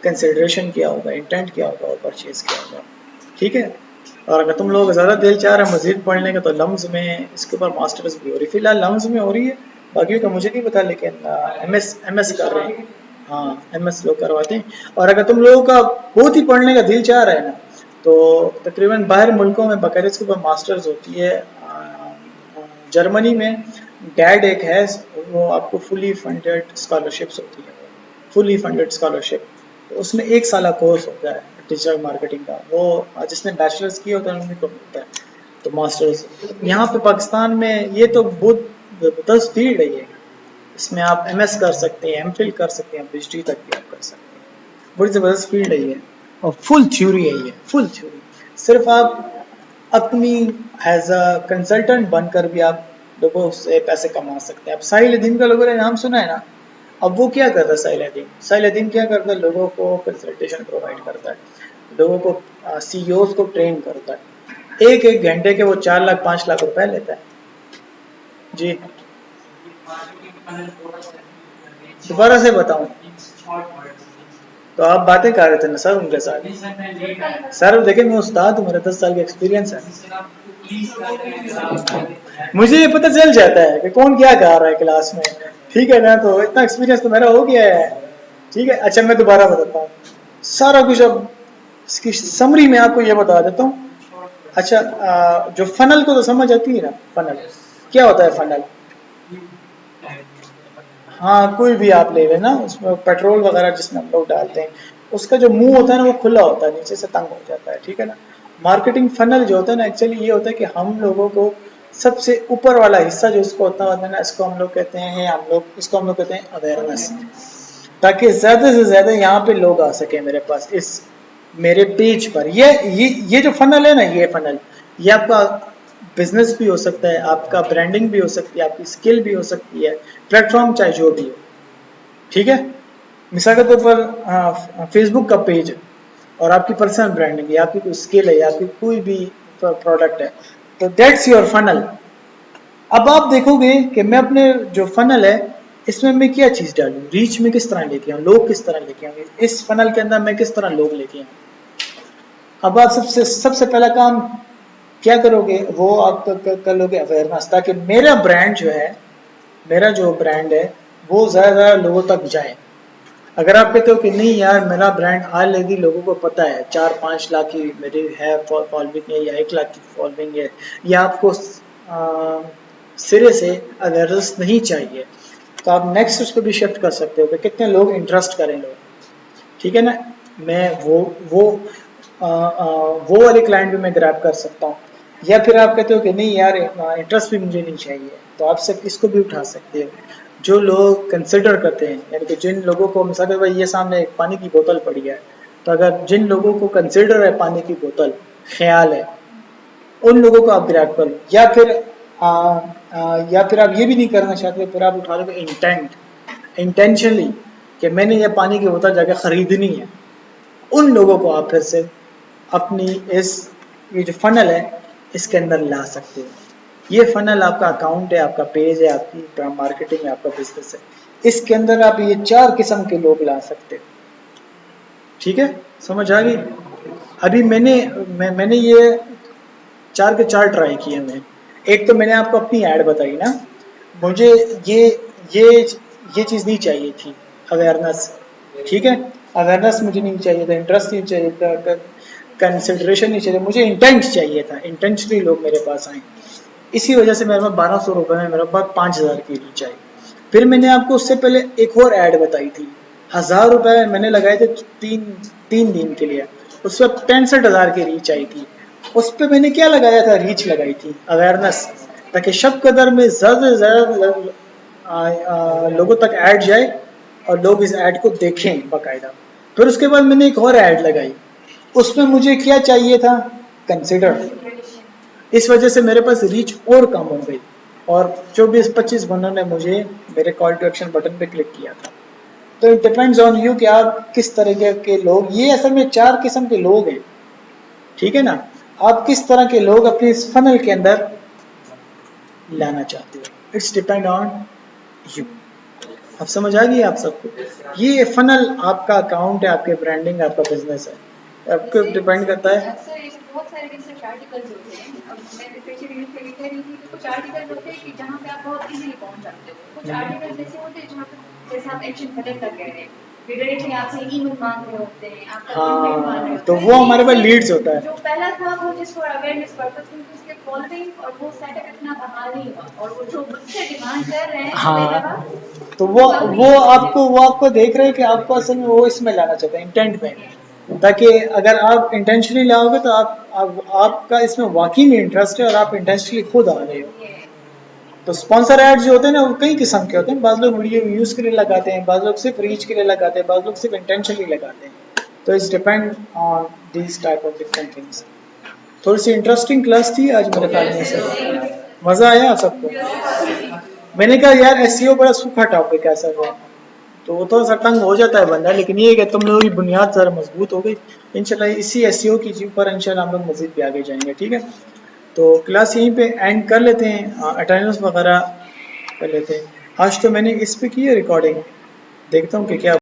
कंसिडरेशन क्या होगा, इंटेंट क्या होगा और परचेज क्या होगा, ठीक है। और अगर तुम लोग ज़्यादा दिल चाह रहे हैं मजीद पढ़ने का, तो लम्स में इसके ऊपर मास्टर्स भी हो रही है, फिलहाल लम्स में हो रही है, बाकी का मुझे नहीं पता, लेकिन एमएस कर रहे हैं, हाँ एमएस लोग करवाते हैं। और अगर तुम लोगों का बहुत ही पढ़ने का दिल चाह रहा है ना, तो तकरीबन बाहर मुल्कों में बाकायदा इसके ऊपर मास्टर्स होती है, जर्मनी में डैड एक है, वो आपको फुली फंडेड स्कॉलरशिप्स होती है, फुली फंडेड स्कॉलरशिप, तो उसमें 1 साल कोर्स होता है डिजिटल मार्केटिंग का, वो जिसने बैचलर्स किया होता है उन्हीं को मिलता है, तो मास्टर्स यहाँ पे पाकिस्तान में ये तो बहुत ज़बरदस्त फील्ड है ये, इसमें आप एमएस कर सकते हैं, एमफिल कर सकते हैं, पीएचडी तक भी आप कर सकते हैं, बड़ी ज़बरदस्त फील्ड है ये, और फुल थ्योरी है ये, फुल थ्योरी, सिर्फ आप अपनी एज अ कंसल्टेंट बनकर भी आप लोगों से पैसे कमा सकते हैं। अब साहिल अदीम का लोगों ने नाम सुना है ना, अब वो क्या करता है साहिल अदीम क्या करता है, लोगों को कंसल्टेशन प्रोवाइड करता है, लोगों को सीईओज को ट्रेन करता है, एक एक घंटे के वो 4 लाख 5 लाख रुपए लेता है जी। दोबारा से बताऊं, तो आप बातें कर रहे थे ना सर उनके साथ, सर देखें मैं उस्ताद हूँ, मेरा 10 साल का एक्सपीरियंस है, मुझे ये पता चल जाता है कि कौन क्या गा रहा है क्लास में, ठीक है ना, तो इतना एक्सपीरियंस तो मेरा हो गया है, ठीक है। अच्छा मैं दोबारा बताता हूँ सारा कुछ, अब इसकी समरी में आपको ये बता देता हूँ। अच्छा जो फनल को तो समझ आती है ना, फनल क्या होता है, फनल, हाँ कोई भी आप ले लेना, उसमें पेट्रोल वगैरह जिसमें हम लोग डालते हैं, उसका जो मुंह होता है ना वो खुला होता है, नीचे से तंग हो जाता है, ठीक है ना। मार्केटिंग फनल जो होता है ना, एक्चुअली ये होता है कि हम लोगों को सबसे ऊपर वाला हिस्सा जो उसको होता है ना, इसको हम लोग कहते हैं, इसको हम लोग कहते हैं अवेयरनेस, ताकि ज्यादा से ज्यादा यहाँ पे लोग आ सके मेरे पास, इस मेरे पेज पर। ये जो फनल है ना, ये फनल ये आपका बिजनेस भी हो सकता है, आपका ब्रांडिंग भी हो सकती है, आपकी स्किल भी हो सकती है, प्लेटफॉर्म चाहे जो भी हो, ठीक है। मिसाल के तौर पर फेसबुक का पेज है और आपकी पर्सनल ब्रांडिंग है, आपकी कोई स्किल है, आपकी कोई भी प्रोडक्ट है, तो दैट्स योर फनल। अब आप देखोगे कि मैं अपने जो फनल है इसमें मैं क्या चीज़ डालूं, रीच में किस तरह लेके आऊँ, लोग किस तरह लेके आऊँ, इस फनल के अंदर मैं किस तरह लोग लेके आऊँ। अब आप सबसे पहला काम क्या करोगे, वो आप कर लोगे अवेयरनेस, ताकि मेरा ब्रांड जो है, मेरा जो ब्रांड है वो ज़्यादा लोगों तक जाए। अगर आप कहते हो कि नहीं यार मेरा ब्रांड ऑलरेडी लोगों को पता है, 4-5 लाख की मेरी है फॉलोइंग है या 1 लाख की फॉलोइंग है, या आपको सिरे से अवेयरनेस नहीं चाहिए, तो आप नेक्स्ट उस पर भी शिफ्ट कर सकते हो कि कितने लोग इंटरेस्ट करें लोग, ठीक है ना। मैं वो वाले क्लाइंट भी मैं ग्रैब कर सकता हूँ। या फिर आप कहते हो कि नहीं यार इंटरेस्ट भी मुझे नहीं चाहिए, तो आप सिर्फ इसको भी उठा सकते हो। जो लोग कंसिडर करते हैं, यानी कि जिन लोगों को मिसाल के भाई ये सामने एक पानी की बोतल पड़ी है, तो अगर जिन लोगों को कंसिडर है पानी की बोतल, ख्याल है, उन लोगों को आप ग्रैब कर लो। या फिर आप ये भी नहीं करना चाहते, फिर आप उठा लो इंटेंशनली कि मैंने ये पानी की बोतल जाकर खरीदनी है। उन लोगों को आप फिर से अपनी ये जो फनल है इसके अंदर ला सकते हो। ये फनल आपका अकाउंट है, आपका पेज है, आपकी मार्केटिंग है, आपका बिजनेस है। इसके अंदर आप ये 4 किस्म के लोग ला सकते हो। ठीक है, समझ आ गई? अभी मैंने ये 4 के 4 ट्राई किए मैं। एक तो मैंने आपको अपनी ऐड बताई ना, मुझे ये ये चीज़ नहीं चाहिए थी, अवेयरनेस। ठीक है, अवेयरनेस मुझे नहीं चाहिए था, इंटरेस्ट नहीं चाहिए था, कंसिडरेशन नहीं चाहिए, मुझे इंटेंट चाहिए था। इंटेंशनली लोग मेरे पास आए, इसी वजह से मेरे पास 1200 रुपये में मेरे पास 5000 की रीच आई। फिर मैंने आपको उससे पहले एक और ऐड बताई थी, 1000 रुपये मैंने लगाए थे 3 दिन के लिए, उस पर 65,000 की रीच आई थी। उस पर मैंने क्या लगाया था, रीच लगाई थी, अवेयरनेस, ताकि शब कदर में ज़्यादा से ज़्यादा लोगों तक ऐड जाए और लोग इस ऐड को देखें बाकायदा। फिर उसके बाद मैंने एक और ऐड लगाई, उसमें मुझे क्या चाहिए था, कंसिडर। इस वजह से मेरे पास रीच और कम हो गई, और 24-25 बंदों ने मुझे मेरे कॉल टू एक्शन बटन पे क्लिक किया था। तो इट डिपेंड्स ऑन यू कि आप किस तरीके के लोग, ये असल में 4 किस्म के लोग हैं, ठीक है ना, आप किस तरह के लोग अपने इस फनल के अंदर लाना चाहते हो, इट्स डिपेंड ऑन यू। अब समझ आ गई आप सबको? ये फनल आपका अकाउंट है, आपके ब्रांडिंग, आपका बिजनेस है, आपको डिपेंड करता है। अक्सर ऐसे बहुत सारे रिसर्च आर्टिकल्स होते हैं, अब मैं लिटरेचर रिव्यू के लिए कह रही थी कि कुछ आर्टिकल्स होते हैं कि जहाँ पे आप बहुत इजीली पहुँच जाते हो, कुछ आर्टिकल्स ऐसे होते हैं जहाँ पे जैसे आप एक्शन कलेक्ट कर रहे हैं, डायरेक्टली आपसे ईमेल मांग रहे होते हैं, आपका कॉन्टैक्ट मांग रहे हाँ, होते तो हैं। वो हमारे पास लीड्स होता है। जो पहला था वो जिस फॉर अवेयरनेस पर्पस, क्योंकि उसके फॉलोइंग और वो सेटअप इतना बहाल नहीं हुआ, और वो जो मुझसे डिमांड कर रहे हैं हाँ, तो वो आपको देख रहे हैं कि आपको असल में वो इसमें लाना चाहते हैं, इंटेंट में, ताकि अगर आप इंटेंशनली लाओगे तो आपका इसमें वाकई में इंटरेस्ट है और आप इंटेंशनली खुद आ रहे हो। तो स्पॉन्सर एड जो होते हैं ना, वो कई किस्म के होते हैं, बाज़ लोग वीडियो व्यूज़ के लिए लगाते हैं, बाज़ लोग सिर्फ रीच के लिए लगाते हैं, बाज़ लोग सिर्फ इंटेंशनली लगाते हैं। तो it's depend on this type of different things. थोड़ी सी इंटरेस्टिंग क्लास थी आज मेरे ख्याल में से, मज़ा आया आप सबको? मैंने कहा यार एसईओ बड़ा सूखा टॉपिक है सर, तो वो थोड़ा सा तंग हो जाता है बंदा, लेकिन ये है कि तुम लोगों की बुनियाद ज़रा मजबूत हो गई। इंशाल्लाह इसी एसईओ की चीज़ पर इंशाल्लाह हम लोग मज़ीद भी आगे जाएंगे। ठीक है, तो क्लास यहीं पे एंड कर लेते हैं, अटेंडेंस वगैरह कर लेते हैं। आज तो मैंने इस पे की है रिकॉर्डिंग, देखता हूँ कि क्या